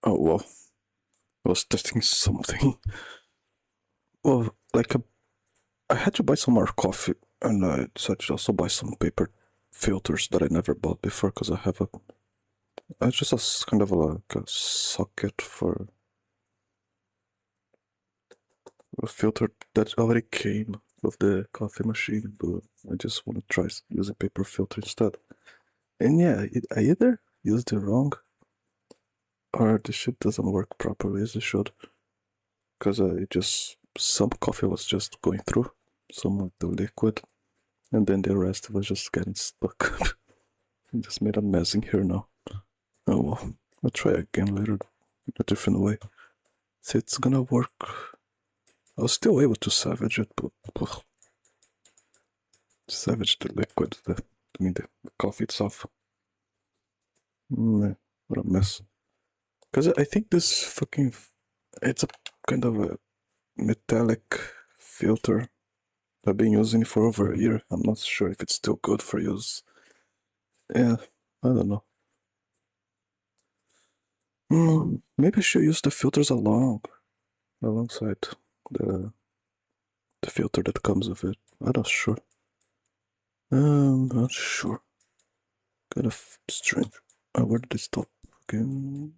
Oh, well, I was testing something. Well, I had to buy some more coffee, and I decided to also buy some paper filters that I never bought before because I have it's just kind of like a socket for a filter that already came with the coffee machine, but I just want to try using paper filter instead. And yeah, I either used it wrong or the shit doesn't work properly as it should. Because some coffee was just going through, some of the liquid, and then the rest was just getting stuck. I just made a mess in here now. Oh well, I'll try again later in a different way. See, it's gonna work. I was still able to salvage it, but salvage the liquid, the coffee itself. What a mess. Because I think this it's a kind of a metallic filter I've been using for over a year. I'm not sure if it's still good for use. Yeah, I don't know. Maybe I should use the filters alongside the filter that comes with it. I'm not sure. Not sure. Kind of strange. Where did it stop? Again,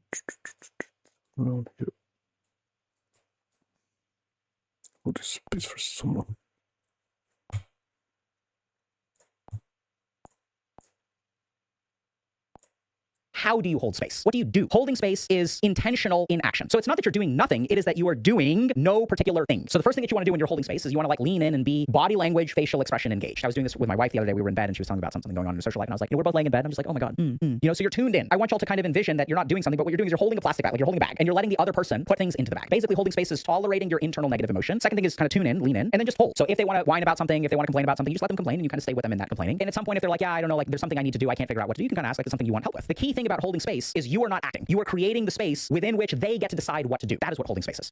around here. Oh, this space for someone. How do you hold space? What do you do? Holding space is intentional in action. So it's not that you're doing nothing, it is that you are doing no particular thing. So the first thing that you want to do when you're holding space is you want to like lean in and be body language, facial expression engaged. I was doing this with my wife the other day. We were in bed and she was telling me about something going on in her social life. And I was like, we're both laying in bed. And I'm just like, oh my God. You know, so you're tuned in. I want y'all to kind of envision that you're not doing something, but what you're doing is you're holding a plastic bag, like you're holding a bag, and you're letting the other person put things into the bag. Basically, holding space is tolerating your internal negative emotion. Second thing is kind of tune in, lean in, and then just hold. So if they want to whine about something, if they want to complain about something, you just let them complain and you kind of stay with them in that complaining. And at some point, if they're like, yeah, I don't know, like there's something I need to do, I can't figure out what to do, you can kind of ask like there's something you want help with. The key thing about holding space is you are not acting. You are creating the space within which they get to decide what to do. That is what holding space is.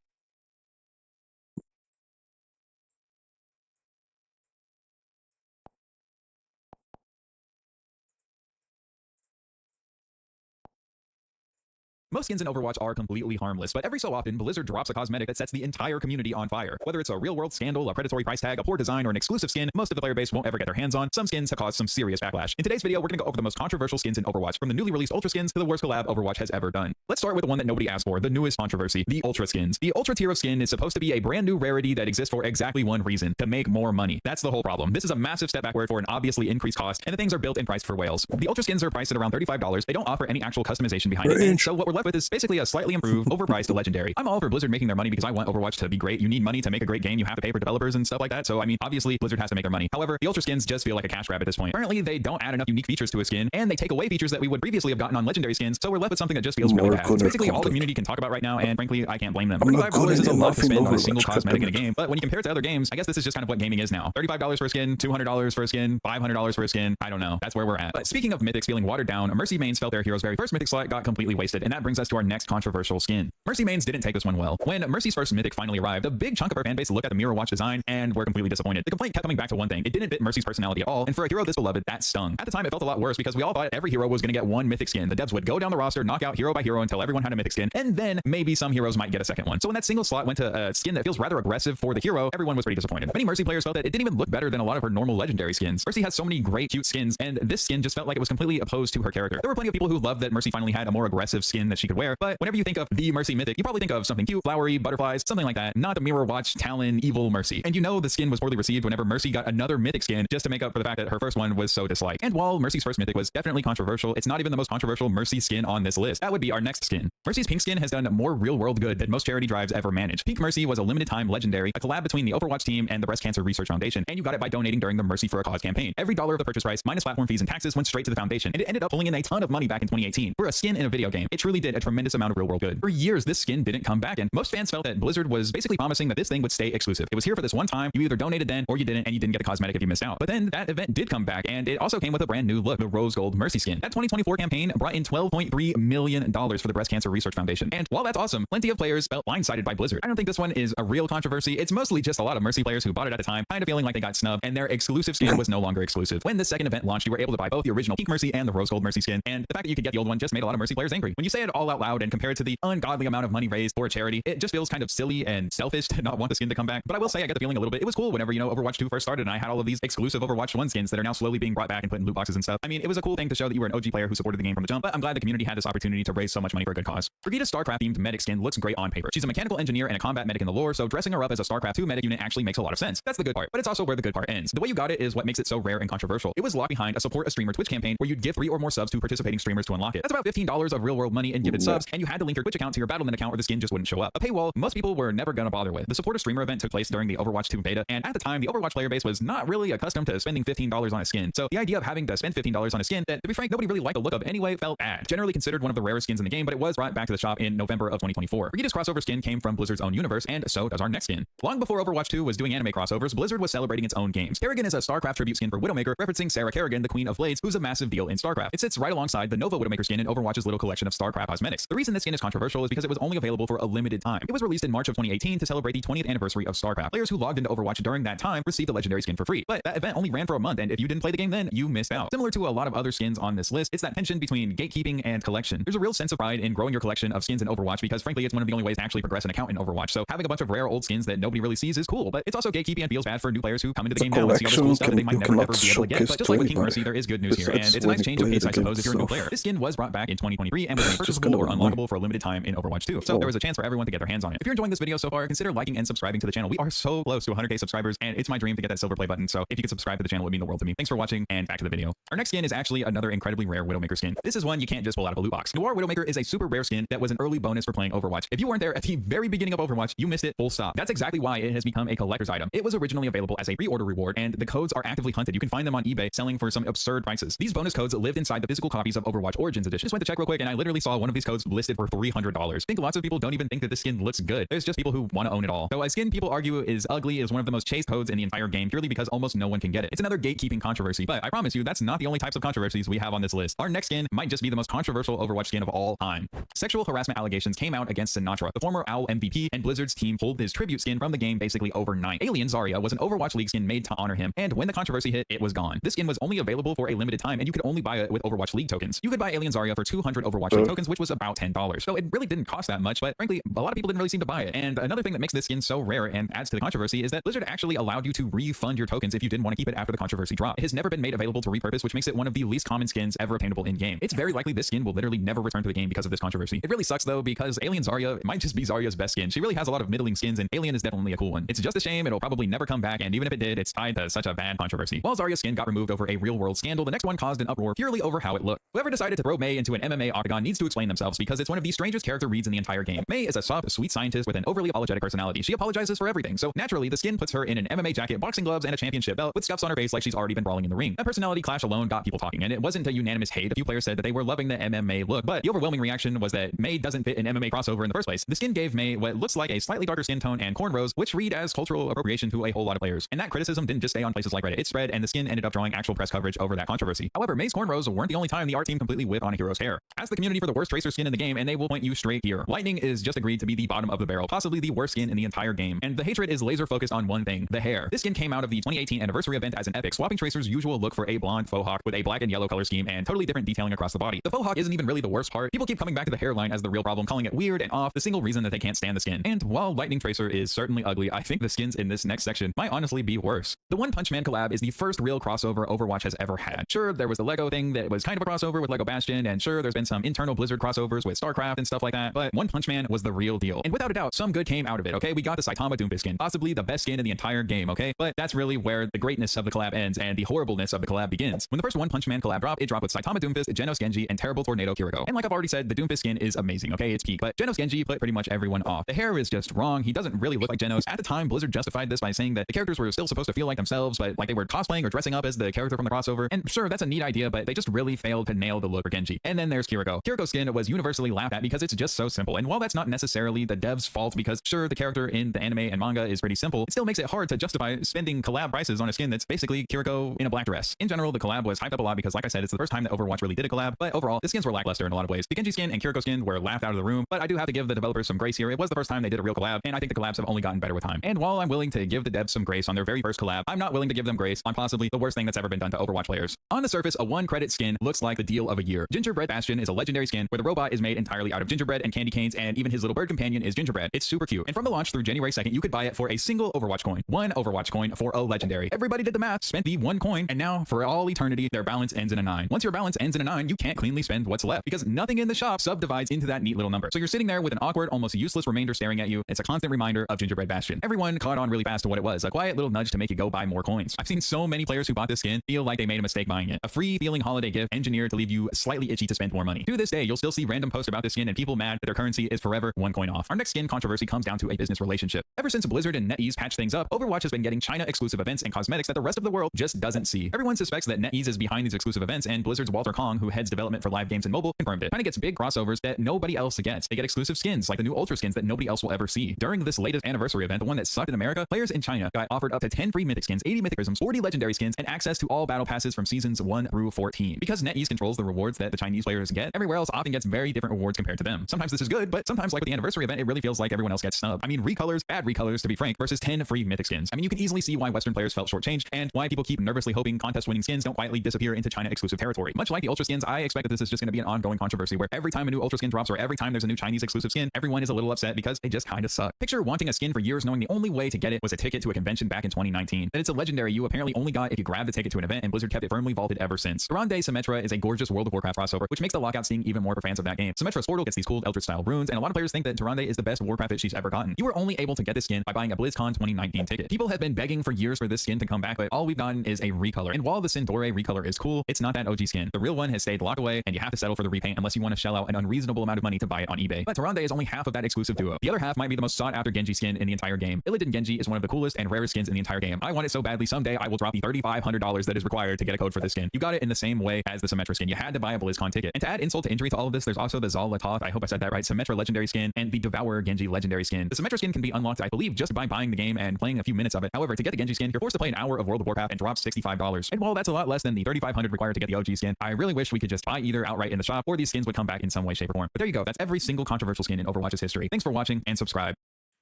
Most skins in Overwatch are completely harmless, but every so often, Blizzard drops a cosmetic that sets the entire community on fire. Whether it's a real-world scandal, a predatory price tag, a poor design, or an exclusive skin most of the player base won't ever get their hands on, some skins have caused some serious backlash. In today's video, we're going to go over the most controversial skins in Overwatch, from the newly released Ultra skins to the worst collab Overwatch has ever done. Let's start with the one that nobody asked for, the newest controversy, the Ultra skins. The Ultra tier of skin is supposed to be a brand new rarity that exists for exactly one reason, to make more money. That's the whole problem. This is a massive step backward for an obviously increased cost, and the things are built and priced for whales. The Ultra skins are priced at around $35. They don't offer any actual customization behind it, and so what we're left with is basically a slightly improved, overpriced legendary. I'm all for Blizzard making their money because I want Overwatch to be great. You need money to make a great game. You have to pay for developers and stuff like that. So, I mean, obviously, Blizzard has to make their money. However, the Ultra skins just feel like a cash grab at this point. Currently, they don't add enough unique features to a skin, and they take away features that we would previously have gotten on legendary skins, so we're left with something that just feels really bad. It's basically all the community can talk about right now, and frankly, I can't blame them. $35 is a lot to spend on a single cosmetic in a game, but when you compare it to other games, I guess this is just kind of what gaming is now. $35 for a skin, $200 for a skin, $500 for a skin. I don't know. That's where we're at. But speaking of mythics feeling watered down, Mercy mains felt their hero's very first mythic slot got completely wasted, and that brings us to our next controversial skin. Mercy mains didn't take this one well. When Mercy's first mythic finally arrived, a big chunk of our fanbase looked at the Mirror Watch design and were completely disappointed. The complaint kept coming back to one thing: it didn't fit Mercy's personality at all, and for a hero this beloved, that stung. At the time, it felt a lot worse because we all thought every hero was going to get one mythic skin. The devs would go down the roster, knock out hero by hero until everyone had a mythic skin, and then maybe some heroes might get a second one. So when that single slot went to a skin that feels rather aggressive for the hero, everyone was pretty disappointed. Many Mercy players felt that it didn't even look better than a lot of her normal legendary skins. Mercy has so many great, cute skins, and this skin just felt like it was completely opposed to her character. There were plenty of people who loved that Mercy finally had a more aggressive skin that she could wear, but whenever you think of the Mercy mythic, you probably think of something cute, flowery, butterflies, something like that, not the Mirror Watch, Talon, evil Mercy. And you know the skin was poorly received whenever Mercy got another mythic skin just to make up for the fact that her first one was so disliked. And while Mercy's first mythic was definitely controversial, it's not even the most controversial Mercy skin on this list. That would be our next skin. Mercy's pink skin has done more real-world good than most charity drives ever managed. Pink Mercy was a limited-time legendary, a collab between the Overwatch team and the Breast Cancer Research Foundation, and you got it by donating during the Mercy for a Cause campaign. Every dollar of the purchase price, minus platform fees and taxes, went straight to the foundation, and it ended up pulling in a ton of money back in 2018. For a skin in a video game, it truly did a tremendous amount of real-world good. For years, this skin didn't come back, and most fans felt that Blizzard was basically promising that this thing would stay exclusive. It was here for this one time. You either donated then or you didn't, and you didn't get the cosmetic if you missed out. But then that event did come back, and it also came with a brand new look, the Rose Gold Mercy skin. That 2024 campaign brought in $12.3 million for the Breast Cancer Research Foundation. And while that's awesome, plenty of players felt blindsided by Blizzard. I don't think this one is a real controversy. It's mostly just a lot of Mercy players who bought it at the time, kind of feeling like they got snubbed, and their exclusive skin was no longer exclusive. When the second event launched, you were able to buy both the original Pink Mercy and the Rose Gold Mercy skin, and the fact that you could get the old one just made a lot of Mercy players angry. When you say it all out loud and compare it to the ungodly amount of money raised for a charity, it just feels kind of silly and selfish to not want the skin to come back. But I will say I get the feeling a little bit. It was cool whenever, Overwatch 2 first started and I had all of these exclusive Overwatch 1 skins that are now slowly being brought back and put in loot boxes and stuff. I mean, it was a cool thing to show that you were an OG player who supported the game from the jump, but I'm glad the community had this opportunity to raise so much money for a good cause. Brigida's StarCraft themed medic skin looks great on paper. She's a mechanical engineer and a combat medic in the lore, so dressing her up as a StarCraft 2 medic unit actually makes a lot of sense. That's the good part, but it's also where the good part ends. The way you got it is what makes it so rare and controversial. It was locked behind a support a streamer Twitch campaign where you'd give 3 or more subs to participating streamers to unlock it. That's about $15 of real world money in gifted subs, and you had to link your Twitch account to your Battle.net account or the skin just wouldn't show up. A paywall most people were never gonna bother with. The support a streamer event took place during the Overwatch 2 beta, and at the time the Overwatch player base was not really accustomed to spending $15 on a skin. So the idea of having to spend $15 on a skin that, to be frank, nobody really liked the look of anyway felt bad. Generally considered one of the rarest skins in the game, but it was brought back to the shop in November of 2024. Brigida's crossover skin came from Blizzard's own universe, and so does our next skin. Long before Overwatch 2 was doing anime crossovers, Blizzard was celebrating its own games. Kerrigan is a StarCraft tribute skin for Widowmaker, referencing Sarah Kerrigan, the Queen of Blades, who's a massive deal in StarCraft. It sits right alongside the Nova Widowmaker skin in Overwatch's little collection of StarCraft cosmetics. The reason this skin is controversial is because it was only available for a limited time. It was released in March of 2018 to celebrate the 20th anniversary of StarCraft. Players who logged into Overwatch during that time received the legendary skin for free, but that event only ran for a month, and if you didn't play the game then, you missed out. Similar to a lot of other skins on this list, it's that tension between gatekeeping and collection. There's a real sense of pride in growing your collection of skins in Overwatch because frankly it's one of the only ways to actually progress an account in Overwatch. So having a bunch of rare old skins that nobody really sees is cool, but it's also gatekeeping and feels bad for new players who come into the game now and see all this cool stuff that they might never be able to get. But just like with King Mercy, there is good news here, and it's a nice change of pace, I suppose, if you're a new player. This skin was brought back in 2023 and was made purchasable or unlockable for a limited time in Overwatch 2. So there was a chance for everyone to get their hands on it. If you're enjoying this video so far, consider liking and subscribing to the channel. We are so close to 100k subscribers, and it's my dream to get that silver play button. So if you could subscribe to the channel, it would mean the world to me. Thanks for watching, and back to the video. Our next skin is actually another incredibly rare Widowmaker skin. This is one you can't just pull out of a loot box. Noir Widowmaker is a super rare skin that was an early bonus for playing Overwatch. If you weren't there at the very beginning of Overwatch, you missed it full stop. That's exactly why it has become a collector's item. It was originally available as a pre-order reward, and the codes are actively hunted. You can find them on eBay selling for some absurd prices. These bonus codes lived inside the physical copies of Overwatch Origins Edition. Just went to check real quick, and I literally saw one of these codes listed for $300. I think lots of people don't even think that this skin looks good. There's just people who want to own it all. So a skin people argue is ugly is one of the most chased codes in the entire game purely because almost no one can get it. It's another gatekeeping controversy, but I promise you that's not the only types of controversies we have on this list. Our next skin might just be the most controversial Overwatch skin of all time. Sexual harassment allegations came out against Sinatra, the former OWL MVP, and Blizzard's team pulled his tribute skin from the game basically overnight. Alien Zarya was an Overwatch League skin made to honor him, and when the controversy hit, it was gone. This skin was only available for a limited time, and you could only buy it with Overwatch League tokens. You could buy Alien Zarya for 200 Overwatch League tokens, which was about $10. So it really didn't cost that much, but frankly, a lot of people didn't really seem to buy it. And another thing that makes this skin so rare and adds to the controversy is that Blizzard actually allowed you to refund your tokens if you didn't want to keep it after the controversy dropped. It has never been made available to repurpose, which makes it one of the least common skins ever obtainable in game. It's very likely this skin will literally never return to the game because of this controversy. It really sucks though, because Alien Zarya might just be Zarya's best skin. She really has a lot of middling skins, and Alien is definitely a cool one. It's just a shame it'll probably never come back, and even if it did, it's tied to such a bad controversy. While Zarya's skin got removed over a real world scandal, the next one caused an uproar purely over how it looked. Whoever decided to throw Mei into an MMA octagon needs to explain themselves, because it's one of the strangest character reads in the entire game. Mei is a soft, sweet scientist with an overly apologetic personality. She apologizes for everything, so naturally the skin puts her in an MMA jacket, boxing gloves, and a championship belt with scuffs on her face like she's already been brawling in the ring. That personality clash alone got people talking, and it wasn't a unanimous hate. A few players said that they were loving the MMA look, but the overwhelming reaction was that Mei doesn't fit an MMA crossover in the first place. The skin gave Mei what looks like a slightly darker skin tone and cornrows, which read as cultural appropriation to a whole lot of players. And that criticism didn't just stay on places like Reddit. It spread, and the skin ended up drawing actual press coverage over that controversy. However, Mei's cornrows weren't the only time the art team completely whipped on a hero's hair. Ask the community for the worst Tracer skin in the game, and they will point you straight here. Lightning is just agreed to be the bottom of the barrel, possibly the worst skin in the entire game. And the hatred is laser focused on one thing: the hair. This skin came out of the 2018 anniversary event as an epic, swapping Tracer's usual look for a blonde faux hawk with a black and yellow color scheme and totally different detailing across the body. The faux hawk isn't even really the worst part. People keep coming back to the hairline as the real problem, calling it weird and off, the single reason that they can't stand the skin. And while Lightning Tracer is certainly ugly, I think the skins in this next section might honestly be worse. The One Punch Man collab is the first real crossover Overwatch has ever had. Sure, there was the Lego thing that was kind of a crossover with Lego Bastion, and sure, there's been some internal Blizzard crossovers with StarCraft and stuff like that, but One Punch Man was the real deal. And without a doubt, some good came out of it, okay? We got the Saitama Doomfist skin, possibly the best skin in the entire game, okay? But that's really where the greatness of the collab ends and the horribleness of the collab begins. When the first One Punch Man collab dropped, it dropped with Saitama Doomfist, Genos Genji, and Terrible Tornado Kiriko. And like I've already said, the Doomfist skin is amazing, okay? It's peak, but Genos Genji put pretty much everyone off. The hair is just wrong. He doesn't really look like Genos. At the time, Blizzard justified this by saying that the characters were still supposed to feel like themselves, but like they were cosplaying or dressing up as the character from the crossover. And sure, that's a neat idea, but they just really failed to nail the look for Genji. And then there's Kiriko. Kiriko's skin was universally laughed at because it's just so simple. And while that's not necessarily the devs' fault, because sure, the character in the anime and manga is pretty simple, it still makes it hard to justify spending collab prices on a skin that's basically Kiriko in a black dress. In general, the collab was hyped up a lot because, like I said, it's the first time that Overwatch really did a collab, but overall, the skins were lackluster in a lot of ways. The Genji skin and Kiriko skin were laughed out of the room, but I do have to give the developers some grace here. It was the first time they did a real collab, and I think the collabs have only gotten better with time. And while I'm willing to give the devs some grace on their very first collab, I'm not willing to give them grace on possibly the worst thing that's ever been done to Overwatch players. On the surface, a one-credit skin looks like the deal of a year. Gingerbread Bastion is a legendary skin where the robot is made entirely out of gingerbread and candy canes, and even his little bird companion is gingerbread. It's super cute. And from the launch through January 2nd, you could buy it for a single Overwatch coin. One Overwatch coin for a legendary. Everybody did the math, spent the one coin, and now for all eternity, their balance ends in a 9. Once your balance ends in a 9, you can't cleanly spend what's left because nothing in the shop subdivides into that neat little number. So you're sitting there with an awkward, almost useless remainder staring at you. It's a constant reminder of Gingerbread Bastion. Everyone caught on really fast to what it was, a quiet little nudge to make you go buy more coins. I've seen so many players who bought this skin feel like they made a mistake buying it. A free feeling holiday gift engineered to leave you slightly itchy to spend more money. To this day, you'll still see random posts about this skin and people mad that their currency is forever 1 coin off. Our next skin controversy comes down to a business relationship. Ever since Blizzard and NetEase patched things up, Overwatch has been getting China exclusive events and cosmetics that the rest of the world just doesn't see. Everyone suspects that NetEase is behind these exclusive events, and Blizzard's Walter Kong, who heads development for live games and mobile, confirmed it. China gets big crossovers that nobody else gets. They get exclusive skins like the new Ultra skins that nobody else will ever see. During this latest anniversary event, the one that sucked in America, players in China got offered up to 10 free mythic skins, 80 mythic prisms, 40 legendary skins, and access to all battle passes from seasons 1 through 14. Because NetEase controls the rewards that the Chinese players get, everywhere else often gets very different rewards compared to them. Sometimes this is good, but sometimes, like with the anniversary event, it really feels like everyone else gets snubbed. I mean, recolors, bad recolors to be frank, versus 10 free mythic skins. I mean, you can easily see why Western players felt shortchanged and why people keep nervously hoping contest-winning skins don't quietly disappear into China exclusive territory. Much like the Ultra skins, I expect that this is just going to be an ongoing controversy where every time a new Ultra skin drops or every time there's a new Chinese exclusive skin, everyone is a little upset because they just kind of suck. Picture wanting a skin for years knowing the only way to get it was a ticket to a convention back in 2019. That it's a legendary you apparently only got if you grabbed the ticket to an event, and Blizzard kept it firmly vaulted ever since. Durande Symmetra is a gorgeous World of Warcraft crossover, which makes the lockout sting even more for fans of that game. Symmetra's portal gets these cool Eldritch style runes, and a lot of players think that Durande is the best Warcraft that she's ever gotten. You were only able to get this skin by buying a BlizzCon 2019 ticket. People have been begging for years for this skin to come back, but all we've gotten is a recolor. And while the Sindore recolor is cool, it's not that OG skin. The real one has stayed locked away, and you have to settle for the repaint unless you want to shell out an unreasonable amount of money to buy it on eBay. But Durande is only half of that exclusive duo. The other half might be the most sought after Genji skin in the entire game. Illidan Genji is one of the coolest and rarest skins in the entire game. I want it so badly someday I will drop the $3,500 that is required to get a code for this skin. You got it in the same way as the Symmetra skin. You had to buy a BlizzCon ticket. And to add insult to injury to all of this, there's also the Zal Latoth, I hope I said that right, Symmetra legendary skin, and the Devourer Genji legendary skin. The Symmetra skin can be unlocked, I believe, just by buying the game and playing a few minutes of it. However, to get the Genji skin, you're forced to play an hour of World of Warcraft and drop $65. And while that's a lot less than the $3,500 required to get the OG skin, I really wish we could just buy either outright in the shop or these skins would come back in some way, shape, or form. But there you go. That's every single controversial skin in Overwatch's history. Thanks for watching and subscribe.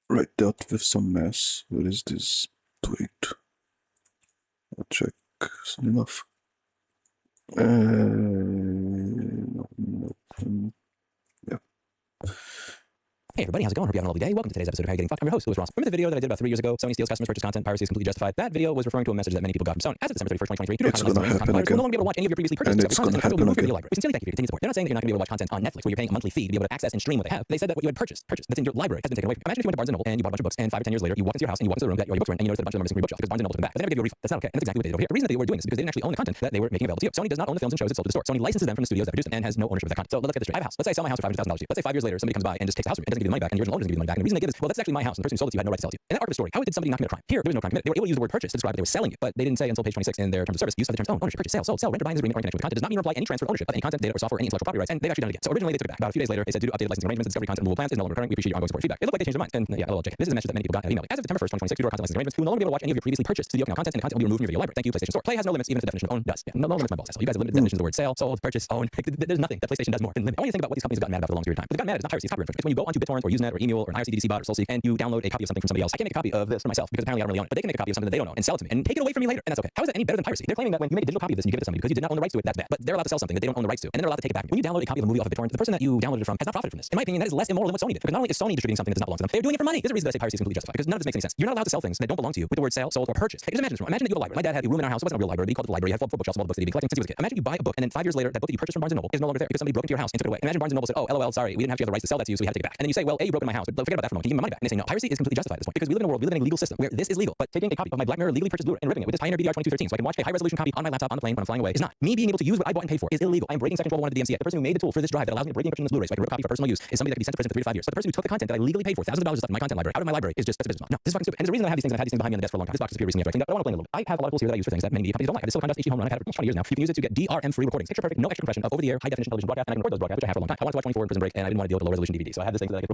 Right, dealt with some mess. What is this tweet? I'll check soon enough. Yeah. Hey everybody, how's it going? Hope you're having a lovely day. Welcome to today's episode of How You Getting Fucked. I'm your host, Louis Ross. Remember the video that I did about 3 years ago? Sony steals customers' purchase content, piracy is completely justified. That video was referring to a message that many people got from Sony. As of December 31st, 2023, due to It's gonna happen again. you'll no longer be able to watch any of your previously purchased And it's content gonna will be removed from happen your library. We sincerely thank you for your continued support. They're not saying that you're not going to be able to watch content on Netflix where you're paying a monthly fee to be able to access and stream what they have. They said that what you had purchased that's in your library has been taken away. Imagine if you went to Barnes & Noble and you bought a bunch of books, and 5 or 10 years later you walk into your house and you walk into the room that all your books were in, and you notice that a bunch of them are missing from your bookshelf because Barnes & Noble took them back. But they never gave you a refund. That's not okay. And that's exactly what they did over here. The reason that they were doing this is because they didn't actually own the content that they were making available to you. Sony does not own the films and shows it sold to the store. Sony licenses them from the studios that produce them and has no ownership of that content. So let's get this straight. I have a house. Let's say I sell my house for $500,000 to you. Let's say 5 years later somebody comes by and just takes the house from me and doesn't give you the money back, and the original owner doesn't give you the money back. And the reason they give is, well, that's actually my house, and the person who sold it to you had no right to sell it to you. In that arc of the story, how did somebody not commit a crime? Here, there was no crime committed. They were able to use the word purchase to describe that they were selling it, but they didn't say until page 26 in their terms of service. Use of the terms own, ownership, purchase, sale, sold, sell, render, buying, agreement, or in connection with content does not mean or imply any transfer of ownership of any content, data, or software, or any intellectual property rights, and they've actually done it again. So originally they took it back. About a few days later, they said due to updated licensing arrangements, the discovery content removal plans is no longer recurring. We appreciate your ongoing support and feedback. It looked like they changed their mind. And yeah, LOLJ. This is a message that many people got emailed. As of September 1st, 2026, due to our content licensing arrangements, you will no longer be able to watch any of your previously purchased studio content, and the content will be removed from your video library. Thank you, PlayStation Store. Play has no limits, even if the definition of own does. Yeah, no limits, my balls. So you guys have limited definitions of the word sale, sold, purchase, own. There's nothing that PlayStation does more than limit. I want you to think about what these companies have gotten mad about for a long period of time. What they've gotten mad is not piracy, it's copyright infringement. It's when you go onto BitTorrent or Usenet or Emule or an IRC DDC bot or SoulSeek and you download a copy of something from somebody else. I can't make a copy of this for myself because apparently I don't really own it, but they can make a copy of something that they don't own and sell it to me and take it away from me later, and that's okay. How is that any better than piracy? They're claiming that when you make a digital copy of this and you give it to somebody because you did not own the rights to it, that's bad. But they're allowed to sell something that they don't own the rights to, and then they're allowed to take it back. When you download a copy of a movie off of BitTorrent, the person that you downloaded it from has not profited from this. In my opinion, that is less immoral than what Sony did. Because not only is Sony distributing something that does not belong to them, they're doing it for money. There's a reason that I say piracy is completely justified because none of this makes any sense. You're not allowed to sell things that don't belong to you with the word sale, sold, or purchase. Hey, just imagine this. Imagine that you have a library. My dad had a room in our house. It wasn't a real library, but he called it the library. He had 4 bookshelves, all the books that he'd been collecting since he was a kid. Imagine you buy a book and then 5 years later, that book that you purchased from Barnes & Noble is no longer there because somebody broke into your house and took it away. Imagine Barnes & Noble said, oh, LOL, sorry, we didn't actually have the rights to sell that to you, so we had to take it back. And then you say, well, A, you broke into my house, but forget about that for a moment. Can you give me my money back? And they say, no, piracy is completely justified at this point because we live in a world, we live in a legal system where this is legal. But taking a copy of my Black Mirror legally purchased Blu-ray and ripping it with this Pioneer DDR 2213 so I can watch a high-resolution copy on my laptop on the plane when I'm flying away is not. Me being able to use what I bought and paid for is illegal. I'm breaking Section 1201 of the DMCA. The person who made the tool for this drive that allows me to break encryption in this Blu-ray so I can rip a copy for personal use is somebody that can be sent to prison for 3 to 5 years. But the person who took the content that I legally paid for, thousands of dollars of stuff in my content library, out of my library, is just, that's a business model. No, this is fucking stupid. And there's a reason that I have these things, and I've had these things behind me on the desk for a long time. This box disappeared recently after I cleaned it up, but I want to play a little bit. I have a lot of tools here that I use for things that many media companies don't like. I have this Silicon Dust HD Home Run. I've had it for almost 20 years now. You can use it to get DRM-free recordings. Picture perfect, no extra compression of over-the-air, high-definition television broadcast, and I can record those broadcasts, which I have for a long time. I wanted to watch 24 in Prison Break, and I didn't want to deal with the low-resolution DVD, so I have this thing that I could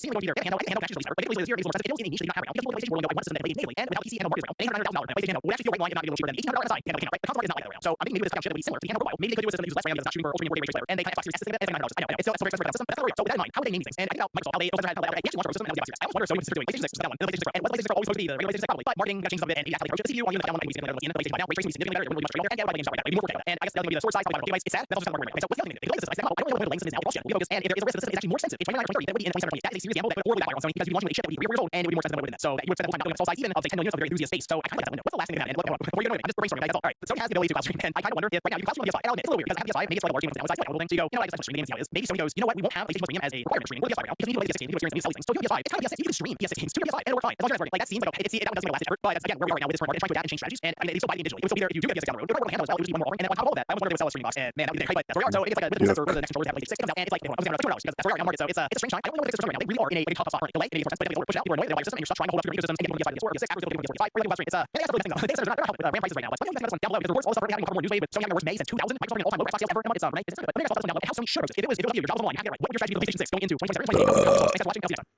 seemingly going to be here. Handle actually like this year, more sensitive. It needs to not have right now. Because PlayStation will go one system that they natively, and without PC handle market is real. $800,000. PlayStation would actually feel right now not be able to cheaper than $1,800 SI. Right? The console is not like that right now. So I think maybe this kind of shit would be similar to the handle mobile. Maybe they could do a system that uses less RAM that's not shooting for ultra medium race player, and they kind of Xbox Series S system at $700. I know it's still a very system, but that's not real. So with that in mind, how would they name these things? And I think about Microsoft, how they had they actually launched a system and I was wondering so doing PlayStation 6 was that one. The PlayStation 6 and what's the PlayStation 6 always supposed to be the regular PlayStation 6 probably, but marketing got changed a bit and it actually approached the CPU on the download like we see in the PlayStation by now. Ray tracing is significantly better, it will be much better, and yeah, games right now. Maybe more for and I guess that's going to be the sword size. It's sad. That's also not working. So what's the other thing? They like this system. I don't know what the length is now. Bullshit. We focus and if there is a risk, the system is actually more sensitive. It's 29 or 30 than would be in 2020. That is a serious gamble that would horribly backfire on Sony because you'd be launching a chip that would be 3 years old and it would be more sensitive than what it is. So that you would spend the whole time building a full size even of say 10 million units of very enthusiast space. So I kind of like that window. What's the last thing about it? And look, before you go, I'm just brainstorming. That's all. All right. Sony has the ability to cloud stream, and I kind of wonder if right now you can cloud stream on PS5. I'll admit it's a little weird because I have PS5. Maybe it's like a large game down side like thing. So you go, you know, I just like streaming games now is maybe Sony goes, you know what, we won't have PlayStation Premium as a requirement streaming. We'll PS5 right now because we need to play PS6 games, we need to experience these things. So you PS5, it's kind of PS6. You can stream PS6 games to PS5 and it'll work fine. As long as it's working. Like that seems like it's that one doesn't make a last ditch effort. But again, where we are right now with this current market, trying to adapt and change strategies, and I mean, they still buy it digitally. It would still be there if you do get PS6 down the road. They're going to handle as well. It would just be one more offering, and then on top of all that, I was wondering if they would sell a streaming box, and man, that would be great. But that's where we are. So it's like a with sensor for the next controller to have PlayStation 6 comes out, and it's like I was thinking about $200 because that's where we are on the market. So it's a strange time. I don't know what the systems right now. They really are in a top spot right. Delay, maybe for but push out. People are annoyed. They're just system, and you're stuck trying to hold up your ecosystems and get PS5 to PS4, PS6, after it's PS45. We're looking about stream. It's they actually thing though. Data centers are not helping with RAM prices right now. But what do you think about this one down below? Because the world's also having a couple more news wave with Sony having the worst May since 2000. Microsoft having an all-time low Xbox sales ever. It's right. It's but Microsoft doesn't know how Sony should have. If it was you, your job's on the line, you have to get it right. What would your strategy for the PlayStation 6 going into 2027, 2028? Thanks for watching. I'll see you next time.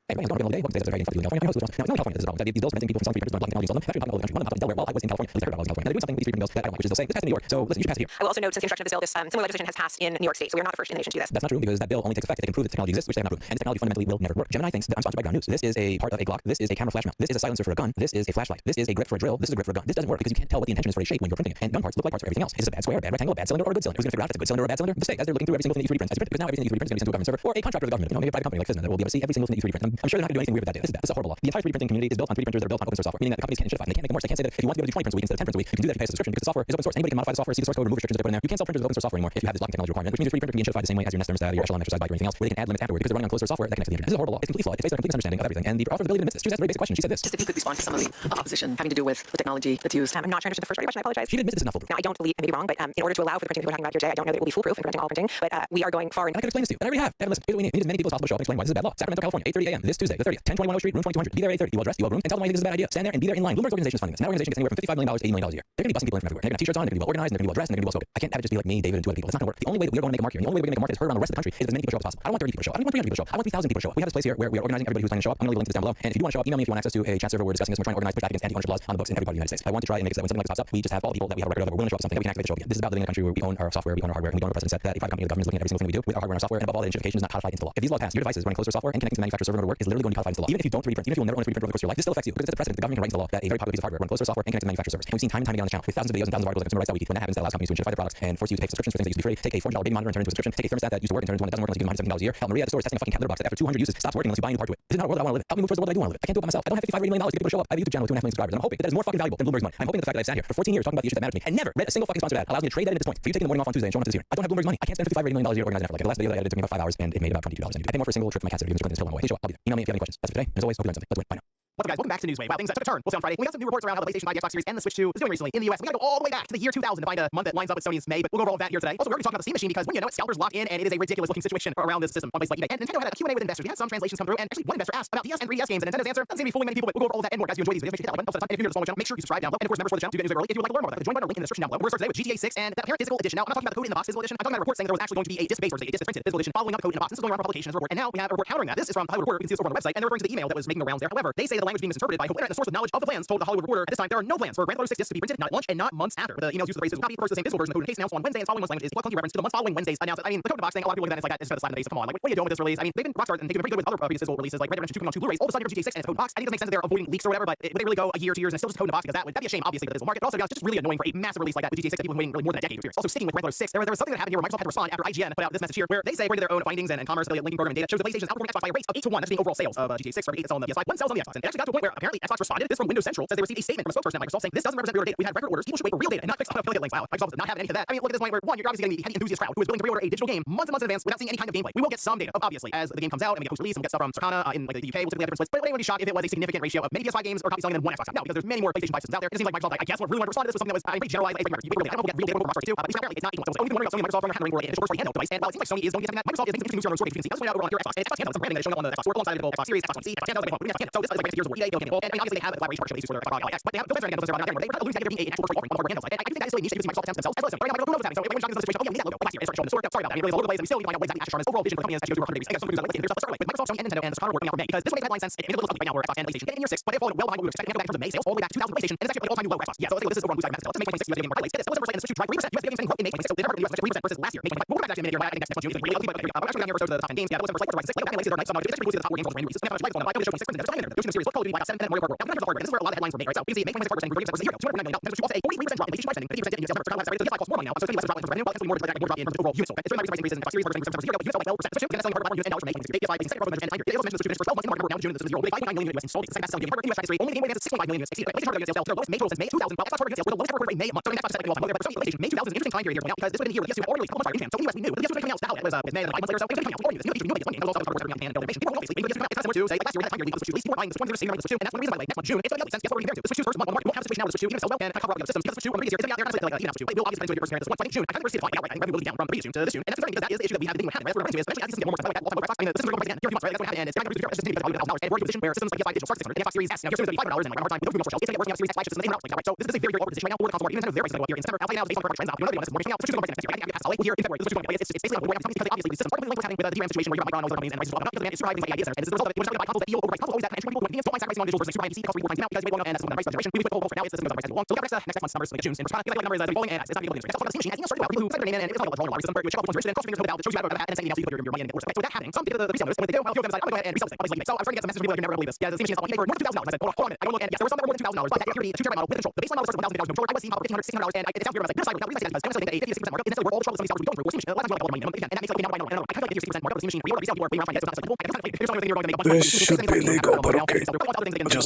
Hey, man, don't day. Welcome to California. Now, it's not California. This is wrong. These bills preventing people from selling papers, blocking technology, factory all over the country. One of them Delaware. While I was in California, at least I heard about California. They're doing something with these bills that I don't like, which is they'll say this passed in New York. So listen, you should pass it here. I will also note, since the introduction of this bill, this similar legislation has passed in New York State, so we are not the first in the nation to do this. That's not true because that bill only takes effect if they can prove that technology exists, which they have not proven. And the technology fundamentally will never work. Gemini thinks that I'm sponsored by Ground News. This is a part of a Glock. This is a camera flash mount. This is a silencer for a gun. This is a flashlight. This is a grip for a drill. This is a grip for a gun. This doesn't work because you can't tell what the intention is for a shape when you're printing it. And gun parts look like parts for everything else. Is it a bad square, a bad rectangle, a bad cylinder, or a good cylinder? Who's going to figure out if it's a good cylinder or a bad cylinder? Mistake, as they're looking through every single thing that you 3D prints as you print it. Because now everything that you 3D print is going to be sent to a government server or a contractor of the government. You know, maybe a private company like Fisma that will be able to see every single thing that you 3D print. I'm sure they're not going to do anything weird with that data. This is bad. This is a horrible law. The entire 3D printing community is built on 3D printers that are built on open source software, meaning that the companies can't shit and they can't make them worse. They can't say that if you want to be able to do 20 prints a week instead of 10 prints a week, you can do that if you pay a subscription because the software is open source. Anybody can modify the software, see the source code, remove restrictions that they put in there. You can't sell printers with open source software anymore if you have this locking technology requirement, which means your 3D printer can be enshittified the same way as your Nest thermostat, your Echelon exercise bike, or anything else, where they can add limits afterward because they're running on closed source software that connects to the internet. This is a horrible law. It's completely flawed. It's based on a complete misunderstanding of everything. And the author of the bill even admits this. She asked a very basic question. She said this. Just if you could respond to some of the opposition having to do with the technology that's used. I'm not trying to understand the first part of your question. I apologize. She admits this is not foolproof. Now, I don't believe, I may be wrong, but in order to allow for the printing that we're talking about here today, I don't know that it will be foolproof in preventing all printing, but we are going far. And I could explain this to you. And I already have. Listen, here's what we need. We need as many people as possible to show up and explain why this is a bad law. Sacramento, California, 8:30 a.m. this Tuesday, the 30th, 1021 Street, room 2200. Be there at 8:30. Be well dressed, be well groomed, and tell them why you think this is a bad idea. Stand there and be there in line. Bloomberg's organization is funding this. And that organization gets anywhere from $55 million to $80 million a year. They're going to be busting people in from everywhere. They're going to have t-shirts on, they're going to be well organized, and they're going to be well dressed, and they're going to be well spoken. I can't have it just be like me, David, and two other people. It's not going to work. The only way that we're going to make a market, and the only way we're going to make a market is heard around the rest of the country is as many people show up as possible. I don't want 30 people to show up. I don't want 300 people to show up. I want 3,000 people to show up. We have this place here where we are organizing everybody who's planning to show up. I'm going to leave a link to this down below. And if you do want to show up, email me if you want access to a chat server. We're discussing this. We're trying to organize pushback against anti-ownership laws on the books in every part of the United States. I want to try and make it so that when something like this pops up, we just have all the people that we have a record of. We're willing to show up for something that we can activate the show again. This is about living in a country where we own our software, we own our hardware, and we don't have a precedent set that a private company or the government is looking at every single thing we do with our hardware and our software, and above all, that identification is not codified into law. If these laws pass, your devices running closed source software and connecting to the manufacturer's server to work is literally going to be codified into law. Even if you don't 3D print, even if you will never own a 3D printer over the course of your life, this still affects you because it's a precedent. The government can write into law that a very popular piece of hardware run closed source software and connected to the manufacturer's servers. And we've seen time and time again on this channel with thousands of videos and thousands of articles on consumer rights that we keep when that happens that allows companies to enshittify their products and force you to pay subscriptions for things that used to be free. Take a $400 baby monitor and turn it into a subscription. Take a thermostat that used to work and turn it into one that doesn't work unless you give them $170 a year. Hell, Maria at the store is testing a fucking cat litter box that after 200 uses stops working unless you buy a new part to it. This is not a world I want to live in. Help me move towards the world I do want to live in. I can't do it by myself. I don't have $55 million to get people to show up. I have a YouTube channel with 2.5 million subscribers. And I'm hoping that is more fucking valuable than Bloomberg's money. I'm hoping that the fact that I've sat here for 14 years talking about the issues that matter to me and never read a single fucking sponsor ad allows me to trade that in at this point. For you taking the morning off on Tuesday and showing up to this here. I don't have Bloomberg's money. I can't spend $55 million a year organizing an effort. Like the last video that I did took me about 5 hours and it made about $22. I pay more for a single trip for my cat sitter. Even the still went away. Hey, show up. I'll be there. Email me if you have any questions. That's it for today. As always, hope you learned something. Let's win. Bye now. What's up, guys? Welcome back to Newswave. Wow, things took a turn. We'll see on Friday. We got some new reports around how the PlayStation 5, the Xbox Series, and the Switch 2 is doing recently in the US. We gotta go all the way back to the year 2000 to find a month that lines up with Sony's May, but we'll go over all of that here today. Also, we're already talking about the Steam Machine because when you know it, scalpers locked in, and it is a ridiculous looking situation around this system on places like eBay. And Nintendo had a Q&A with investors. We had some translations come through, and actually one investor asked about DS and 3DS games, and Nintendo's answer doesn't seem to be fooling many people, but we'll go over all of that and more. Guys, if you enjoy these videos, make sure you hit that like button. Also, if you're new to the channel, make sure you subscribe down below. And of course, members for the channel do get news early if you would like to learn more about it. The join button link in the description down below. We're gonna start today with GTA 6 and that apparent physical edition. Now, I'm not talking about the code in the box physical edition. I'm talking about a report saying that there was actually going to be a disc-based version, a disc printed physical edition following up the code in the box. This is going around for publication as a report, and now we have a report countering that. This is from Hollywood Reporter. You can see this over on the website, and they're referring to the email that was making the rounds there. However, they say the language being misinterpreted by Hope Internet, the source with knowledge of the plans, told the Hollywood Reporter at this time there are no plans for Grand Theft Auto 6 discs to be printed, not at launch and not months after. The emails use the phrase physical copy refers to the same physical version of the code in the case announced on Wednesday, and following month's language is clunky reference to the months following Wednesday's announcement. I mean, the code in the box thing, a lot of people look at that and it's like that is just a slap in the face. Come on, like what are you doing with this release? I mean, they've been Rockstar and they've been pretty good with other previous physical releases like Red Dead Redemption 2 coming on 2 Blu-rays. All of a sudden, GTA 6 and it's code in the box. I think it doesn't make sense that they're avoiding leaks or whatever, but would they really go a year, 2 years, and it's still just code in the box because that'd be a shame, obviously, for the physical market. But also, it's just really annoying for a massive release like that with GTA 6 that people have been waiting really more than a decade for. Also, sticking with Grand Theft Auto 6, there was something that happened here where Microsoft had to respond after IGN put out this message here, where they say according to their own findings and commerce affiliate linking program and data shows the PlayStation is outperforming Xbox by a rate of 8 to 1. That's the overall sales of GTA 6 for 8 that's on the PS5. 1 sells on the Xbox, and it actually got to a point where apparently Xbox responded. This from Windows Central says they received a statement from a spokesperson at Microsoft saying this doesn't represent real data. We had record orders. People should wait for real data and not fix on affiliate links. Wow, Microsoft does not have any of that. I mean, look at this point where one, you're obviously getting the heavy enthusiast crowd who is willing to pre-order a digital game months and months in advance without seeing any kind of gameplay. We will get some data, obviously, as the game comes out and we get post-release and we'll get stuff from Circana in like the UK. We'll typically have different splits. But would be shocked if it was a significant ratio of many PS5 games or copies selling than one Xbox. No, because there's many more PlayStation 5 systems out there. It seems like Microsoft, I guess, what really wanted to respond to this was something that was pretty generalized. I don't know if we'll get real data from Rockstar too, but it's not equal. So only wondering about Sony and Microsoft are handling for a digital first-party handheld device. And while it seems like Sony is going to be something that Microsoft is making some news around the story, you can see. Let's point out over on your Xbox. It's Xbox handheld. Some branding that is showing up on the Xbox Store alongside the Xbox Series, Xbox One, Xbox handheld. So this is like users will eBay, and obviously they have a collaboration partnership for their LAX, but they have those again, those are not there. They alluding to that being an actual offering of hardware handles. And I think that is really niche using Microsoft themselves. And listen, right now, who knows what's happening? So when John is in the situation, oh yeah, we need that logo. Last year, it's starting to show the sorry about that. I mean, really, the logo plays, and we still need to find out what exactly Astro's overall vision for the company is as you go through 100 days. I guess some of there's stuff that's early, but Microsoft, Sony, and Nintendo, and Scott are working out for May, because this one makes headline sense. It made a little right now where Xbox and PlayStation get in year 6, but they're falling well behind what we were expecting. Back in terms of May sales, all the way back to 2000 PlayStation, and it's actually an all-time new low for Xbox. Yeah, so let's say this is over on Blue Sky Massive. Let's make 26 US gaming marketplace. This was the first and the drive 3%. US gaming spending in May 26. So they never really US 3% versus last year. May 25. We'll go back to that in a minute here. I think next month June is really ugly, but I'm actually down here to the top 10 games. Yeah, those are like Rise 6. Like that there are nights some it's actually the top 4 games on the releases. Never like on the like showing 6 percent. There's a series. What Call of Duty like 7 Mario Kart World. Now, this is where a lot of headlines were made, right? So you see, May 26% versus a year ago, $209 million. That's what you also a 43% drop in PlayStation spending. 50% in December. So the PS5 costs more money now. So it's drop in revenue, but it's more like more drop in terms of overall units. So it's really price increases in Xbox Series versus a year ago. Units like 12%. So that's selling hardware $1 million for making PS5 being $6 million. And it also mentions the students for 12 months in March now June. This is zero. 5.9 million US installed. It's the second best selling hardware in US history. Only the game has 6.5 million units. PlayStation hardware sales. Their lowest May total since May 2000. Xbox hardware sales were the lowest ever in May month. So the next Xbox second off. PlayStation May 2000 is an interesting time period here now because this was in the year where PS2 already released so the US we knew. But the PS2 coming out now was with May and 5 months later. So it was coming out before this. You knew this one game. It was also hardware and building. People obviously it's not similar to say last year when that time period the Switch 2 buying the Switch 2 and that's one of the reasons why like next month June it's going to make sense. Guess what we're compared to the Switch 2's first month on the market. We won't have the Switch now with the Switch 2 even sell well and cover up the systems because the Switch 2 on the previous year it's out there like even Switch 2 it will obviously into the first year this one so I think June I think we're seeing it right revenue goes down from previous June to this June and that's concerning because that is the issue that we have been having right we're running to especially as systems get more expensive like that all time the systems are going to price again here a few months right that's going to happen and it's going to reduce the just $1,000 and we're in a position where systems like PS5 digital start 600 and Xbox Series S now here's $35 and like hard time with those it's going to get worse in Series X flagships and they not like right so this is a very very awkward position right now for the console market even Nintendo is very excited about here in December I'll tell you now based on product trends out you know they're going to more coming out Switch 2 is going to next year I think here in February the Switch 2 is it's basically like because obviously the systems are what's happening with the DRAM situation where you have Micron and other companies and prices go up because it's driving like ideas there and this is the result of it when you're talking about consoles that feel overpriced consoles always that and people don't mind sacrificing on digital versus PC because we will find out because we going up and that's the price generation we will for now it's the systems are priced long so we got next month's numbers like June and we're trying to like number is falling and it's not able to that's all about the machine and you know sort of people who set their name and it's not like a long system but you check out which ones rich and cost figures about the shows you have that and sending emails you your money and it works so that happening some people the resellers when they do well a few of them like I'm going to go ahead and resell this thing obviously so I'm starting to get some messages from people like you're never believe this yeah the machine is on eBay for more than $2,000 I said hold on I go look and yes there were some that were more than $2,000 but that here the 2 terabyte model with control the baseline model starts at $1,000 short I was seeing about $1,500 $600 and it sounds weird I was like this side now reason that something that a 50% markup is all the trouble some of these sellers going through we're seeing a lot of times money and that makes it now I know I kind of like 50% markup of the machine we already sell people are paying around $5 so it's not like here's something you're going to make a bunch of This should be legal, but okay. Just say simple.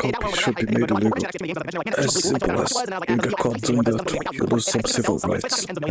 Scope should be made illegal. As simple as you can't do that, you lose some civil rights. As simple as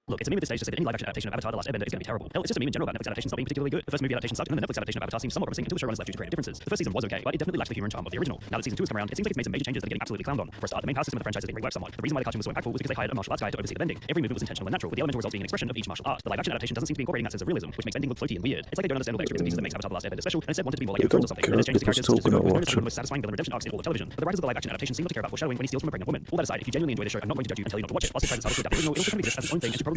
Look, it's a meme at this stage to say that any live action adaptation of Avatar: The Last Airbender is going to be terrible. Hell, it's just a meme in general about Netflix adaptations not being particularly good. The first movie adaptation sucked, and the Netflix adaptation of Avatar seems somewhat promising until the showrunners left due to creative differences. The first season was okay, but it definitely lacks the humor and charm of the original. Now that season 2 has come around, it seems like it's made some major changes that are getting absolutely clowned on. For a start, the main power system of the franchise is being reworked somewhat. The reason why the cartoon was so impactful was because they hired a martial arts guy to oversee the bending. Every movement was intentional and natural, with the elemental result being an expression of each martial art. The live action adaptation doesn't seem to be incorporating that sense of realism, which makes bending look floaty and weird. It's like they don't understand all the extra bits and pieces that makes Avatar: The Last Airbender special, and instead wanted to be more like Game of Thrones or something. And there's changes to characters such as one of the most satisfying villain redemption arcs in all of television. But the writers of the live action adaptation seem not to care about foreshadowing when he steals from a pregnant woman. All that aside, if you genuinely enjoy the show, I'm not going to judge you and tell you not to watch it. I'll say try to salvage the original, it'll become exist as its own thing and should probably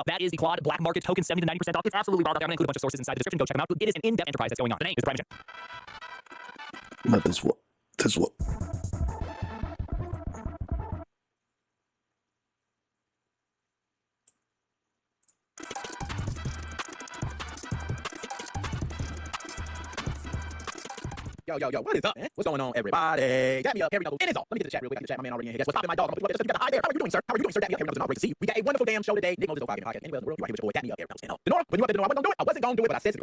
no, that is the Claude black market token, 70 to 90% off. It's absolutely wild out there. I'm going to include a bunch of sources inside the description. Go check them out. It is an in-depth enterprise that's going on. The name is Prime Mission. But this what? Yo, what is up, man? What's going on, everybody? Dap me up, Harry Knuckles. And it's all. Let me get to the chat real quick. I got the chat, my man already in here. Guess what's poppin', my dog? I'm gonna put you got hi there. How are you doing, sir? How are you doing, sir? Dap me up, Harry Knuckles. Not great to see you. We got a wonderful damn show today. Nick Moses 05 podcast. Anywhere in the world, you are here with your boy. Dap me up, Harry Knuckles. And Denora, when you up there, Denora, I wasn't gonna do it. I wasn't gonna do it, but I said so.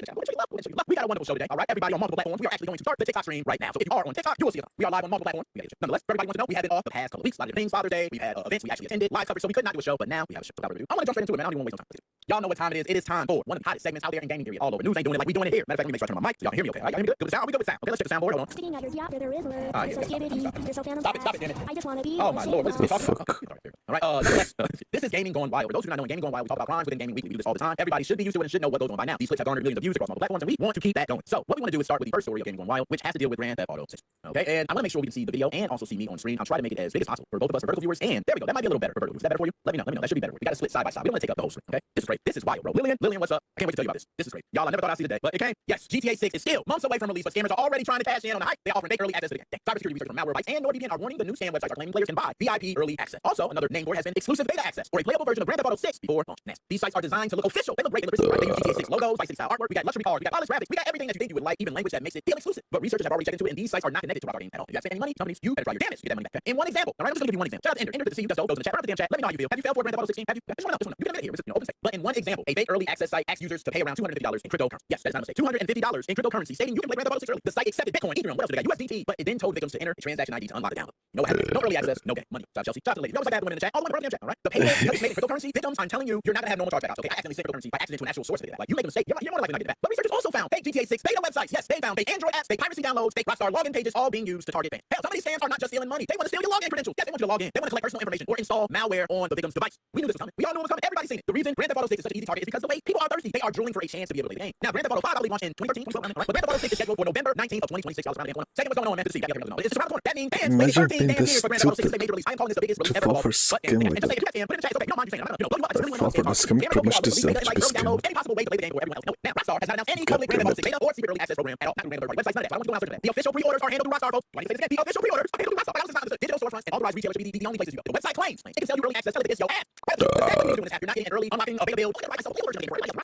We got a wonderful show today. All right, everybody on multiple platforms. We are actually going to start the TikTok stream right now. So if you are on TikTok, you will see us. We are live on multiple platforms. Nonetheless, everybody wants to know we have been off the past couple weeks. A lot of things. Father's Day. We had events we actually attended, live coverage, so we could not do a show, but now we have a show to review. I want to jump straight into it, man. I don't even want to waste no time. Y'all know what time it is. It is time for one of the hottest segments out there in gaming period. All over. News ain't doing it like we doing it here. Matter of fact, let me make sure I turn my mic so y'all can hear me okay. Y'all hear me good? Good with sound? We good with sound? Okay, let's check the soundboard. Hold on. Sticking out your yacht, there is work. Ah, You're so skibbity. You're so fan of Stop it, damn it. I just want to be. Oh my lord, what is this talking about? Fuck. All right, nonetheless, this is Gaming Gone Wild. For those who do not know, in Gaming Gone Wild, we talk about crimes within gaming weekly. We do this all the time. Everybody should be used to it and should know what goes on by now. These clips have garnered millions of views across multiple platforms, and we want to keep that going. So, what we want to do is start with the first story of Gaming Gone Wild, which has to deal with Grand Theft Auto 6. Okay, and I want to make sure we can see the video and also see me on screen. I'll try to make it as big as possible for both of us, for vertical viewers, and there we go. That might be a little better for vertical. Is that better for you? Let me know. That should be better. We got to split side by side. We don't want to take up the whole screen. Okay, this is great. This is wild, bro. Lillian, what's up? I can't wait to tell you about this. This is great. Y'all, I never thought I'd see the day, but it came. Yes, GTA 6 is still months away from release, but scammers are already trying to cash in on the hype. They offer early access to the game. Cybersecurity research from Malwarebytes and NordVPN are warning the new scam websites are claiming players can buy VIP early access. Also, another name board has been exclusive beta access for a playable version of Grand Theft Auto 6 before launch. Next, these sites are designed to look official. They look great. They look right. They use GTA 6 logos, Vice City style artwork. We got luxury cars. We got polished graphics. We got everything that you think you would like, even language that makes it feel exclusive. But researchers have already checked into it, and these sites are not connected to Rockstar Games at all. If you guys spend any money, companies, you better try your damnedest to get that money back. In one example, all right, I'm just gonna give you one example. Shout out to Ender. Ender to see you. Just goes in the chat. Run up the damn chat. Let me know how you feel. Have you failed for Grand Theft Auto 16? Have you? Just one up. You can admit it here. It's an open site. But in one example, a fake early access site asks users to pay around $250 in cryptocurrency. Yes, that's not a mistake. $250 in cryptocurrency, stating you can play Grand Theft Auto 6 early. The site accepted Bitcoin, Ethereum, what else? They got USDT, but it then told victims to enter a transaction ID to unlock the download. No happening. No early access. No game. Money. Shout out Chelsea. Shout out to the lady. You know what's like that women in the chat? All the women in the chat. All right. The payment is made in cryptocurrency. Victims, I'm telling you, you're not gonna have normal chargebacks. Okay, I accidentally sent cryptocurrency by accident to an actual source of it. Like you make a mistake, you're more likely not to get it back. But researchers also found fake GTA 6 beta websites. Yes, they found fake Android apps, fake piracy downloads, fake Rockstar login pages, all being used to target fans. Hell, some of these scams are not just stealing money. They want to steal your login credentials. Yes, they want you to log in. They want to collect personal information or install malware on the victim's device. We knew this was coming. We all knew it was coming. Everybody's seen it. The reason Grand Theft Auto 6 is such an easy target is because the way people are thirsty. They are drooling for a chance to be able to play the game. Now, Grand Theft Auto 5 I believe launched in 2013, 2012, right? But Grand Theft Auto 6 is scheduled for November 19th of 2026. Y'all around the corner. Second, what's going on, man? Good to see you. It's just around the corner. That means fans Imagine waited 13 being damn this years for Grand Theft Auto 6 stupid to make release. I am calling this the biggest release to ever fall of for all. But skin like and just say, that. if you got fan, put it in the chat. It's okay. No mind you saying. No. Fall for the scam, pretty much deserve to be scammed. Any possible way to play the game for everyone else. No. Now, Rockstar has not announced any public Grand Theft Auto 6 beta or secret early access program at all. Not through random websites, none of that. So I want to go out today. The official pre-orders are handled through Rockstar, folks. Do I need to say this again? The official pre-orders are handled through Rockstar. Like, this is not digital storefronts and authorized retailers should be the only places you go. The website claims it can sell you early access. Tell it it's your app. The second you're doing this app, you're not getting early unlocking available.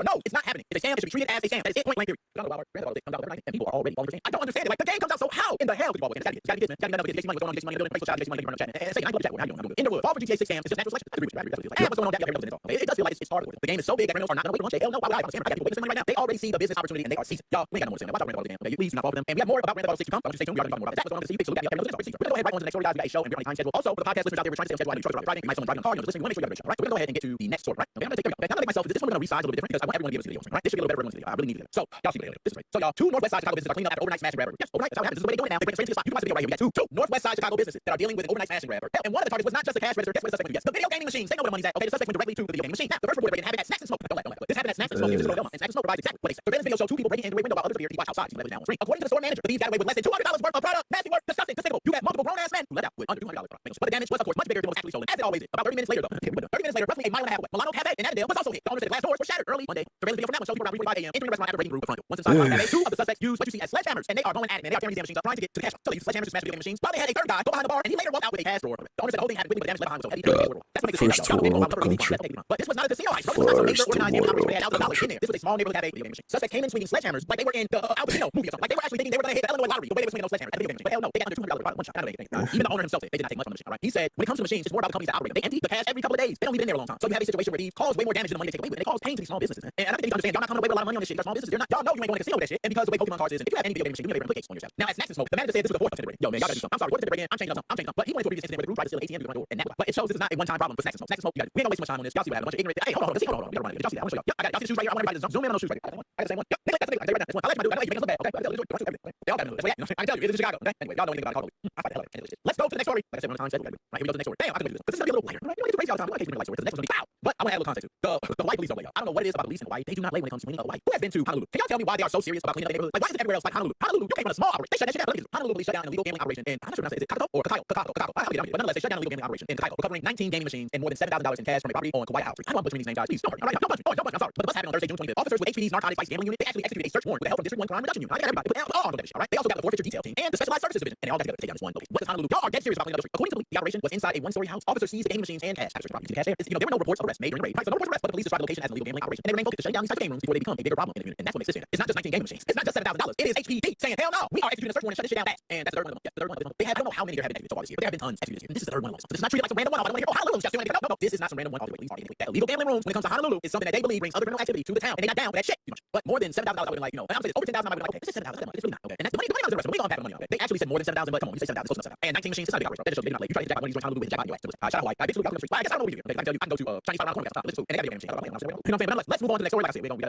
No, it's not happening. It's a scam. It should be treated as a scam. That is it. Point blank period. Grand Theft Auto 6 comes out every night, and people are already falling for the scam. I don't understand it. Like the game comes out, so how in the hell could you fall for it? It's gotta be this, man. It's gotta be Jason Money. What's going on? Jason Money. Facebook chat. Jason Money. Chat. And say, I love the chat. How you doing? Underwood. Fall for GTA 6 scam. It's just natural selection. That's what it feels like. And what's going on? It does feel like it's hard. The game is so big that criminals are not gonna wait to launch. Hell no. Why would I? I got people waiting right now. They already see the business opportunity and they are seizing. Y'all, we ain't got no more to say. Watch out, Grand Theft Auto game. Okay, please do not fall for them. And we have more about Grand Theft Auto 6 to come. Don't you stay tuned. We are talking more about that. What's going on? See, so look at the we're gonna go ahead right on to the next story, guys. We got a show and we're on time schedule. Also, for the podcast listeners out there, we're trying to stay on schedule. I know you're driving. You might someone driving a car. You're listening. We want to make sure you have a show. Right? So we're gonna go ahead and get to the next story. Right? Okay, I'm gonna take myself. This one we're gonna resize a little bit different because I want everyone to be able to see the video. Right? This should be a little better for everyone's video. I really need it. So y'all see the video. This is right. So y'all, two Northwest Side Chicago businesses are cleaning up after overnight smash and grab. Yes, overnight. That's how it happens. This is the way they're doing it now. They bring straight to the spot. You can watch the video right here. We got two Northwest Side Chicago businesses that are dealing with an overnight smash and grab. And one of the targets was not just the cash register. Guess what the suspect went to? Yes, the video gaming machines. They know where the money's at. Okay, the suspect went directly to the video gaming machine. Now, the first report break-in happened at Snacks and Smoke. Don't let. This happened at Snacks and Smoke. This is what and Snacks and Smoke provides exactly what they said. Surveillance video shows two people breaking into a window while others appear to watch outside. See down on screen. According to the store manager, the thieves got away with less than $200 worth of product. Nasty work, disgusting, despicable. You got multiple grown-ass men who let out with under $200 product. But the damage was, of course, much bigger than what was actually stolen, as it always is. About 30 minutes later, though. 30 minutes later, roughly a mile and a half away, Milano Cafe in Annandale was also hit. The owner said the glass doors were shattered early one day. Surveillance video from that one shows people around 3:45 a.m. entering the restaurant after breaking through a front door. Once inside Milano Cafe, two of the suspects used what you see as sledgehammers, and they are going at it, man. They are tearing these machines up, trying to get to the cash. So they used sledgehammers to smash video machines. While they had a third guy go behind the bar, and he later walked out with a cash drawer. The owner said the whole thing happened quickly, but the damage left behind was so heavy. That's what makes it First world country. But this was not a casino heist. This was not some major organized game operation. They had thousands of dollars in there. This was a small neighborhood cafe video game machine. Suspects came in swinging sledgehammers like they were in the Al Pacino movie or something. Like they were actually thinking they were going to hit the Illinois lottery. The way they were swinging those sledgehammers at the video game machine. But hell no, they got under $200 product. One shot. Not anything. Even the owner himself said they did not take much from the machine. All right. He said when it comes to machines, it's more about the companies that operate them. They empty the cash every couple of days. They don't leave it in there a long time. So you have a situation where these cause way more damage than the money they take away with. They cause pain to these small businesses. And I think they understand y'all not coming away with a lot of money on this shit. Y'all small businesses. You're not. Y'all know you ain't going to casino with that shit. And because the way Pokemon cards is, and if you have any video game machine, you may implicates on yourself. Now at Snacks and Smoke, the manager said this was the fourth attempted break. Yo man, y'all gotta do something. I'm sorry, what attempted break in? I'm changing up. But he wanted to review this incident where the group tried to steal an ATM through the front door and that. But it shows this is not a one-time problem for Snacks and Smoke. Snacks and Smoke, we ain't gonna waste much time on this. Y'all see what happened. A bunch of ignorant. Hey, hold on. We gotta run it. Y'all see that? I want to show y'all. Y'all see the shoes right here. I want everybody to zoom in on those shoes right here. I got the same one. Nick, that's the big one. I like my dude. I know you make us look bad. Okay, they all got to know. I tell you, it's in Chicago. Okay, anyway, y'all know anything about it. I fight the hell out of it. Let's go to the next story. Like I said, we're on time schedule. Right, here we go to the next story. Damn, I can do this. But this is gonna be a little lighter. Right? You don't get to raise y'all time. We don't get to light story. The next one's gonna be foul. But I want to add a little context too. The white police don't lay out. I don't know what it is about police in Hawaii. They do not lay when it comes to cleaning up Hawaii. Who has been to Honolulu? Can y'all tell me why they are so serious about cleaning up the neighborhood? Like why is it everywhere else like Honolulu? Honolulu, you came from a small operation. They shut that shit down. Honolulu police shut down an illegal gambling operation. And I'm not sure how to say it. Is it Kakato or Kakato? But nonetheless, they shut down an illegal gambling operation in Kakato, recovering 19 gaming machines and more than $7,000 in cash from a property on Kauai Island. I don't want to butcher these names, guys. Please don't hurt me. All right, don't butcher me. I'm sorry. But the bust happened on Thursday, June 25th. Officers with HPD's narcotics vice gambling unit, they actually executed a search warrant with the help from District 1 crime reduction unit. I got everybody put all on that shit, all right? They also got the forfeiture detail team and the specialized services division, and they all got together to take down this one. Okay, what is Honolulu? Y'all are dead serious about cleaning up the street. According to the operation was inside a one-story house. Officers seized the gaming machines and cash. You see the cash there? There were no reports of arrests made during the raid. Right, so no reports of arrests, but the police described the location as an illegal gambling operation, and they remain focused to shutting down these types of game rooms before they become a bigger problem in the unit. And that's what makes this unit. It's not just 19 gaming machines. It's not just $7,000. It is HPD saying, hell no, we are executing a search warrant and shut this shit down fast. And that's the third one of them. Yeah, the third one of them. They have, I don't know how many there have been executed so far this year, but there have been tons executed this year. And this is the third one of them. So this is not treated like some random one-off. I don't want to hear, oh, Honolulu's just doing anything. No, this is not some random one-off. That illegal gambling rooms, when it comes to Honolulu, is something that they believe brings other criminal activity to the town, and they got down with that shit. But more than $7,000, I would have like, and I'm saying over $10,000, I would have like, okay, this is $7,000. It's really not okay. And that's the money goes to the rest. We don't have money on that. They actually said more than $7,000, but come on, you say $7,000, it's close enough. And 19 machines, it's not a big operation. That just shows they did not like you try to jack one of these Honolulu with jack on your ass. Shout out, like, I bitch, look out on the street. Well, I guess I don't know what you do. I can tell you, I can go to Chinese spot around the corner, and they got a game machine. You know what I'm saying? But let's move on to the next story. Like I said, we got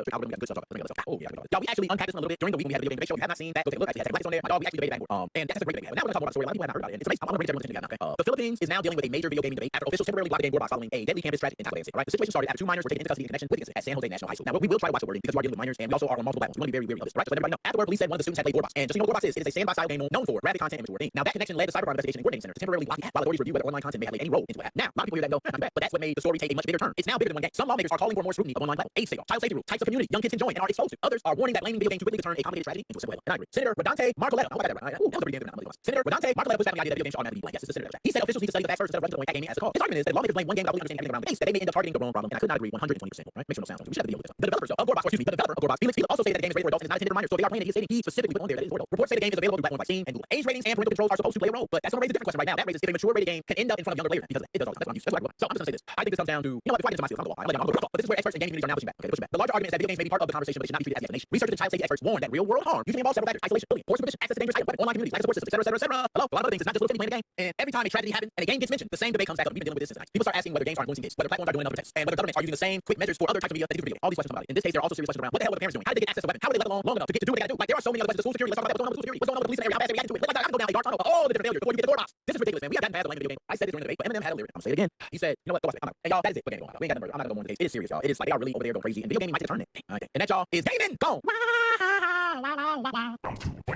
good stuff. Oh yeah, y'all, we actually unpacked this a little bit during the week when we had a video game debate show. If you have not seen that, go take a look. It has lights on there. My dog, we actually debated that. And that's a great debate. Now we're gonna talk about a story. A lot of people haven't heard about it. And it's amazing. I'm gonna bring everyone's attention together. Okay. The Philippines is now dealing with a major video gaming debate after officials temporarily blocked the game Warbox following a deadly campus tragedy in Tacloban City. Right, the situation started after two minors were taken into custody in connection with the incident at San Jose National High School. Now we will try to watch the wording because we are dealing with minors and we also are on multiple platforms. We want to be very, very real. Right, so everybody know. Afterward, police said one of the students had played Warbox. And just so you know what Warbox is, it is a sandbox style game known for graphic content and immature themes. Now that connection led the Cybercrime Investigation and Coordinating Center to temporarily block the app while authorities review whether online content may have played any role into the app. Now, a lot of people hear that and go, I'm bad, but that's what made the story take a much bigger turn. It's now bigger than one game. Some lawmakers are calling for more scrutiny of online platforms. Age sale, child safety rules, types of community young kids can join and are exposed to. Others are warning that blaming video games too quickly to turn a complicated tragedy into a simple weapon. And I agree. Senator Rodante Marcoleta, I got that right. Ooh, that was a pretty damn good. Senator Rodante Marcoleta pushed back on the idea that video games should automatically be blank. Yes, this is Senator. He said officials need to study the facts first instead of running to the point at gaming as a cause. His argument is that lawmakers blame one game without fully understanding everything around the case, that they may end up targeting the wrong problem, and I could not agree 120%. Right? Makes no sense. We should have to deal with this. The developer of Warbox, the developer of Warbox, Felix also said that the game is rated for adults and is not intended for minors, so they are playing it. He stated he specifically put on there that it is for adults. Reports say the game is available on platforms like Steam and Google. Age ratings and parental controls are supposed to play a role, but that's going to raise a different question right now. That raises if a mature rated game can end up in front of younger players because it does all that. That's what I'm used to. So I'm just going to say this. I think this comes down to, you know what, before I get into my feelings, I'm going to go, but this is where experts in gaming communities are now pushing back. Okay, pushing back. The larger argument is that video games may be part of the conversation, but they should not be treated as destination. Researchers and child safety experts warn that real world harm usually involves several factors: isolation, bullying, forced prohibition, access to dangerous items, online communities, lack of support systems, etc. Hello, a lot of other things. It's not just little kids playing a game. And every time a tragedy happens and a game gets mentioned, the same debate comes back up. We've been dealing with this since people start asking whether games are influencing kids, whether platforms are doing enough to protect, and whether governments are using the same quick measures for other types of media that they do for video. All these questions come about it. In this case, there are also serious questions around what the hell are the parents doing? How did they get access to weapons? How were they left alone long enough to do what they gotta do? Like there are so many other questions. The school security. Let's talk about what's going on with school security. What's going on with the police in the area? How fast they react to it? Like I can go down a dark tunnel of all the different failures before you get to the Warbox. This is ridiculous, man. We have gotten past the language video game. I said this during the debate, but Eminem had a lyric. I'm gonna say it again. He said, you know what? Go watch it. I'm out. And y'all, that is it. Okay, we ain't got no murder. I'm not gonna go more into the case. It is serious, y'all. It is like they are really over there going crazy. And video gaming might take a turn it. Okay. And that y'all is gaming. Gone.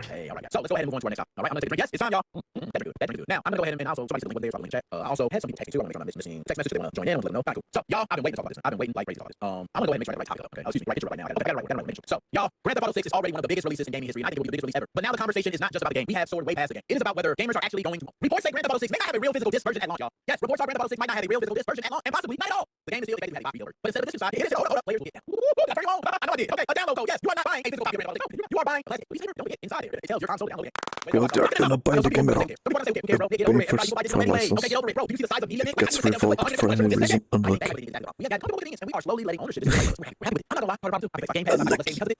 Hey, all right, guys. So let's go ahead and move on to our next topic. All right, I'm gonna take a drink. Yes, it's time, y'all. That's good. That's good. Now I'm gonna go ahead and also somebody said the link there, probably in the chat. I also had some people texting too. I want to make sure I'm missing text messages. They want to join in. I want to let them know. Kind of cool. So y'all, I've been waiting to talk about this. I've been waiting like crazy to talk about this. I'm gonna go ahead and make sure I got the right topic up. Okay. Excuse me. Right, get you right now. I gotta make sure. So y'all, Grand Theft Auto 6 is already one of the biggest releases in gaming history. And I think it will be the biggest release ever. But now the conversation is not just about the game. We have soared way past the game. It is about whether gamers are actually going to. Reports say Grand Theft Auto 6 may not have a real physical disc version at launch, y'all. Yes, reports are Grand Theft Auto 6 might not have a real physical disc version at launch, and possibly not at all. The game is still effectively copy over. But instead of this side, it is hold up, players will get. That's very long. I know I did. Okay, a download code. Yes, you are not buying a physical copy of Grand Theft Auto 6. You are buying a plastic. Please don't get inside there. It tells your console to download it. Well, they're gonna buy the game at all. Pay for license. Gets revoked for any reason. Unlock. We have got a couple of things, and we are slowly letting ownership. I'm not gonna lie, part of the problem too. Game Pass, which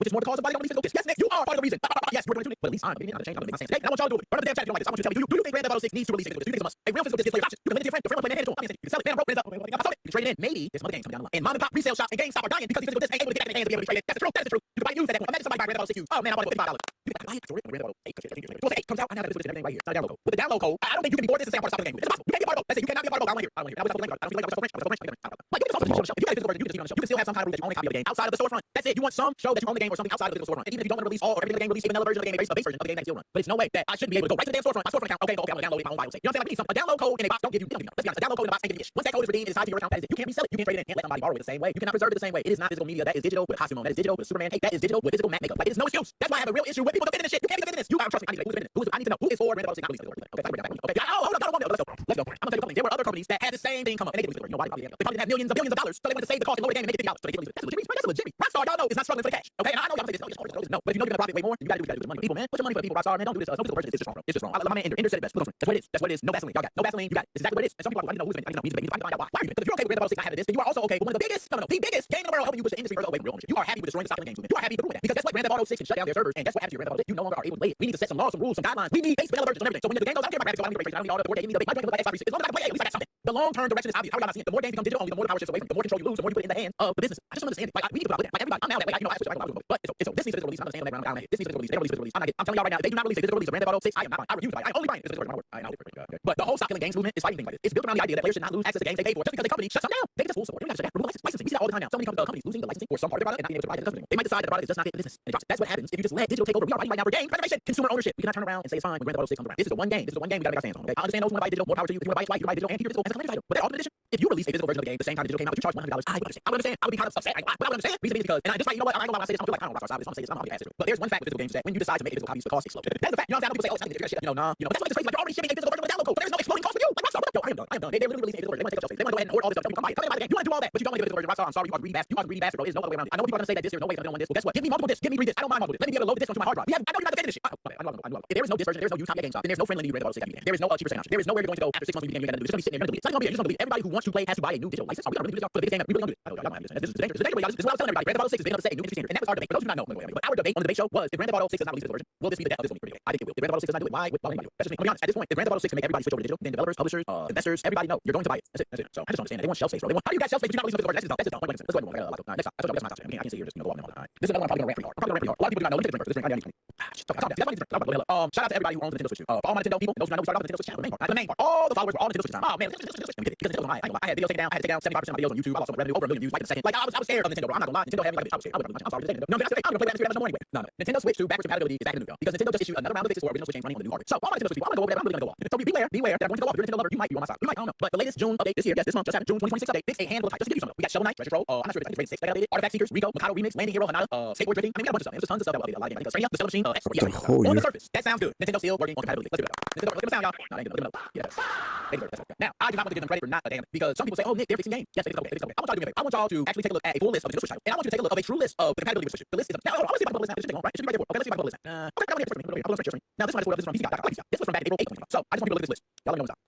is more the cause of why they don't release physical discs. Yes, Nick, you are part of the reason. Yes, we're going to, but at least I'm going to change. I'm going to make my stance. I want y'all to do it. Run up the damn chat if you don't like this. I want you to tell me, do you think Grand Theft Auto 6 needs to release a physical disc? Do you think it's a must? A real physical disc is for your option. You can lend it to your friend. Your friend will play hand to him. You can sell it. Man, broke. I sold it. You trade it in. Maybe there's some other games coming down the line. And mom and pop resale shops and GameStop are dying because these physical discs ain't able to get back in their hands to be able to trade it. That's the truth. That is the truth. You can buy used at that point. Imagine somebody buying Grand Theft Auto 6 used. Oh man, I bought it for $55. You can buy it for Grand Theft Auto 8. Because 8 comes out. I now got this everything right here. It's not a download code. With the download code, I don't think you can be bored. This is the same part of the game. It's impossible. You can't be a part of it. Let's say you cannot be a part of it. I don't want to hear. I don't want to hear. I don't feel like I'm so French. Like you can also show. If you got a physical version, you can just on the show. You can still have some kind of rule that you only copy of the game outside of the storefront. That's it. You want some show that you own the game or something outside of the physical storefront. And even if you don't want to release all or every game release, even another version of the game, a base version of the game that still run. But it's no way that I shouldn't be able to go right to the damn storefront, my storefront account. Okay, I'm gonna download it my own Bible. You know what I'm saying? Like, we need some, a download code in a box don't give you. Let's be honest, a download code in a box ain't giving you shit. Once that code is redeemed and it's tied to your account, that is it. You can't resell it. You can't trade it in. Can't let somebody borrow it the same way. You cannot preserve it the same way. It is not physical media. That is digital with Hasimo. That is digital with Superman. Hey, that is digital with physical Mac makeup. Like, it is no excuse. That's why I have a real issue with people defending this shit. You can't be defending this. You gotta trust me. I need to know who is for Grand Theft Auto 6 not releasing it. Okay, yeah, hold up, let's go. I'm gonna tell you something. There were other companies that had the same thing come up and they didn't release it. You know why? They probably didn't have millions of billions of dollars, so they wanted to save the cost and lower the game and make it $50. So they didn't release it. That's legit. Rockstar, y'all know, is not struggling for the cash. Okay, and I know y'all say this. No, but if you know you're gonna profit way more, you gotta do what you gotta do with the money. People, man, put your money for the people. Rockstar, man, don't do this. No physical version. It's just wrong, bro. It's just wrong. My man Ender said it best. That's what it is. That's what it is. No Vaseline. Y'all got no Vaseline. You got it. It's exactly what it is. And some people are like, I need to know who's been. We need to find out why. Why are you? Because if you're okay with Grand Theft Auto 6 not having this, then you are also okay with one of the biggest game in the world helping you push the industry further away from real ownership. You are happy with destroying the stock of the game. You are happy to ruin that. Because guess what? Grand Theft Auto 6 can shut down their servers, and guess what happens to your Grand Theft Auto 6? You no longer are able to play it. We need to set some laws, some rules, some guidelines. We need base vanilla versions on everything. So when the game goes, I don't care about graphics, I don't need ray tracing, I don't need all the 4K, you need the big. My game like Xbox 360. As long as I can play it, at least I got something. The long-term direction is obvious. How are y'all not seeing it? The more games become digital, only the more the power shifts away from you. The more control you lose, the more you put it in the hands of the business. I just don't understand it. Like, we need to put that. Like everybody, I'm now that way. Like, you know, I switch it. But it's this needs physical release. I'm understanding that. This needs physical release. They don't release physical release. I'm telling y'all right now, if they do not release a physical release of Grand Theft Auto 6, I am not buying. I refuse to buy it. I only buy it. This is my word. But the whole stock killing games movement is fighting things like this. It's built around the idea that players should not lose access to games they pay for just because the company shuts them down. They get full support. Remove licensing. We see that all the time now. So many companies losing the licensing for some part of their product and not being able to provide it. They might decide that the product is just not fit for business. And that's what happens if you just let digital take over. We are fighting right now for game preservation, consumer ownership. We cannot turn around and say it's fine when Grand Theft Auto 6 comes around. This is the one game. We gotta make our stance on. Okay? I understand those who want to buy digital, more power to you. If you want to buy it, you can buy digital and keep your physical as a collector's item. But their ultimate edition, if you release a physical version of the game the same time digital came out, but you charge $100, I would understand. I would understand. I would be kind of upset. But I would understand. Reason because, and I just like, you know what? I ain't gonna lie when I say this. I'm like, I don't know Rockstar. I'm say this. I'm not but there's one fact with physical games that when you decide to make a physical copy, the cost is low. That's a fact. You know what I'm saying? I know people say, oh, it's not gonna shit. Nah. That's why it's crazy. Like, you're already shipping a physical version with a download code, but there's no exploding cost for you. Like, Rockstar, yo, I am done. They're literally releasing a physical version. They want to take up shelf space. They want to go ahead and hoard all this stuff. Come buy it. Come buy the game. You want to do all that, but you don't want to get a physical version. Rockstar, I'm sorry, you are a greedy bastard. You are a greedy bastard, bro. There's no other way around it. I know people are gonna say that there's no way they don't want this. Well, guess what? Give me multiple discs. Give me 3 discs. I don't mind multiple discs. Let me be able to load the disc onto my hard drive. I know you're not defending this shit. I know. If there is no disc version, there's no use time at GameStop. Then there's no friendly new Grand Theft Auto 6 game. There is no cheaper percentage. There is nowhere you're going to go after 6 months when you get a new. It's gonna be sitting there. You're gonna delete it. It's not gonna be. You're just gonna delete it. Everybody who wants to play has to buy a new digital license. Are we gonna really do this for the biggest game? We really gonna do it. I know y'all might have this is dangerous. This is dangerous. This is what I was telling everybody. Grand Theft Auto 6 is big enough to set a new industry standard, and that was our debate. For those who do not know, but our debate on the debate show was if Grand Theft Auto 6 does not release the version, will this be the death of this one? I think it will. If Grand Theft Auto 6 does not do it, why would anybody do it? That's just me. I'm gonna be honest. At this point, if Grand Theft Auto 6 can make everybody switch over to digital, then developers, publishers, investors, everybody know you're going to buy it. That's it. So I just don't understand that. They want shelf space, bro. How do you got shelf space but you're not releasing the version? That's just dumb. Let's go ahead and move on. Next time. I told you that's my top. I can't see here just go on and on. This is another one I'm probably gonna rant pretty hard. A lot of people do not know. Let me take a drink first. This drink I need to shout out to everybody who owns the Nintendo Switch. For all my Nintendo people, those who know who started off the Nintendo Switch channel, the main part. All the followers were all Nintendo Switch time. Oh man, because Nintendo was high. I had videos taken down. I had to take down 75% of my videos on YouTube. I lost so much revenue, over 1 million views like in a second. Like I was scared of Nintendo, bro. I'm not gonna lie. Nintendo had me like a bitch. I was scared. I'm sorry. No, I'm gonna play that no more anyway. No. Nintendo Switch to backwards compatibility is back in the new because Nintendo just issued another round of fixes for original Switch games running on the new hardware. So all my Nintendo Switch people, I'm gonna go over that. I'm really gonna go off. So beware that I'm going to go off. If you're a Nintendo lover, you might be on my side. You might, I don't know. But the latest June update this year, yes, this month just happened. June 2026 update fixed a handful of types. Just to give you some. We got Shovel Knight, Treasure Trove. I'm not sure if it's rated 6. They updated Artifact Seekers, Rico, Mikado Remix, Landing Hero, Hanada, skateboard drifting. I mean, we got a bunch of stuff. There's tons of stuff that updated a lot of games. I think the Stellar Machine, on the surface, that sounds good. Nintendo still working on compatibility. Let's do it. Nintendo, look at the sound, y'all. No, they ain't gonna yeah. They deserve it. Now, I do not want to give them credit for not a damn it because some people say, oh, Nick, they're fixing games. Yes, it's okay. I want y'all to do me a favor. I want y'all to actually take a look at a full list of the Switch titles, and I want you to take a look of a true list of the compatibility with Switch. The list is now. I want to see if I can pull this now. It should take on, right? It should be right there. Okay, let's see if I can pull this now. Okay, come on here. I'll pull this now. This one is this is from PC Guy. This was from back in April 8th. So I just want people to look at this list. Y'all let me know what's up.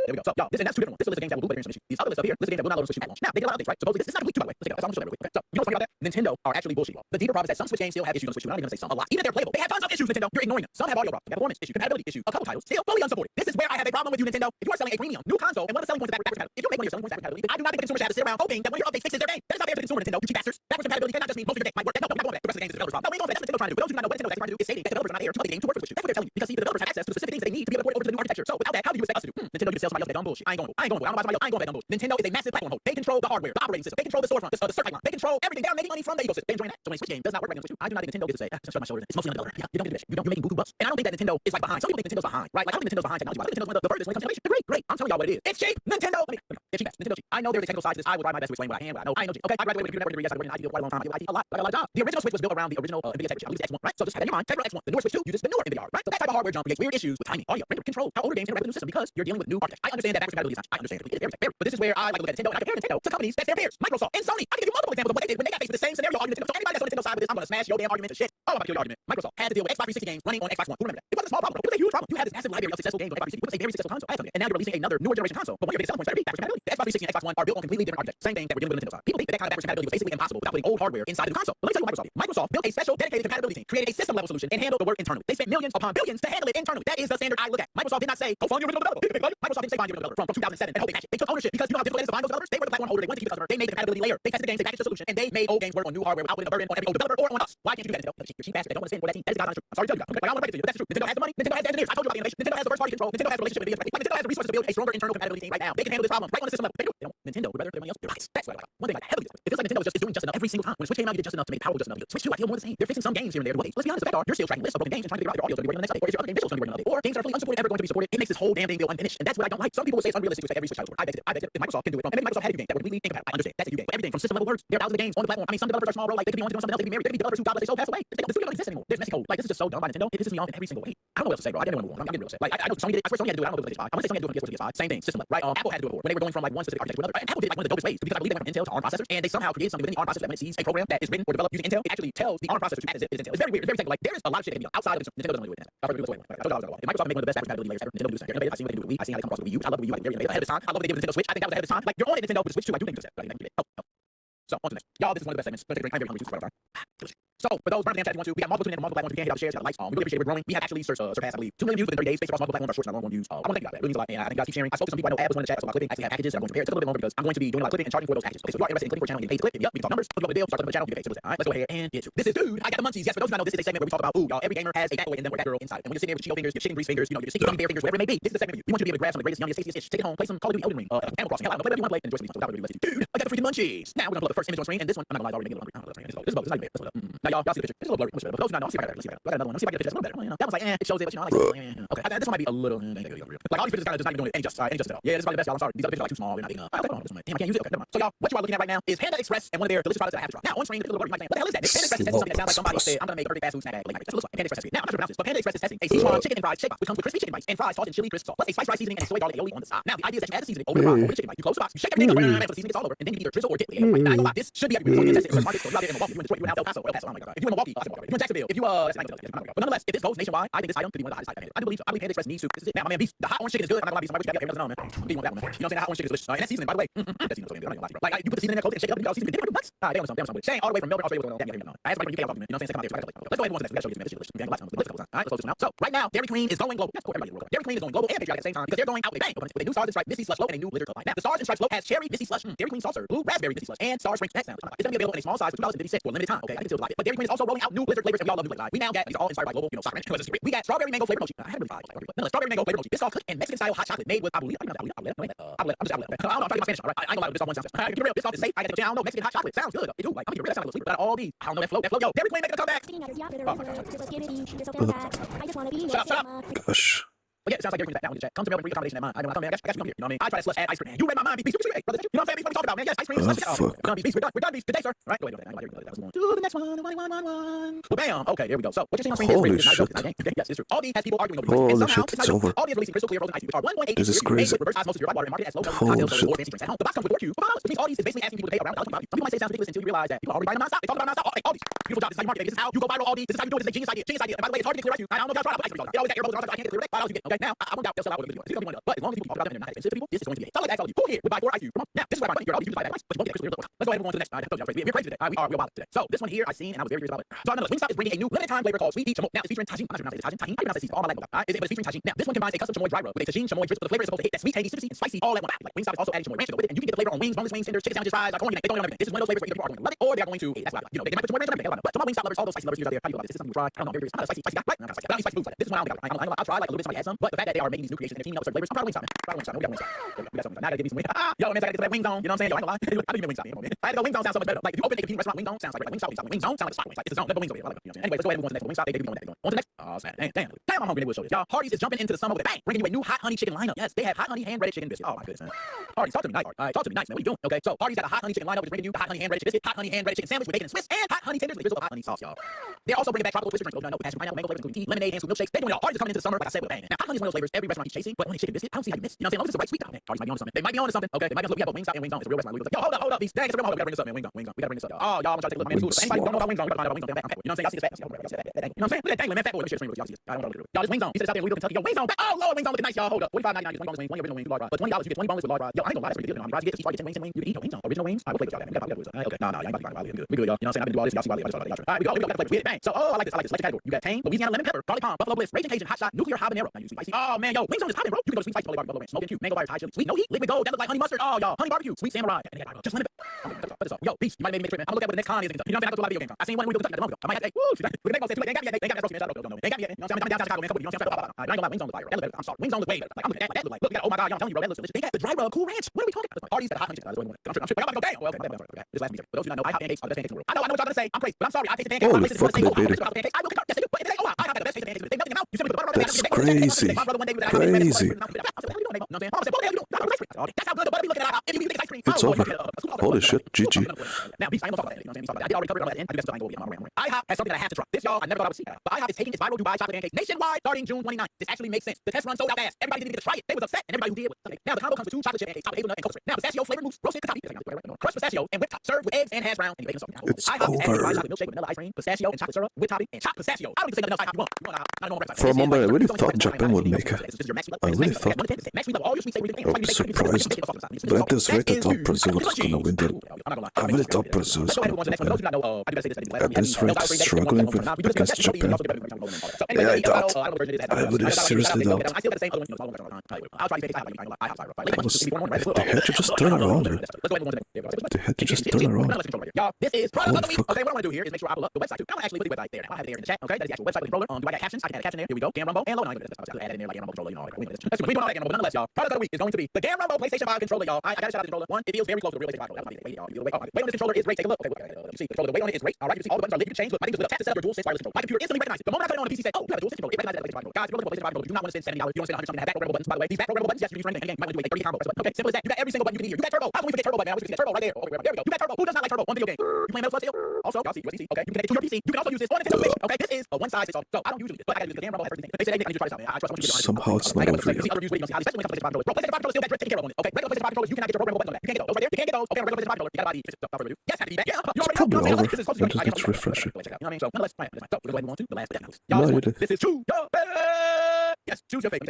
There we go. So, y'all, that's 2 different ones. This is a list of games that will boot, but there's some issues. These other lists up here, list of games that will not load on Switch at launch. Now, they did a lot of updates, right? Supposedly, this is not complete too, by the way. Let's take that. I'm gonna show that real quick. So, you know what's funny about that? Nintendo are actually bullshit, y'all. The deeper problem is that some Switch games still have issues on Switch. I'm not even gonna say some, a lot. Even if they're playable, they have tons of issues, Nintendo. You're ignoring them. Some have audio problems, performance issues, compatibility issues, a couple titles still fully unsupported. This is where I have a problem with you, Nintendo. If you are selling a premium new console and one of the selling points is backwards compatibility, if you make one of your selling points backwards compatibility, I do not think the consumer should have to sit around hoping that one of your updates fixes their game. That is not fair to the consumer, Nintendo. You cheap bastards. Backwards compatibility cannot just mean most of your game might work. No, we're not going that. The rest of the game is the developer's problem. No, we ain't going that. That's what Nintendo trying to do. But those who do not know what Nintendo is actually trying to do is stating that developers are not there to update games to work for Switch. That's what they're telling you. Because see, the developers have access to specific things that they need to be able to port it over to the new architecture. So without that, how do you expect us to do? Nintendo, you can sell somebody else that dumb bullshit. I ain't going. I don't know why somebody else. I ain't going that dumb bullshit. Nintendo is a massive platform host. They control the hardware, the operating system. They control the storefront, the search pipeline. They control everything. They are making money from the ecosystem. They enjoying that. So when a Switch game does not work right on Switch 2, I do not think Nintendo gets to say, just shut my shoulder. It's mostly on the developer. Yeah, you don't get the you're making boo bucks. And I don't think that Nintendo is like behind. Some people think Nintendo's behind, right? Like I don't think Nintendo's behind technology. I think Nintendo's one of the furthest when it comes to innovation. Great. I'm telling y'all what it is. It's cheap. Nintendo. It's cheap. Nintendo cheap. I know there's a technical side to this. I will try my best to explain what I can, but I know cheap. Okay, I graduated with a computer network degree. Yes, I worked in IT for quite a long time. I did IT a lot. I got a lot of jobs. The original Switch was built around the original NVIDIA Tegra chip. I believe it's X1, right? So just have that in your mind. Tegra X1. The newer Switch 2 uses the newer NVIDIA, right? So that type of hardware jump creates weird issues with timing, audio, render, control, how older games interact with the new system because you're dealing with new architecture. I understand that backwards compatibility is not. I understand it. But this is where I like to look at Nintendo and I compare Nintendo to companies that's their peers, Microsoft and Sony. I can give you multiple examples of what they did when they got faced with the same scenario on Nintendo. So anybody that's on Nintendo side with this, I'm gonna smash your damn argument to shit. Oh, I'm about to kill your argument. Microsoft had to deal with Xbox 360 games running on Xbox One. Who remember that? It wasn't a small problem. It was a huge problem. You had this massive library of successful games on Xbox 360. It was a very successful console. And now you're releasing another newer generation console. But one of your biggest selling points better be backwards compatibility. The Xbox 360 and Xbox One are built on completely different architectures. Same thing that we're dealing with Nintendo side. People think that kind of backwards compatibility was basically impossible without putting old hardware inside the new console. But let me tell you what Microsoft did. Microsoft built a special dedicated compatibility team, created a system level solution, and handled the work internally. They spent millions upon billions to handle it internally. That is the standard I look at. Microsoft did not say, go find your original developer. Microsoft didn't say find your original developer from 2007 and hope they patch it. They took ownership because you know how difficult it is to find those developers. They were the platform holder. They wanted to keep the customer. They made the compatibility layer. They tested the games. They packaged the solution, and they made old games work on new hardware without putting a burden on every old developer or on us. Why can't you do that, Nintendo? You're cheap bastard. They don't want to spend for that team. That is not true. I'm sorry to tell you that. Okay, I don't want to break it to you, but that's true. Nintendo has the money. Nintendo has the engineers. I told you about the innovation. Nintendo has the first party control. Nintendo has the relationship with NVIDIA. Like, Nintendo has the resources to build a stronger internal compatibility team right now. They can handle this problem right on the system level. They do. They don't. Nintendo would rather everybody else do it. That's what I like. One thing I heavily disagree. It feels like Nintendo is doing just enough every single time. When Switch came out, you did just enough to make powerful just enough. Switch 2, I feel more the same. They're fixing some games here and there. Let's be honest, the fact are, you're still tracking lists of broken games and trying to figure out if your audio is going to be working on the next update, or is your other game visuals going to be working on the update, or games that are fully unsupported ever going to be supported. It makes this whole damn thing feel unfinished, and that's what I don't like. Some people will say it's unrealistic to say every Switch title. I beg it. If Microsoft can do it, and maybe Microsoft had a few games that were completely incompatible. I understand. That's a few games. But everything from system level works. There are thousands of games on the platform. I mean, some developers are small, bro. Like they could be on to something else. They could be married. There could be developers who jobless, they so pass away. The studio don't exist anymore. There's messy code. Like this is just so dumb by Nintendo. It pisses me off in every single way. I don't know what else to say, bro. I didn't want to move on. I'm getting real upset. Like I know Sony did it. I swear Sony had to do it. I don't know if it was PS5. I want to say Sony had to do it from PS4 to PS5. Same thing. System level, right? Apple had to do it before when they were going from like one specific architecture to another. And Apple did like one of the dopest ways because I believe they went from Intel to ARM processors, and they somehow created something within the ARM processor that when it sees a program that is written or developed using Intel, it actually tells the ARM processor to act as if it is Intel. It's very weird. It's very technical. Like there is a lot of shit that can be outside of this. Nintendo doesn't really do it. I told you I was going to go. If Microsoft make one of the best backwards compatibility layers ever, Nintendo do this. They're innovative. I see what they do with Wii. I see how they come across with Wii U. I love the Wii U. I think they're innovative ahead of its time. I love what they did with Nintendo Switch. I think that was ahead of its time. Like you're on it, Nintendo with the Switch 2. I do think it's So on to the next. Y'all, this is one of the best segments. Let's take a drink. I'm very hungry. So for those burning damn chats you want to, we got multiple platforms. We can't hand out shares. We got lights. We really appreciate it. We're growing. We have actually surpassed, I believe, 2 million views within 30 days. Based across multiple platforms. Our shorts and our long views. I want to thank you about that. It really means a lot. And I think you guys keep sharing. I spoke to some people I know. Ab was one in the chat. So about clipping. I actually have packages that I'm going to prepare. It took a little bit longer because I'm going to be doing a lot of clipping and charging for those packages. Okay, so if you are interested in clicking for a channel and getting paid to clip, yep, we can talk numbers. Put up a deal. Start clipping the channel. You get paid. All right, let's go ahead and get to this. Is dude. I got the munchies. Yes, for those who don't know, this is a segment where we talk about y'all. Every gamer has a bad boy and then we're that girl inside. And when you're sitting there with Cheeto fingers, your chicken grease fingers, you know, your sticky gummy bear fingers, whatever it may be. This is the segment for you. We want you to be able to grab some of the greatest, yummiest, tastiest ish. Take it home, play some Call of Duty Elden Ring, Animal Crossing. Hell, I don't know, play whatever you want to play and enjoy some. Dude, I got the freaking munchies. Now we're gonna put the first image on screen, and this one I'm not gonna lie, already making it hungry. This is not even bad. Now, y'all see the picture. It's a little blurry. But for those who don't know, let's see if I got another one. Let's see if I get the picture that's a little better. You know, that one's like, it shows it, but you know, I like, okay. This one might be a little, like all these pictures kind of just not even doing it any justice at all. Yeah, this is probably the best, y'all. I'm sorry. These other pictures are like too small. They're not big enough. Damn, I can't use it. Okay, never mind. So, y'all, what you are looking at right now is Panda Express and one of their delicious products that I have to try. Now, on screen, it's a little blurry. You might say, what the hell is that? Panda Express is testing something that sounds like somebody said, I'm gonna make a perfect fast food snack bag. That's what it looks like. Panda Express testing. Now, I'm not sure pronounce this, but Panda Express is testing a Sichuan chicken and fries shake box, which comes with crispy chicken bites and fries tossed in chili crisp sauce, plus a spiced rice seasoning and a soy garlic aioli on the side. Now, the idea is that you add the seasoning over the fries, over the chicken bite. You close the box, you shake everything up, until the seasoning gets all over, and then you can either drizzle or dip the air. Now, I ain't gonna lie, this should be everywhere. So you test it in markets, so you out there in Milwaukee, you in Detroit, you in El Paso, oh my God. If you in Milwaukee, if you in Jacksonville, if you but nonetheless, if this goes nationwide, I think this item could be one of the hottest items. I do believe so. I believe Panda Express needs to. This is it. Now, my man, beef, the hot orange chicken is good. I'm not gonna lie, beef, somebody should have man. I'm being on that one, man. You know what I'm saying? That hot orange chicken is delicious. And that seasoning, by the way, that seasoning is so good. I'm not gonna lie, bro. Like, you put the seasoning in there, coat it, and shake it up, and you got seasoning. They nuts. They on something. Shane, all the way from Melbourne, Australia, what's going on? I asked somebody from UK about it, you know what I'm saying? Let's go ahead and move on to the next. We gotta show you this. This is delicious. All right, let's close this one out. So, right now, Dairy Queen is going global. Yes, of course, everybody is Dairy Queen is going global and patriotic at the same time because they're going out with a bang with a new Stars and Stripes Misty Slush Float and a new glitter cup line. Now, the Stars and Stripes Float has cherry Misty Slush, Dairy Queen soft serve, blue raspberry Misty Slush, and Stars Spring Snack Sound. It's gonna be available in a small size for $2.50 for a limited time. Okay, I can still like it. But Dairy Queen is also rolling out new blizzard flavors, and we all love new flavors. We now got these are all inspired by global, soccer. We got strawberry mango flavored mochi. I haven't really tried it. No, strawberry mango flavored mochi. This all cooked and Mexican style hot chocolate made with I believe. I'm trying to Spanish. All right, I ain't gonna lie, this all one sounds. Give me real. This all is safe. I got to go down. I don't know Mexican hot chocolate sounds good. It do like I'm here. That sounds like sleep. But all these, I don't know that float. Yo, Dairy Queen making a comeback. Gosh. But yeah, it sounds like Dairy Queen's back down with the chat. Come to Melbourne for your combination at mine. I know I come, man. I got you come here. You know what I mean? I try to slush add ice cream. You read my mind. Beef, brother. You know what I'm saying? Beef, what we talking about, man? Yes, ice cream. Slush. We're done, beef. We're done, beef. Good day, sir. All right, go ahead. That was one. To the next one. Well, bam. Okay, there we go. So what you're seeing on screen Holy is shit. Yes, it's true. Aldi has people arguing over Holy and somehow shit, it's over. Aldi is releasing crystal clear frozen ice, which are 1.8 This is crazy. reverse osmosis to your body water and market as low Holy cocktails shit. or fancy drinks at home. The box comes with 4 cubes for $5, which means Aldi is basically asking people to pay around $1.25. Some people might say it sounds ridiculous until you realize that people are already buying them nonstop. They talk about nonstop. Aldi, beautiful job. This is how you market, baby. This is how you go viral. Aldi. This is how you do it. This is a genius idea. And by the way, it's hard to get clear ice. I don't know if y'all try to put ice cream. It always got air bubbles. I can't get clear ice. $5 you get. Okay, now I won't doubt they'll sell out with a video. It's gonna be one of but as long as people talk about them and they're not expensive to people, this is going to be it. So like that, all of you. Who here would buy 4 ice cubes? Come on. Now, this is where I find you're Aldi. You buy that ice, but you won't get crystal clear. Let's go ahead and move on to the next. I told you I was we're crazy today. We are real wild today. So this one here I seen and I was very curious about it. So nonetheless, Wingstop is bringing a new limited time flavor called Sweet Tea Chamoy. Now it's featuring Tajin. I'm not sure how to pronounce it. Tajin. I pronounce it all my life. But it's featuring Tajin. Now this one combines a custom chamoy dry rub with a Tajin chamoy drip, so the flavor is supposed to hit that sweet, tangy, citrusy, and spicy all at one. Like Wingstop is also adding chamoy ranch to go with it, and you can get the flavor on wings, boneless wings, tenders, chicken sandwiches, fries, corn. They don't know everything. This is one of those flavors where either people are going to love it or they are going to hate it. That's why they might put chamoy ranch on everything. But to my Wingstop lovers, all those spicy lovers out there, how do you feel about this? This is something to try. I don't know. I'm very curious. I'm not a spicy guy, right? I'm not a spicy guy. I don't eat spicy foods like that. This is one I don't think I'll try like a little bit. Somebody had some, but the fact that they are making these new creations and they're teaming up with certain flavors, I'm proud of Wingstop. Man. Proud of Wingstop. We got Wingstop. We got something. Now I gotta give me some wings. Yo, man, I gotta get that wing zone. You know what I'm saying? Yo, I ain't gonna lie. I do even Wingstop. I had to go wing zone sounds so much better. Like if you open a competing restaurant, wing zone sounds like wing zone sounds like a spot wing. It's a zone. Level wings over here. I like it. You know what I'm saying? Anyway, let's go ahead and move on to the next one. Wingstop, they be doing that. On to the next. Oh, snap. Damn, I'm hungry. They will show this. Y'all, Hardee's is jumping into the summer with a bang, bringing you a new hot honey chicken lineup. Yes, they have hot honey hand breaded chicken biscuit. Oh my goodness, man. Hardee's, talk to me nice. All right, talk to me nice, man. What are you doing? Okay, so Hardee's got a hot honey chicken lineup, which is bringing you the hot honey hand breaded biscuit, hot honey hand breaded chicken sandwich with bacon and Swiss, and hot honey tenders with a drizzle of hot honey sauce, y'all. They're also bringing back tropical twister drinks. No, passion pineapple, mango flavors, including tea, lemonade, and sweet milkshakes. They're doing it all. Hardee's is coming into the summer, like I said, with a bang. Now, hot honey is one of those flavors every restaurant keeps chasing, but only chicken biscuit, I don't see how you miss. You know what I'm saying? Long as it's the right sweet time. Hardee's might be on to something. They might be on to something. Okay, they might just look at both Wingstop and Wingzone. It's a real restaurant. We was like, yo, hold up, these dang, it's a real. We gotta bring this up, man. Wingzone. We gotta bring this up, y'all. Oh, y'all, I'm trying to take a look, man. Anybody who don't know about Wingzone, we gotta find out about Wingzone. You know what I'm saying? Y'all see this fat. You know what I'm saying? Look at that thing, man. Fat boy. Let me share the screen with y'all. See this? I don't want to look at it. Y'all, this Wingzone. He said it's out there in Louisville, Kentucky. Yo, Wingzone. Oh, Lord, Wingzone looking nice, y'all. Hold up. $45.99 is 1 boneless wing, 1 original wing, 2 large fries. But $20 you get 20 boneless with large fries. Yo, I ain't gonna lie, that's pretty good. I mean, fries you get, you get 10 wings, 10 wings. You can eat Wingzone. Original wings. All right, what flavors y'all got? We got okay. No, y'all ain't about to we good, y'all. You know what I'm saying? I've been doing all this. Y'all see why I just all right, we got flavors. We hit it, bang. So, oh, I like this. Like the category. You got tame, Louisiana lemon pepper, garlic palm, buffalo bliss, raging Cajun, hot shot, nuclear habanero. Now you spicy. Oh man, yo, Wingzone is popping, bro. You can go to sweet spicy, buffalo ranch, smoking cube, mango fire, Thai chili, sweet no heat, liquid gold, that look like honey mustard. Oh, y'all, honey barbecue, sweet samurai, just lemon. Put this up. Yo, beast, you might make a trip, man. I'm looking at what the next con is. You know what I'm saying? I go to a lot of video game. I seen one in Louisville, Kentucky, a month ago. I might have to, woo, look at that, they ain't got me yet. They ain't got that broken, they ain't got me yet. You know what I'm saying? I'm down Chicago, man. You know what I'm saying? I ain't gonna lie, Wingzone look fire. I'm sorry, Wingzone look way better. Like I'm looking at what that look like. Look at that. Oh my god, y'all, I'm telling you, bro, that looks delicious. They got the dry rub, cool ranch. What are we talking about? Hardee's got a hot honey chicken. I'm sure. I'm about to go damn. Well, okay. This last meeting. For those who don't know, I have pancakes are the best pancakes in the world. I know what y'all gonna say. I'm crazy, but I'm sorry. I taste the pancakes. Holy fuck, they did it. I will confirm. Yes, I do. But they go, I have the best taste of pancakes. They melt in your mouth. You simply put butter on That's crazy. Crazy. That's how good the butter be looking at. If you think ice cream, It's over. Holy shit, GG. Now, beef, I ain't gonna talk about that. You know what I'm saying? I did already cover it on that end. I do that stuff. I ain't gonna go over it. IHOP has something that I have to try. This, y'all, I never thought I would see. But IHOP is taking its viral Dubai chocolate pancakes nationwide starting June 29th. This actually makes sense. The test run sold out fast. Everybody didn't get to try it. They was upset, and everybody who did was upset. Now, the combo comes with 2 chocolate chip pancakes, chocolate hazelnut, and cocoa syrup. Now, pistachio flavored mousse, roasted kataki, crushed pistachio, and whipped top, served with eggs and hash brown. And It's IHOP is adding over. Dubai chocolate milkshake with vanilla ice cream, pistachio, and chocolate syrup with topping, and chopped pistachio. I don't even say nothing else. IHOP, you want. For a moment, I really thought Japan would make it. I really thought. I'm surprised. But at this rate, I thought Brazil was gonna win it. I really thought Brazil was gonna win it. At this rate, struggling with against Japan. Yeah, I doubt. I really seriously doubt. They had to just turn around there. They had to just turn around. Y'all, this is product of the week. Fuck. Okay, what I want to do here is make sure I pull up the website too. I don't actually put the website there now. I have it there in the chat. Okay, that is the actual website with the controller. Do I got captions? I can add a caption there. Here we go. Gam Rumbo and Low. I'll add it in there like Gam Rumbo controller. You know, we don't know that Gam Rumbo. Nonetheless, y'all, product of the week is going to be the Gam Rumbo PlayStation 5 controller, y'all. I gotta shout out the controller. One, it feels very close to the real PlayStation 5 controller. That's my weight on this controller is great. Take a look. Okay, you see the controller, the weight on it is great. All right, you see all the buttons are lit. You can change. Look, I think it's tap to set up your dual sense wireless controller. My computer instantly recognized it. The moment I put it on the PC, said, "Oh, you have a dual sense controller." It recognized that PlayStation 5 controller. Guys, if you're looking for PlayStation 5 controller, you do not want to spend $70. You want to spend $100 something to have back programmable buttons. By the way, these back programmable buttons, yes, you can use for anything. Again, you might want to do a 30 combo. Okay, simple as that. You got every single button you can hear. You got turbo. How can we forget turbo button? Now we forget turbo right there. Oh, there we go. You got turbo. Who does not like turbo on video game? You playing Metal Slug Steel? Also, y'all see USDC. Okay, you can connect it to your PC. You can also use this on Nintendo Switch. Okay, this is a one size fits all. So I don't usually, but I gotta use the damn Rumble has everything. They say they need to try this out, man. I trust you. Somehow it's not over yet. See other reviews, especially when it comes to PlayStation 5 controllers. Bro, PlayStation 5 controllers still got taken care of on it. Okay, regular PlayStation 5 controllers, you cannot get your programmable buttons on that. You can't get those. Those right there. You can't get those. Okay, regular PlayStation 5 controller, you gotta buy these. Yes, have to be back. Yeah, you already Probably know. over. This is close I to just need to refresh it. You know what I mean? So nonetheless, fine. So we're going to move on to the last but not least. No, Y'all, you did. this is Choose Your Fate. Yes, Choose Your Fate.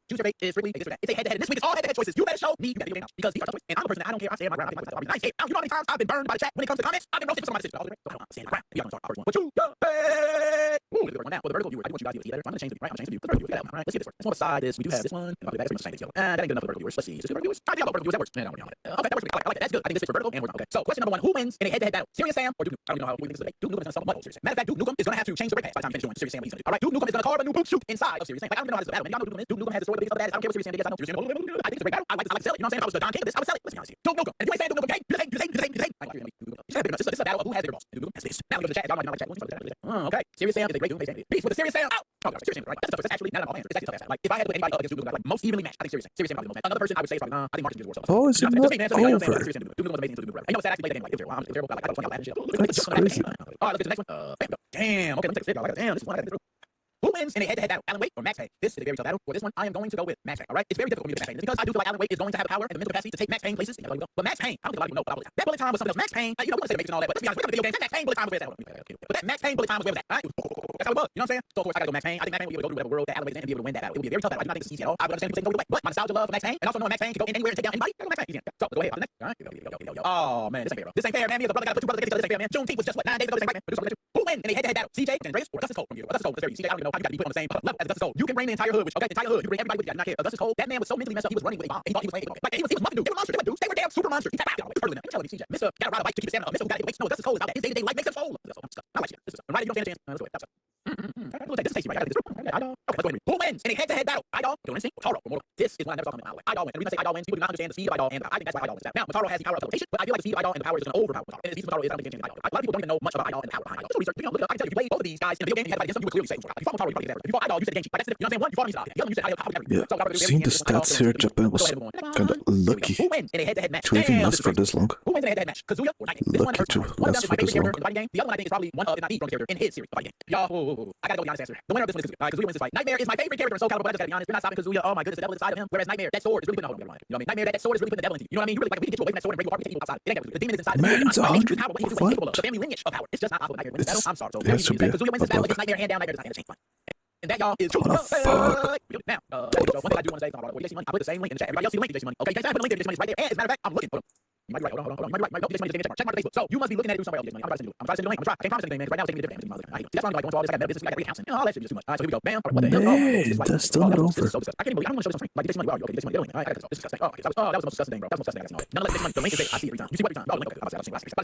Choose Your Fate is strictly this or that. It's a head-to-head. This week it's all head-to-head choices. You better show me you got video game now because these are choices. And I'm a person that I don't care. I stand my ground. I think nice. You know how many times I've been burned by the chat when it comes to comments? I've been roasted for some of my decisions. So I don't stand my ground. Y'all start first one. But Choose Your Fate. Ooh, let's go now. For the vertical viewer, I do want you guys to see better. So I'm gonna change the view, right? I'm gonna change the view. The vertical view. All right, let's get this first. Let's go beside this. We do have this one. I'll be back. It's pretty much the same thing. That ain't good enough for the vertical viewers. Let's see. Is this vertical viewers? Try to get vertical viewers. That works. Man, I don't know on it. Okay, that works. I like that. That's good. I think this is for vertical and horizontal. Okay. So question number one: who wins in a head-to-head battle? Serious Sam or Duke Nukem? I don't know how we think this is. Duke Nukem is gonna sell much. Matter of fact, Duke Nukem is gonna have to change the break pass by the time he finishes doing Serious Sam. What he's gonna do. All right, Duke Nukem is gonna carve a new boot shoot inside of Serious Sam. Like, I don't even know how this is a battle. Man, y'all know Duke Nukem is. Duke Nukem has destroyed the biggest other badass. I don't care what Serious Sam did. Yes, I know Serious Sam. I think it's a great battle. I like to sell it. You know what I'm saying? If I was the Don King of this, I would sell it. Let's be honest here. Duke Nukem. And if you ain't saying Duke Nukem, okay, you hate. I like this is a battle of who has bigger balls. Duke Nukem has this. Now we go to the chat. Y'all might not like chat. Okay. Serious Sam is a great Doom. Peace with the Serious Sam. Oh, Serious Sam, right? That's actually not at all answer. It's actually tough. Like if I had to put anybody up against Duke Nukem, like most evenly matched, I think Serious Sam probably the most. Another person I would say is probably I think Marcus Gears War. Oh, is it not over? Duke Nukem was amazing to Duke Nukem. I know it's actually played the game like it was terrible. Like I thought funny out and shit. That's crazy. All right, let's get to the next one. Damn. Okay, let me take a sip. Like, damn, this is one I got to get through. Who wins in a head-to-head battle? Alan Wake or Max Payne? This is a very tough battle. For this one, I am going to go with Max Payne. All right, it's very difficult for me to Max Payne. It's because I do feel like Alan Wake is going to have the power and the mental capacity to take Max Payne places. But Max Payne, I don't think a lot of people know about that bullet time was something else. Max Payne, you know, we want to say the Matrix and all that, but let's be honest, we're video games. That Max Payne bullet time was where it's at. But that Max Payne bullet time was where it was at. All right, that's how it was. You know what I'm saying? So of course I gotta go Max Payne. I think Max Payne will be able to go through whatever world that Alan Wake is in and be able to win that battle. It will be a very tough battle. I do not think it's easy at all. I would understand people saying go away, but my nostalgia love for Max Payne and also knowing Max Payne can go in anywhere and take down anybody. Go Max Payne. Easy. So let's go ahead. On the next. All right. Oh man, this ain't fair, bro. This ain't fair, man. Me as a brother gotta put two brothers against each other. This ain't fair, man. Juneteenth was just what 9 days ago. This ain't right, man. Who win in a head-to-head battle? CJ, Andreas, or Augustus Cole from you? Augustus Cole. CJ, I don't even know how you got to be put on the same level as Augustus Cole. You can bring the entire hood, which okay, the entire hood. You bring everybody with you. I do not care. Augustus Cole, that man was so mentally messed up. He was running with a bomb. He thought he was playing like he was nothing to do. They were monsters. They were dudes. They were damn super monsters. He tapped out. It's harder than that. I'm telling you, CJ. Mr. Gotta ride a bike to keep his stamina up. Mr. Gotta get weights. No, Augustus Cole is about that. His day-to-day life makes him soul. I like you. This is right. You don't stand a chance. Let's go ahead. We'll take this tasty, right? I gotta get this. Okay, let's go ahead. Who wins in a head-to-head battle? Idol, don't instinct, or Taro, or Mortal. This is what I never talk about. Idol wins. And the reason I say Idol wins, people do not understand the speed of Idol and the power. I think that's why Idol wins. Now, Taro has the power of teleportation, but I feel like the speed of Idol and the power is just going to overpower Taro. And the speed of Taro is I don't think it's Idol. A lot of people don't even know much about Idol and the power behind Idol. Just research. You know, look it up. I can tell you, if you play both of these guys in a video game and you had against them, you would clearly say, you fought Taro, you probably did that. If you fought Idol, you said the game cheat. Like that's it. You know what I'm saying? One, you fought him, the other you said Idol, Yeah, seeing the stats here, Japan was kind of lucky who wins in a head-to-head match? to even last for this long. Who wins in a head-to-head match? Kazuya or Nightmare? This one Lucky hurts. to One of them last is for my favorite this character long. in the fighting game. The other one I think is probably one of, if not the strongest character in his series of fighting game. Y'all, I gotta go with the honest answer. The winner of this one is Kazuya. Kazuya wins this fight. Nightmare is my favorite character in Soul Calibur, but I just gotta be honest. We're not stopping Kazuya. Oh my goodness, the devil inside of him. Whereas Nightmare, that sword is really putting the hold on your mind. You know what I mean? Nightmare, that sword is really putting the devil into you. You know what I mean? You really like we can get you away from that sword and break you apart. We take you outside. It ain't got the demon is inside. Man, it's 100. Power, what he is capable of. The family lineage of power. It's just not possible. Nightmare wins this battle. I'm sorry. So It has to be Kazuya wins this battle above. against Nightmare, hand down. Nightmare does not change. And that y'all is true. What the fuck? Now, so one thing I do want to say, Jason Money, I put the same link in the chat. Everybody else see the link to Jason Money. Okay, Jason, I put the link to Jason Money right there. And as a matter of fact, I'm looking. Hold on. You might be right. Hold on. You might be right. Jason Money is check mark Facebook. So you must be looking at it through somewhere else. Jason Money. I'm trying to send you a link. I'm trying to send you a link. I can't promise anything, man. Right now, it's taking me different. That's why I'm like going through all this. I got business. I got accounts. All that shit is too much. All right, so here we go. Bam. What the hell? Man, that's still not over. I can't believe I don't want to show this on screen. Like Jason Money. Wow, okay, Jason Money. All right, I got this. This is disgusting. Oh, okay. That was the most disgusting thing, bro. That was the most disgusting thing. Nonetheless, Jason Money. The link is there. I see it every time. You see what every time? Oh, the link. Okay. I'll say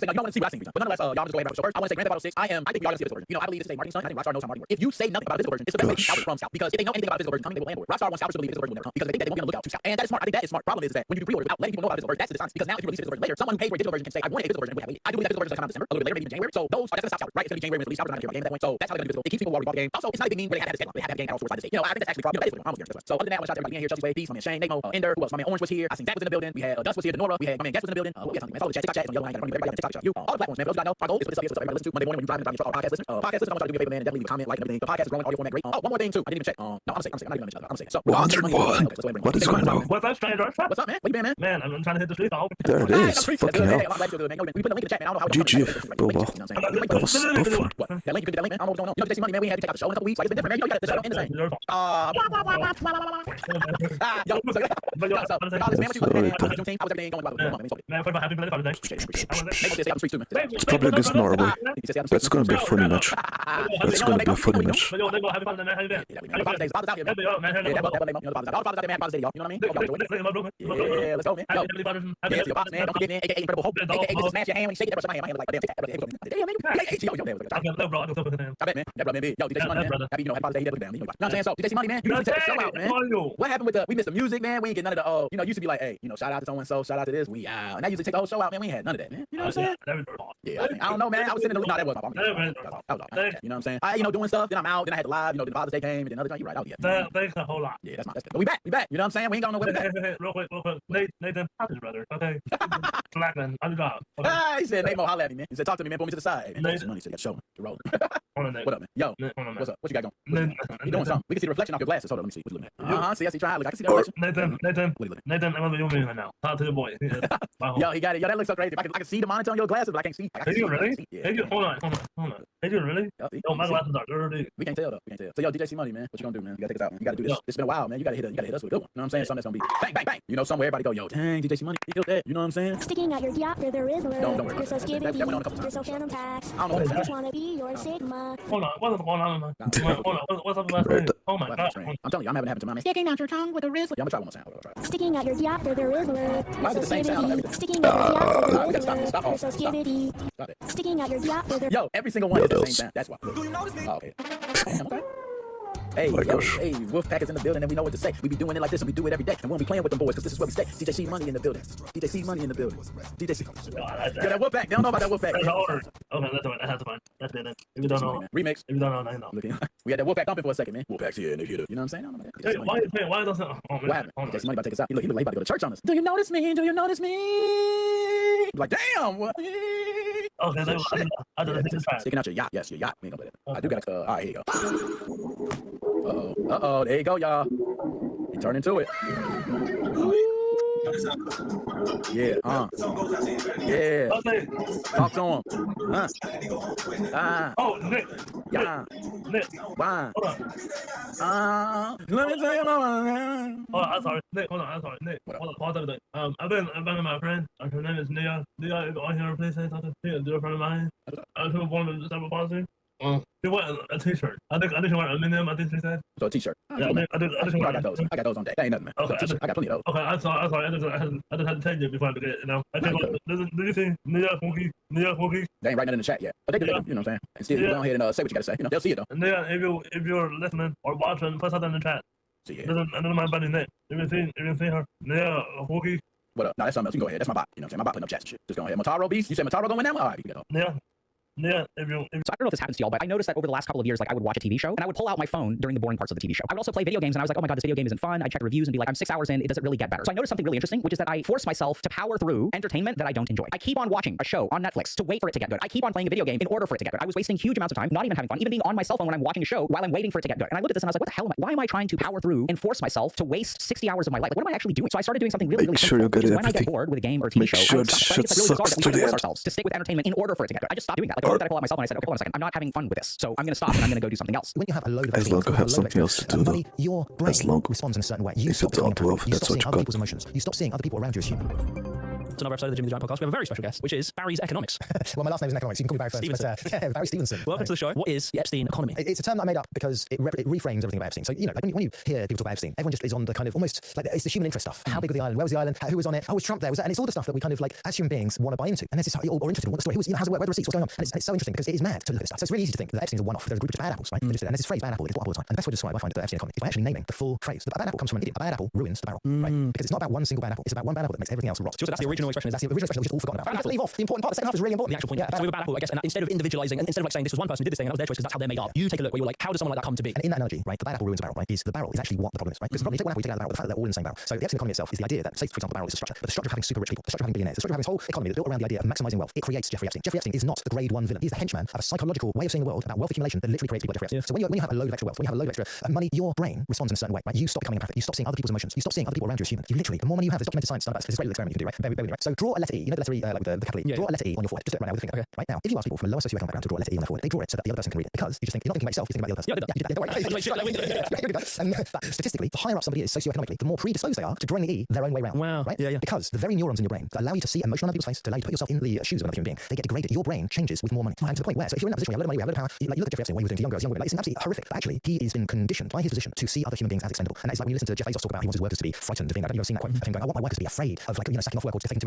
no, you want to see what I see every time. But nonetheless, y'all just go ahead and so first, I want to say Grand Theft Auto 6. I think y'all gonna see this version. You know, I believe this is a marketing stunt. I think Rockstar knows how marketing works. If you say nothing about this version, it's the best way to keep Scout from Scout. Because if they know anything about this version coming, they will land for it. Rockstar wants Scout to believe this version will never come because they think that they won't be on the lookout to Scout. And that is smart. I think that is smart. Problem is that when you do pre-order without letting people know about this version, that's the dishonest. Because now if you release this version later, someone who paid for a digital version can say, I wanted a physical version. I do believe that physical version is going to come out in December, a little bit later, maybe in January. So those that's gonna stop Scout, right? It's gonna be January when it's released. Scout doesn't care about game at that point. So that's how they're gonna do this. It keeps people while we bought the game. Also, it's not a big mean where they have to have this headline. They have to have a game out outside the state. You know, I think that's actually probably that is what I'm almost here. So other than that, I want to shout out everybody being here. Chelsea's Way, Peace, my man Shane, Nemo, Ender, who else? My man Orange was here. I seen Zach was in the building. We had Dust was here, Denora. We had my man Guest was in the building. We had something, man. Follow the chat, TikTok chat, on yellow line. Everybody on TikTok shop. You all the platforms, man. For those who don't know, our goal is to put this up here so everybody listen to Monday morning when you're driving your podcast listeners. Podcast listeners, I want you to do me a favor, man, and definitely leave a comment, like, and everything. The podcast is growing, audio format great. Oh, one more thing too. I didn't even check. No, I'm saying. I'm not even gonna I'm saying. So 101. What is going on? What's up, stranger? What's up, man? What you been, man? Man, I'm trying to hit the street dog. There it is. Fucking hell. We put a link in the chat, man. I don't know how GG, Bobo. That was stuff. that link, you could get that link, man. I don't know what's going on. You know, Jason Money, man, we had to check out the show in a couple weeks. Like, it's been different, man. You got the show in the same. Yo, how's everything going? Man, for happy birthday, Father's Day. It's probably against Norway. That's gonna be a funny match. That's gonna be a funny match. Yo, happy Father's Day, man. How you been? Yeah, let's go, man. don't forget, man, aka Incredible Hulk, aka Mr. Smash Your Hand when you shake it, that my hand was like, damn, damn, I bet, man, that brother, man, yo, DJ Money, man, happy, Happy Father's Day, you know what I'm saying? So, DJ Money, man, you need to check the show out, man. What happened with the, we missed the music, man, we ain't get none of the, used to be like, hey, shout out to so-and-so, shout out to this, we out, and I usually take the whole show out, man, we ain't had none of that, man, you know what I'm saying? Yeah, I don't know, man, I was sitting in the, no, that was my fault, you know what I'm saying? Doing stuff, then I'm out, then I had to live, then the Father's Day came, and then another time, you're right, out yet. Thanks a whole lot. Yeah, that's but we back, you know what I'm saying? We ain't got nowhere to back. Hey, real quick, Nathan, his brother, okay? Blackman, underdog. Okay. He said, Nate Mo, holla at me, man. He said, talk to me, man, pull me to the side. Hey, man, some money, so you got to show me, you're rolling. What up, man? Yo, what's up? What you got going? You doing something? We can see the reflection off your glasses. Hold on, let me see. What you looking at? See, I see trying. I can see the reflection. Nathan, I'm gonna be right now. Talk to the boy. Yo, he got it. Yo, that looks so crazy. I can see the monitor on your glasses, but I can't see. Hey, you really? Hold on. Hey, you really? Yo, my glasses are dirty. We can't tell though. So, yo, DJ C Money, man, what you gonna do, man? You gotta take us out, man. You gotta do this. It's been a while, man. You gotta hit us with a good one. You know what I'm saying? Something that's gonna be bang, bang, bang. Somewhere everybody go, yo, dang, DJ C Money, he killed that. You know what I'm saying? Sticking out your diop for the Rizzler. Don't worry You're so about that. That went on a couple skibbity. You're times. so phantom tax. I don't know what I it's just wanna be your Sigma. Hold on, what's going on? What's up with last name? Oh my god. I'm telling you, I'm having it happen to my man. Sticking out your tongue with a Rizzler. Yeah, I'm gonna try one more time. Hold on, Sticking out your diop for the Rizzler. Why is it the same sound? Everything. Sticking out your diop for the we gotta stop. Rizzler. You're so skibbity. Stop it. Sticking out your diop for the. Yo, every single one is the same sound. That's why. Do you notice me? Oh, okay. Okay. Hey, my yo, gosh. hey, Wolfpack is in the building and we know what to say. We be doing it like this and we do it every day. And we'll be playing with them boys because this is where we stay. DJ C Money in the building. DJ C Money in the building. DJ C. Yeah, that Wolfpack. They don't know about that Wolfpack. That's order. Okay, that's fine. That's it then. If you don't know. Remix. If you don't know, I know. We had that Wolfpack dumping for a second, man. Wolfpack's here and they hit it. You know what I'm saying? I don't know that. Hey, why doesn't? Oh, man. What happened? DJ C Money about to take us out. He look like he about to go to church on us. Do you notice me? Do you notice me? Like, damn. What? Okay, I don't think it's fine. Sticking out your yacht. Yes, your yacht. We ain't gonna play that. I do got a, all right, here you go. Uh-oh, there you go, y'all. He turned into it. Yeah, yeah. Okay. Talk to him. Oh, Nick. Yeah. Nick. Why? Hold on. Let me tell you about Oh, I'm sorry. Nick, hold on. I'm sorry. Nick, hold on. Pause everything. I've been with my friend. Her name is Nia. Nia, if on here, please say something. She's a dear friend of mine. She was born in December policy. She wore a t-shirt. I think she wore a minimum, I think she said. So a t-shirt. Yeah, I think she wore I got those. I got those on deck. That ain't nothing, man. Okay, I got plenty of those. Okay, I'm sorry. I just had to tell you before I forget, I think, do you see Nia Funky? They ain't writing it in the chat yet. But they do, you know what I'm saying? And still, go ahead and say what you gotta say. They'll see it, though. Nia, if you're listening or watching, put something in the chat. See it. I don't mind buddy's name. If you see her, Nia Funky. What up? No, that's something else. You can go ahead. That's my bot. You know what I'm saying? My bot putting up chats and shit. Just go ahead. Motaro Beast. You said Motaro gonna win that one? All right, you can get it. Yeah, So I don't know if this happens to y'all, but I noticed that over the last couple of years, like I would watch a TV show and I would pull out my phone during the boring parts of the TV show. I would also play video games and I was like, oh my God, this video game isn't fun. I'd check reviews and be like, I'm 6 hours in, it doesn't really get better. So I noticed something really interesting, which is that I force myself to power through entertainment that I don't enjoy. I keep on watching a show on Netflix to wait for it to get good. I keep on playing a video game in order for it to get good. I was wasting huge amounts of time, not even having fun, even being on my cell phone when I'm watching a show while I'm waiting for it to get good. And I looked at this and I was like, what the hell why am I trying to power through and force myself to waste 60 hours of my life? Like, what am I actually doing? So I started doing something really, Make really sure simple, you get which is when I everything. get bored with a game or a TV Make show, sure I would stop. shit But I think it's like really bizarre sucks that we to try to the force end. ourselves to stick with entertainment in order for it to get good. I just stopped doing that. Like, I looked at a pull out my cell phone and I said, okay, hold on a second. I'm not having fun with this. So I'm going to stop and I'm going to go do something else. When you have a load of As long as you have something else to do, though. your brain As long responds in a certain way. You if stop you don't becoming love, empathic. You that's stop what seeing you other got. people's emotions. You stop seeing other people around you as human. It's another episode of the Jimmy the Giant podcast. We have a very special guest, which is Barry's Economics. Well, my last name is Economics. You can call me Barry first. But, Barry Stevenson. Welcome to the show. What is the Epstein economy? It's a term that I made up because it reframes everything about Epstein. So, like when you hear people talk about Epstein, everyone just is on the kind of almost like it's the human interest stuff. How big was the island? Where was the island? Who was on it? Oh, was Trump there? Was that? And it's all the stuff that we kind of like as human beings want to buy into. And this is or interested in what the story. Who was, how's it work? Where are the receipts? What's going on? And it's so interesting because it is mad to look at this stuff. So it's really easy to think that Epstein's a one-off. There's a group of bad apples, right? And there's this phrase, bad apple, it's what all the time. And the best way to describe, I find, the Epstein economy is by actually naming the full phrase. The bad apple comes from an idiot. A bad apple ruins the barrel, right? Because it's not about one single bad apple. It's about one bad apple that makes everything else rot. So that's the original expression. That's the original expression that we just all forgotten about. You have to leave off. The important part. The second half is really important. The actual point. So with a bad apple, I guess, and instead of individualizing, and instead of like saying this was one person who did this thing and that was their choice because that's how they're made up, you take a look where you're like, how does someone like that come to be? And in that analogy, right, the bad apple ruins the barrel, right? The barrel is actually what the problem is, right? Because the problem, you take one apple, you take out the barrel, the fact that they're all in the same barrel. So the Epstein economy itself is the idea that, say, for example, the barrel is a structure, but the structure of having super rich people, the structure of having billionaires, the structure of having this whole economy that's built around the idea of maximizing wealth, it creates Jeffrey Epstein. Jeffrey Epstein is not the grade one villain. He's the henchman of a psychological way of seeing the world about wealth accumulation that literally creates people like Jeffrey Epstein. So when you have a load of extra wealth, when you have a load of extra money, your brain responds in a certain way, right? You stop becoming empathic. You stop seeing other people's emotions. You stop seeing other people around you as human. You literally, the more money you have, there's documented science done about this. There's a great little experiment you can do, right? Very, right? So draw a letter E. You know the letter E, like with the capital E. Draw a letter E on your forehead. Just do it right now with a finger. Okay. Right now, if you ask people from a lower socioeconomic background to draw a letter E on their forehead, they draw it so that the other person can read it. Because you just think you're not thinking about yourself, you're thinking about the other person. And statistically, the higher up somebody is socioeconomically, the more predisposed they are to drawing the E their own way around. Wow. Right? Yeah. Because the very neurons in your brain that allow you to see emotion on other people's face, to allow you to put yourself in the shoes of another human being, they get degraded. Your brain changes with more money. And to the point where, so if you're in that position, we have a load of money, we have a load of power, like you look at Jeffrey Epstein, what he was doing to young girls, young women, like, it's absolutely horrific. But actually, he has been conditioned by his position to see other human beings as expendable. And it's like when you listen to Jeff Bezos talk about he wants his workers to be frightened of being, I don't know if you've seen that quote, of him going, I want my workers to be afraid of like, sacking off work or to taking too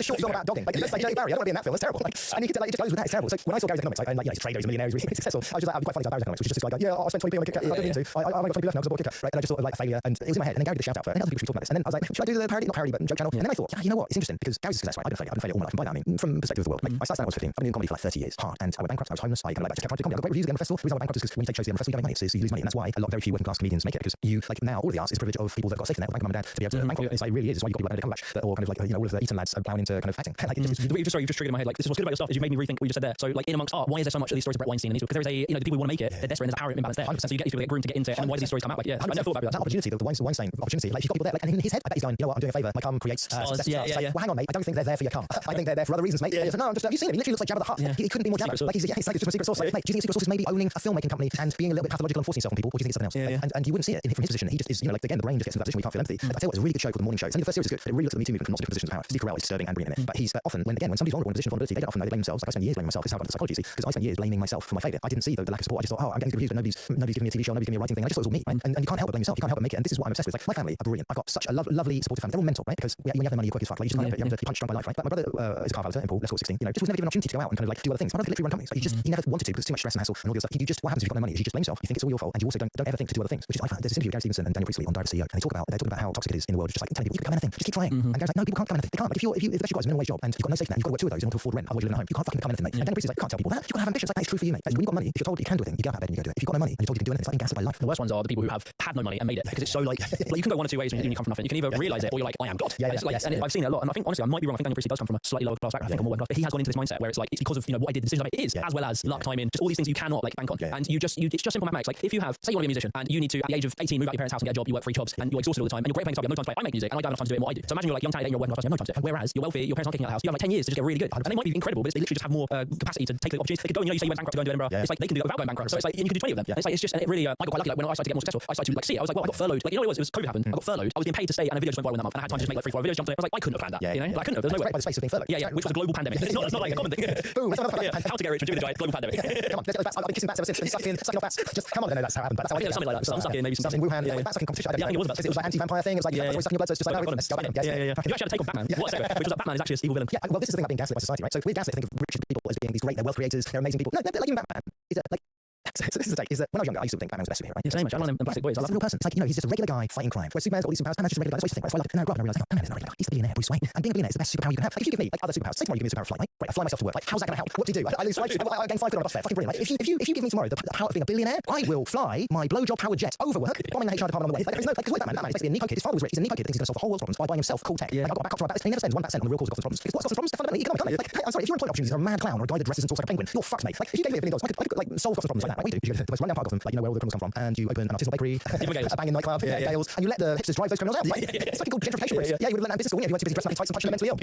That's a short film about dogging. Like, let's say Dirty Barry. I don't want to be in that film. That's terrible. Like, and you can tell, like, it just goes with that. It's terrible. So when I saw Gary's economics, and like, he's a trader, he's a millionaire, he's really successful, I was just like, quite funny about Gary's economics, which is just this guy going, I spent 20p on a Kit Kat, I didn't need to. I got 20p left now because I bought a Kit Kat, right? And I just thought of like failure, and it was in my head. And then Gary did a shout out for it, and other people should talk about this. And then I was like, should I do the parody, not parody, but joke channel? And then I thought, you know what? It's interesting because Gary's a success, right? I've been a failure all my life. And by that I mean, from the perspective of the world, like, I started when I was 15. I've been doing comedy for like 30 years, hard, and I went bankrupt. I was homeless. I kind of like just kept trying to do comedy. I got great reviews again on the festival. The reason I went bankrupt is because when you take shows to the festival, you don't make money. So you lose money, and that's why a lot very few working class comedians make it, because you like now all of the arts is privilege of people that got safe in there, like mum and dad, to be able to bankrupt. It's like, it really is. It's why you got people like Benedict Cumberbatch, or kind of like, you know, all of the Eton lads are plowing into kind of acting. Like, you've just triggered in my head. Like, this is what's good about your stuff is you've made me rethink what you just said there. So like in amongst art, why is there so much of these stories of Brett Weinstein and these? Because there is a, you know, the people who want to make it, they're desperate, and there's a power imbalance there. So you get these people that get groomed to get into it, and then why do these stories come out? Like, yeah, I never thought about that. That opportunity, the Weinstein opportunity, like, if you've got people there, like, and in his head, I bet he's going, you know what, I'm doing a favour. My cum creates success. Well, hang on, mate. I don't think they're there for your cum. I think they're there for other reasons, mate. No, I'm just, have you seen him? He literally looks like Jabba the Hutt. He couldn't be more Jabba. Like, he's like just a secret source. Like, mate, do you think secret source is maybe owning a filmmaking company and being a little bit pathological and forcing himself on people, or do you think it's something else? And you wouldn't see it from his position. He just is, you know, like, again, the brain just gets into that position where you can't feel empathy. I tell you what, it's a really good show called The Morning Show. It's only the first series is good, but it really looks at the Me Too movement from lots of different positions of power. Steve Carell is disturbing and brilliant in it, but he's often when somebody's vulnerable in a position of vulnerability, they don't often know, they blame themselves. Like, I spend years blaming myself. This is how I got into psychology, see, because I spent years blaming myself for my failure. I didn't see the lack of support. I just thought, I'm getting confused, but nobody's giving me a TV show, nobody's giving me a writing thing. I just thought it was all me, right? And you can't help but blame yourself. You can't help but make it. And this is what I'm obsessed with. Like, my family are brilliant. I've got such a lovely supportive family. They're all mental, right? Because when you have the money, you're quick as fuck. Like, you just can't help it. You punch drunk by life, right? But my brother is a car valet in Paul, let's call it 16. You know, just was never given an opportunity to go out and kind of like do other things. My brother could literally run companies. Like, he never wanted to because it's too much stress and hassle and all the other stuff. You just, what happens if you've got no money is you just blame yourself. You think it's all your fault, and you also don't ever think to do other things. Which is, there's this interview with Gary Stevenson and Daniel Priestley on Direct CEO, and they're talking about how toxic it is in the world. Just like telling people you can become anything, just keep trying. And Gary's like, no, people can't become anything. They can't. Like, if that's your guy's minimum wage job and you've got no safety net, you've got to work 2 of those in order to afford rent, otherwise you live at home. You can't fucking become anything, mate. And Daniel Priestley's like, can't tell people that. You gotta have ambitions. Like, that's true for you, mate. When you've got money, if you're told you can do a thing, you get out of bed and you go do it. If you've got no money and you're told you can do anything, it's like being gaslit by life. The worst ones are the people who have had no money and made it, because it's so like you can go one or two ways when you come from nothing. You can either realise it or you're like, I am God. And I've seen it a lot, and I think honestly I might be wrong. I think Daniel Priestley does come from a slightly lower class background, I think, or more working class, but he has gone into this mindset where it's like it's because of, you know, what I did, the decisions I made. It is as well as luck, timing, just all these things you cannot like bank on. And it's just simple mathematics. Like, if you have, say you want to be a musician and you need to at the age of 18 move out your parents' house and get a job, you work 3 jobs and you're exhausted all the time and you're great playing stuff, you have no time to play. I make music and I don't have enough time to do it what I do. So imagine you're like young talented, you're working class, you have no time to do it. Whereas you're wealthy, your parents aren't kicking out the house, you have like 10 years to just get really good. And they might be incredible, but they literally just have more capacity to take the opportunity. They could go, you know, you say you went bankrupt to go and do Edinburgh. It's like they can do it without going bankrupt. So it's like, and you can do 20 of them. It's like, it's just, and it really, I got quite lucky. Like, when I started to get more successful, I started to like see it. I was like, well, I got furloughed. Like, you know what it was? COVID happened. I got furloughed. I was being paid to stay, and a video just went viral in that month. And I had time to just make like 3 or 4 videos, jumped on it. I was like, I couldn't have planned that. You know, like, I couldn't have. There's no way. By the space of being furloughed. Which was a global pandemic. It's not like a common thing. Boom. How to get rich and Jimmy the Giant, global pandemic. Come on, I've been kissing bats ever since. Sucking off bats. Just come on, I know that's how it happened. But that's how I think something like that. Some sucking, maybe some in Wuhan. Bat sucking competition. I think it was about. It was like anti-vampire thing. It was like stuff in your blood. So it's just like, You actually had to take on Batman. What second? Which was that Batman is actually a evil villain. Yeah, well, this is the thing about being gaslit by society, right? So we gaslit think of rich people as being these great, they're wealth creators, they're amazing people. No, like even Batman is like. So this is the take, is that when I was younger, I used to think Batman was the best superhero, right? Yeah, same much. I like them plastic boys. I love a real person. It's like, you know, he's just a regular guy fighting crime. Whereas Superman's got all these superpowers, Batman's just a regular guy. That's what you think, right? So I love it. And I grew up and I realised, Batman is not a regular guy. He's the billionaire, Bruce Wayne. And being a billionaire is the best superpower you can have. Like, if you give me like other superpowers, say tomorrow you give me a superpower of flight, right? I fly myself to work. Like, how's that going to help? What do you do? I lose flights. I gain 5 quid on a bus fare. Fucking brilliant. Like, if you give me tomorrow the power of being a billionaire, I will fly my blowjob powered jet over work, bombing the HR department on the way. Like, there's no, like, because Batman is basically a Nico kid. His father was rich. He's a Nico kid that thinks he's going to solve the whole world's problems by buying himself cool tech. Like, I've got back up to my back. He never spends 1% on the real cause of Gotham problems. Because what Gotham's problems? They're fundamentally economic, aren't they? Like, I'm sorry, if your employment opportunities are a mad clown or a guy that dresses and talks like a penguin, you're fucked, mate. Like, if you gave me $1 billion, I could like solve Gotham's problems like that. Like we do. You go to the most rundown part of Gotham, like, you know where all the criminals come from, and you open an artisanal bakery, a banging nightclub, Gales, and you let the hipsters drive those criminals out. It's like a good gentrification process. Yeah, you would have learned that in business school. Yeah, if you went to business dressed up in tights and touching the mentally ill.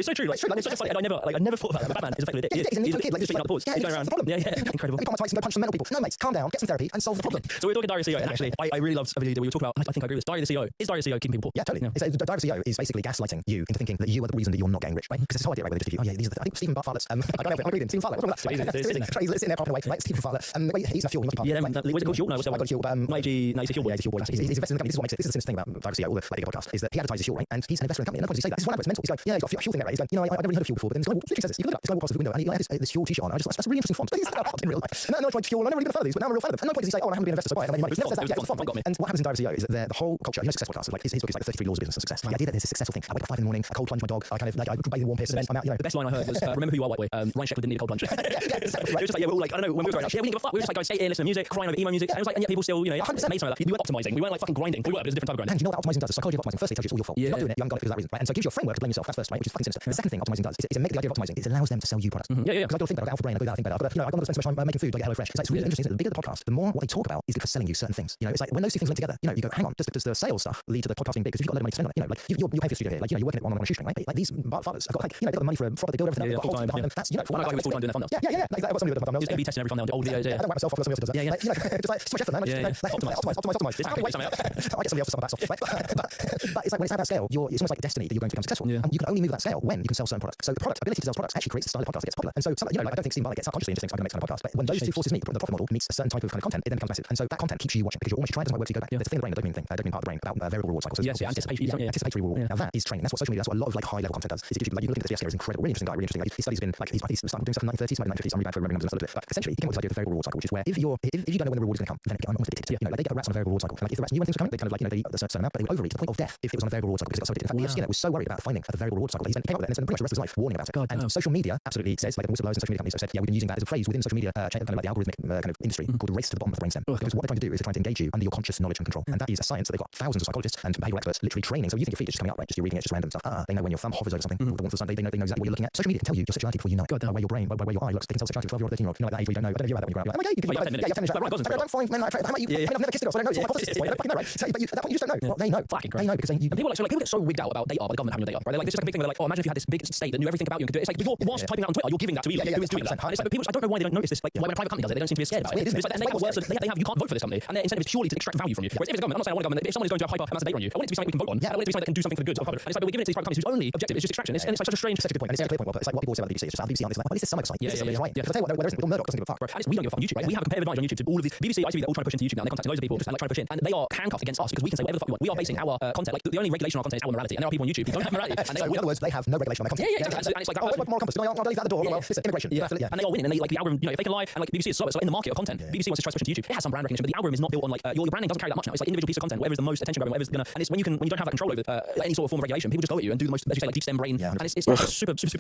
It's so true. Like, it's so funny. I never thought about that. Batman is effectively a dick. He's a Nico kid. Like, he's out the pause. Yeah, he's going that's around. the problem. Yeah, incredible. Let me put my tights and go punch some mental people. No, mates, calm down, get some therapy, and solve the problem. So we're talking Diary of the CEO, and actually, I really loved a video that we were talking about. I think I agree with this. Diary of the CEO. Is Diary of the CEO keeping people poor? Yeah, totally. Diary of the CEO is basically gaslighting you into thinking that you are the reason that you're not getting rich, right? Because it's how I do it, right? With the you. Oh yeah, these are the, I think Stephen Bartlett's. I don't know if I'm reading Stephen Bartlett. What's wrong with that? He's sitting there popping away, right? Stephen Bartlett. He's a fuel. Yeah, man. What's it called? Fuel? No, what's that? I got fuel. No, he's a fuel boy. Yeah, he's a fuel boy. He's invested in the company. This is what makes it. This is the simple thing about Diary of the CEO, all the big podcast, is that he advertises fuel, right? And he's an investor in the company. And no point does he say that. This is one it's mental. He's like, yeah, he's got a fuel thing there, right? He's like, you know, I've never really heard of fuel before, but then this guy says this. He literally says this. This guy walks past the window and he has this fuel t-shirt on. I just that's a really interesting font. He's in real life. And I know I tried fuel. I never really got a fan of these, but now I'm a real fan of them. And no point does he say, oh, I haven't been an investor, so buy it. And then he never says that. Yeah, it's fun. And what happens in Diary of the CEO is that the whole culture, you know, success podcast, like his book is like the 33 laws of business and success. The idea that there's a successful thing. I wake up 5 in the morning, I cold plunge my dog, I kind of like I bathe in warm piss, and I'm out. You know, the best line I heard was, "Remember who you are, white boy." Ryan Sheckler didn't need a cold plunge. Exactly. It was just like, yeah, we're all like, I don't know, when we were growing up, we didn't give a fuck. We were just like going skate in, listening to music, crying over emo music, and it was like, and yet people still, you know, 100% made some of that. We weren't optimizing, we weren't like fucking grinding. We were, but it was a different type of grinding. And you know what optimizing does? The psychology of optimizing firstly tells you it's all your fault. You're not doing it, you haven't got it for that reason, right? And so it gives you a framework to blame yourself. That's first, right? Which is fucking sinister. The second thing optimizing does is it makes the idea of optimizing. It allows them to sell you products. Yeah. Because I got to think better. I've got Alpha Brain. I got to think better. But you know, I've got to spend so much time making food. I get HelloFresh. It's like it's really interesting. The bigger the podcast, the more what they talk about is good for selling you certain things. You know, it's like when those two things link together. You know, you go, hang on, does the sales stuff lead to the podcast being big? Because you've got a lot of money to spend on it. You know, like you're paying for the studio here. Like, you know, you're working it on a shoestring, right? Like these fathers have got like, you know, they've got the money for they build everything. They've got the whole team behind them. That's, you know, one guy who was full time doing the thumbnails. Yeah. Like what's somebody with the thumbnails? A/B testing every thumbnail. Old videos. I don't whack myself off unless somebody else does that. Yeah. Like, you know, just like, it's too much effort, man. Optimize. This can't wait something else. I get somebody else to sum that stuff. But it's like when it's at that scale, it's almost like destiny that you're going to become successful. And you can only move at that scale when you can sell certain products. So the ability to sell products actually creates the style of podcast that gets popular. And so, like, I don't think Stephen Bartlett gets subconsciously into things like I'm going to make some kind of podcast. But when those two forces meet, the profit model meets a certain type of kind of content, it then becomes massive. And so that content keeps you watching because you're almost trying to work so you go back. There's a thing in the brain, the dopamine part of the brain about variable reward cycles. So anticipatory reward. Now that is training. That's what social media, that's what a lot of like high level content does. Is it gives you, like, you look at the CFC is incredible, really interesting guy, really interesting. Like, his study's been like he's started doing stuff in the 1930s, maybe 1950s. I'm really bad for remembering numbers and stuff. But essentially, he came up with this idea of the variable reward cycle, which is where if you don't know when the reward is going to come, then it becomes almost addictive. Like, they get the rats on a variable reward cycle. And like, if the rats knew when things were coming, they kind of like, they eat a certain amount, but they would overeat to the point of death if it was on a variable reward cycle because it got so addictive. In fact, E.F. Skinner was so worried about finding the variable reward cycle that he came up with it and spent pretty much the rest of his life warning about it. And social media absolutely says, like the whistleblowers and social media companies have said, yeah, we've been using that as a phrase within social media, kind of like the algorithmic kind of industry called race to the bottom of the brainstem. Because what they're trying to do is they're trying to engage you under your conscious knowledge and control. And that is a science that they've got thousands of psychologists and behavioral experts literally training. So you think your feed is just coming up, right? Just you're reading it, it's just random stuff. They know when your thumb hovers over something, the warmth of the sun, they know exactly what you're looking at. Social media can tell you your sexuality before you know it. Where your brain, where your eye looks. They can tell sexuality 12-year-old, 13-year-old. You know, like that age where you don't know. I don't know if you had that when you were out. Like, oh my God, you can yeah, 10 minutes. I don't find men like how about you? I mean, I've never kissed a girl, so I don't know. So my hypothesis is, well, you don't fucking know, right? So, but at that point you just don't know. Well, they know. They know because you. And people get so wigged out about data, by the government having your data, right? They're like, this is like a big thing where they're like, oh, imagine if you had this big state that knew everything about you and could do it. It's like, whilst typing out on Twitter, you're giving that to Elon, who is doing that. And it's like, people, I don't know why they don't notice this. Like, why when a private company does it, they don't seem to be scared about it. It's like, and they have worse, they have, you can't vote for this company, and their incentive is purely to extract value from you. Whereas if it's a government, I'm not saying I want a government, if someone is going to have hyper amounts of data on you, I want it to be something we can vote on. I want it to be something that can do something for the good of the public. And it's like, but we're giving it to these private companies whose only objective is just extraction. And it's like such a strange, such a good point. And it's a clear point, but it's like what people say about the BBC. It's just how the BBC are like, well, this is some exciting. Right. Because I tell you what, there isn't. Murdoch doesn't give a fuck. And we don't give a fuck on YouTube, right? We have a competitive advantage on YouTube to all of these BBC, ITV, they're all trying to push into YouTube now. They're contacting loads of people and like trying to push in, and they are handcuffed against us because we can say whatever the fuck we want. We are basing our content, like the only regulation on our content is our morality, and there are people on YouTube who don't have morality. And so in other words, they have no regulation on their content. Exactly. And it's like, oh, where's my moral compass? No, I'll leave that at the door. Well, it's immigration. And they are winning, and they like the algorithm. You know, if they can lie, and like BBC is slow, so in the market of content, BBC wants to try to push into YouTube. It has some brand recognition, but the algorithm is not built on like your branding doesn't carry that much now. It's like individual piece of content, whatever is the most attention grabbing, whatever's gonna, and it's when you don't have that control over any sort of form of regulation, people just go at you and do the most, as you say, like deep stem brain, and it's super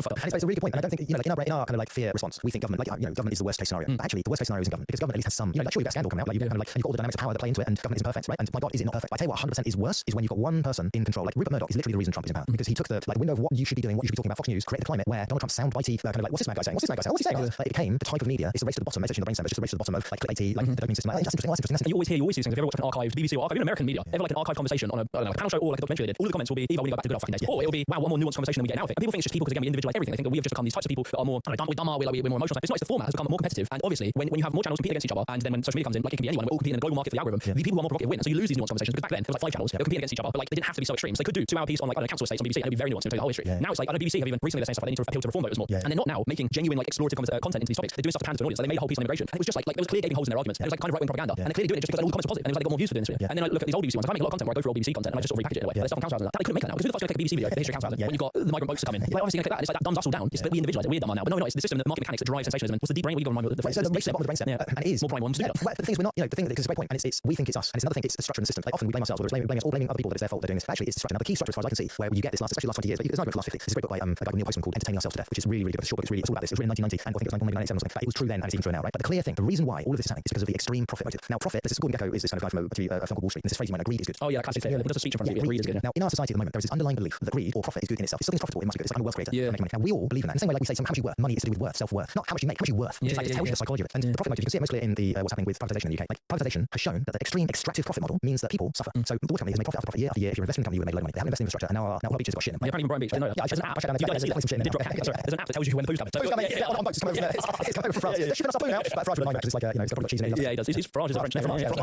fucked up. And it's a really good point. And I don't think, you know, like in our kind of like fear response, we think government, like, you know, government is the worst case scenario. But actually, the worst case scenario isn't government because government at least has some, you know, like sure you've got a scandal coming out, like you've kind of like you've got all the dynamics of power that play into it, and government isn't perfect, right? And my God, is it not perfect? I tell you what, 100% is worse is when you've got one person in control. Like Rupert Murdoch is literally the reason Trump is in power because he took the like window of what you should be doing, what you should be talking about. Fox News created a climate where Donald Trump's soundbitey kind of like what's this man guy saying? What's this man guy saying? What's he saying? Like, it became the type of media. It's the race to the bottom, essentially the brainstem, but it's just the race to the bottom of like clickbaity, like the dopamine system. Like, that's interesting. You always see these things. If you ever watch like an archive, BBC or archive, even American media, ever like an archive conversation on a panel show or like a documentary they did, all the comments will be either we go back to good old fucking days, or it'll be wow, what more nuanced conversation than we get now. And people think it's just people because again we individualize everything. They think that we have just become these types of people that are more we're dumber, we're more emotional. It's not. It's the format has become more competitive, and obviously when you have more channels compete against each other, and then when social media comes in, like it can be anyone, we're all competing in a global market for the algorithm. The people who are more provocative win, and so you lose these nuanced conversations. Because back then there was like 5 channels, they were competing against each other, but like they didn't have to be so extreme. So they could do 2-hour piece on like I don't know, council estates on BBC and it'd be very nuanced and tell you the whole history. Now it's like I know BBC have even recently they're saying stuff like they need to appeal to reform voters more, and they're not now making genuine like explorative content into these topics. They're doing stuff to pander to an audience. So they made a whole piece on immigration, and it was just like there was clear gaping holes in their arguments. And it was like kind of right wing propaganda, and they're clearly doing it just because all the comments were positive, and it was like they got more views for doing this. And then I look at these old BBC ones. I make a lot of content where I go through old BBC content and I just sort of repackage it in a way. There's stuff on council houses that they couldn't make that now because who the fuck's going to take a BBC video, the history of council houses, when you've got the migrant boats to come in. Like honestly, like that. And it's like that dumbs us all down. It's that we individualize it. We're dumb now, but no, it's the system, the market mechanics that drive sensationalism. What's the deep brain? What you got to remind me of the phrase? So the race to the bottom of the brainstem, and it is more prime one. But the thing is, we're not, you know, the thing that is a great point, and it's we think it's us, and it's another thing, it's the structure in the system. Like often we blame ourselves, or we blame us all blaming other people that it's their fault they're doing this. But actually, it's the structure. Now the key structure, as far as I can see, where you get this last, especially the last 20 years, but it's not even the last 50. There's a great book by a guy called Neil Postman called Entertaining Ourselves to Death, which is really good. It's a short book. It's all about this. It was written in 1990, and I think it was 1997 or something. But it was true then, and it's even true now, right? But the clear thing, the reason why all of this is happening is because of the extreme profit motive. Now, profit. This is Gordon Gekko is this kind of guy from a film called Wall Street. And this phrase you might know, greed is good. Oh yeah, classic. He does a speech in front of you. Greed is good. Now, in our society at the moment, there is this underlying belief that greed or profit is good in itself. If something's profitable, it must be good. It's like I'm a wealth creator. Now, we all believe in that. In the same way, like we say, how much you worth. Money is to do with worth, self-worth, not how much you make, how much you worth. It's like it tells you the psychology of it. And the profit motive, you can see it mostly in the what's happening with privatization in the UK. Like privatization has shown that the extreme extractive profit model means that people suffer. So the water company has made profit after profit year after year. If you're investing in a company, you made a load of money. They haven't invested in infrastructure, and now our beaches got shit in them. Yeah, apparently Brighton Beach. Yeah, there's an app. There's an app that tells you when the booze happened. On boats, it's coming over from France. They're shipping us our food out. But Farage would mind that because it's like, you know, it's got cheese in it. Yeah, he does. He's Farage is a French name. Nigel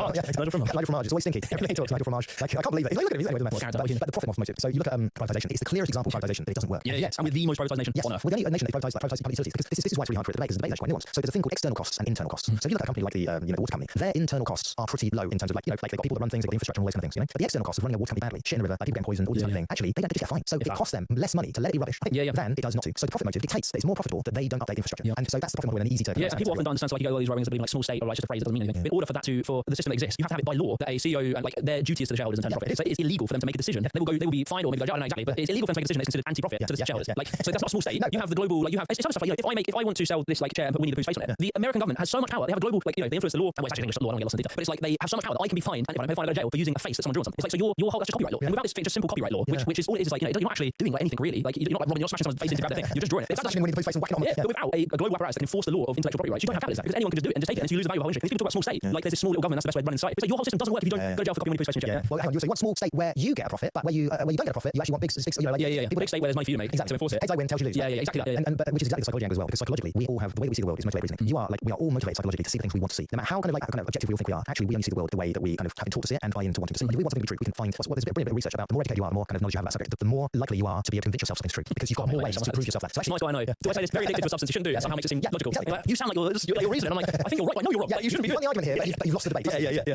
Farage is always stinky. Everything he talks, Nigel Farage. Like, I can't believe it. Look at him. But the profit motive. So you look at privatization. It's the clearest example of privatization that it doesn't work. Yeah. And with the most privatized nation on earth. With any nation that privatizes public utilities, because this is why it's really hard for it to debate, because the debate is quite nuanced. So there's a thing called external costs and internal costs. So if you look at a company like the water company, their internal costs are pretty low in terms of like, you know, like they've got people that run things, they've got infrastructure and all those kind of things, you know. But the external costs of running a water company badly, shit in the river, people getting poisoned, all this kind of thing, actually they don't get fine. So it costs them less money to let it be rubbish than it does not to. So the profit motive dictates that it's more profitable that they don't update the infrastructure. And so that's the profit model in an easy term. Yeah, people often don't understand. So like you go all these rowings of being like small state or like just a phrase that doesn't mean anything. In order for that for the system that exists, you have to have it by law that a CEO and like their duty is to the shareholders in terms of profit. So it's illegal for them to make a decision. They will be fined or maybe go, I don't know exactly, but it's illegal for them to make a decision that's considered anti-profit to the shareholders. Like so that's not a small state. You have the global like you have it's other stuff like, you know, if I want to sell this like chair and put Winnie the Pooh's face on it, the American government has so much power. They have a global like, you know, they influence the law. And it's actually English law, I don't get lost in detail. But it's like they have so much power that I can be fined and if I'm fined, I go to jail for using a face that someone drew on something. It's like so your whole that's just copyright law. And without this just simple copyright law, which is all it is like, you know, you're not actually doing like anything really. Like you're not like robbing, you're not smashing someone's face into grab the thing. You're just drawing it. It's actually Winnie the Pooh's face and whacking on them. But without a global apparatus that can enforce the law of intellectual property rights, you don't have capitalism because anyone can just do it and just take it and so you lose the value of our industry. These people talk about small state, like there's this small little government, that's the best way to run inside. It's like your whole system doesn't work if you don't go to jail for copying Winnie the Pooh's face and check. Well, hang on, so you want small state where you get a profit, but where you don't get a profit, you actually want big, you know, like people big state where there's money for you to make to enforce it. Heads I win, tails you lose. Yeah, exactly that. But which is exactly the psychology angle as well, because psychologically we all have the way that we see the world is motivated by reasoning. We are all motivated psychologically to see the things we want to see. No matter how kind of objective we all think we are, actually we only see the world the way that we kind of have been taught to see it and buy into wanting to see. If we want something to be true, we can find there's a brilliant bit of research about the more educated you are, the more kind of knowledge you have about that subject, the more likely you are to be able to convince yourself something's true because you've got more ways to prove yourself that. So nice guy I know. Do I say this very addictive to a substance you shouldn't do? Somehow makes it seem logical. You sound like you're reasoning. I'm like, I think you're right, but I know you're wrong. You shouldn't be doing the argument here, but you've lost the debate.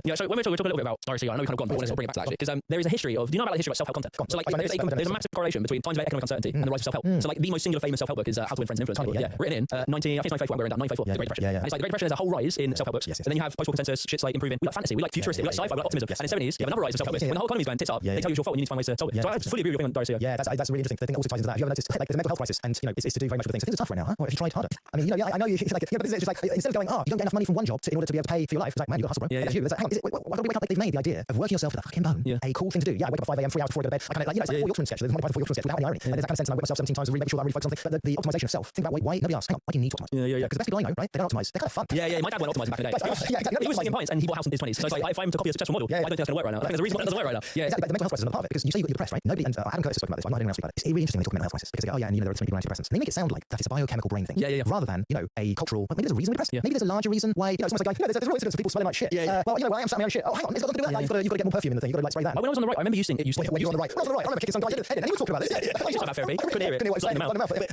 Yeah. So when we're talking a little bit about RC, I know we've kind of gone, but I want to bring it back to that actually, because there is a history of. Do you know about the history of self-help content? So like, there's a massive correlation between times of economic uncertainty and the rise of self-help. So like the most singular famous self-help book is How to Win Friends and Influence. Written in 1954. I'm going down 1954. The Great Depression. And it's like the Great Depression. There's a whole rise in self-help books. And then you have post-war consensus. Shit's like improving. We like fantasy. We like futuristic. We like sci-fi. We like optimism. And in the 70s, you have another rise of self-help books. When the whole economy's going tits up, they tell you it's your fault and you need to find ways to solve it. So I fully agree with your thing on Doris. Yeah, that's really interesting. The thing that also ties into that. Have you ever noticed like the mental health crisis, and it's to do very much with things. Things are tough right now, huh? Well, if you tried harder. I mean, I know you like, but it's just like instead of going, you don't get enough money from one job in order to be able to pay for your life. It's like, man, you got to hustle, bro. That's you. It's like, hang on, why don't we wake up? They've made the idea of working yourself to the fucking bone a cool thing to do. Yeah, I wake up at 5 a.m. 3 hours before I go to bed. I kind of like, it's like a 4 sketch. There's Monty Python 4 sketch without any irony. And there's that kind of sense, and I whip myself 17 times to really make sure that I really focus on something. But the optimization of self. Think about why nobody asks. Hang on, why do you need to optimize? Because the best people I know, right? They don't optimize. They're kind of fun. Yeah. My dad went optimizing back in the day. He was making pints and he bought a house in his 20s. So it's like, if I'm to copy a successful model, I don't think that's going to work right now. I think there's a reason why it doesn't work right now. Yeah, exactly. But the mental health crisis is another part of it because you say you're depressed, right? Nobody, and Adam Curtis is talking about this. I'm not anyone else speak about it. It's really interesting when they talk about mental health crisis because they go, and there are so many people on antidepressants. And they make it sound like that it's a biochemical brain thing. Rather than, a cultural, maybe there's a reason we're depressed. Maybe there's a larger reason why, it's almost like, there's a real incidence of people smelling like shit. Well, I am smelling like shit. Oh, hang on, it's got nothing to do with that. You've got to get more perfume in the thing. You've got to spray that. When I was on the right, I remember you saying it. When you were on the right. When I was on the right, I remember kicking some guy in the head and he was talking about this. You talk about therapy. Couldn't hear it.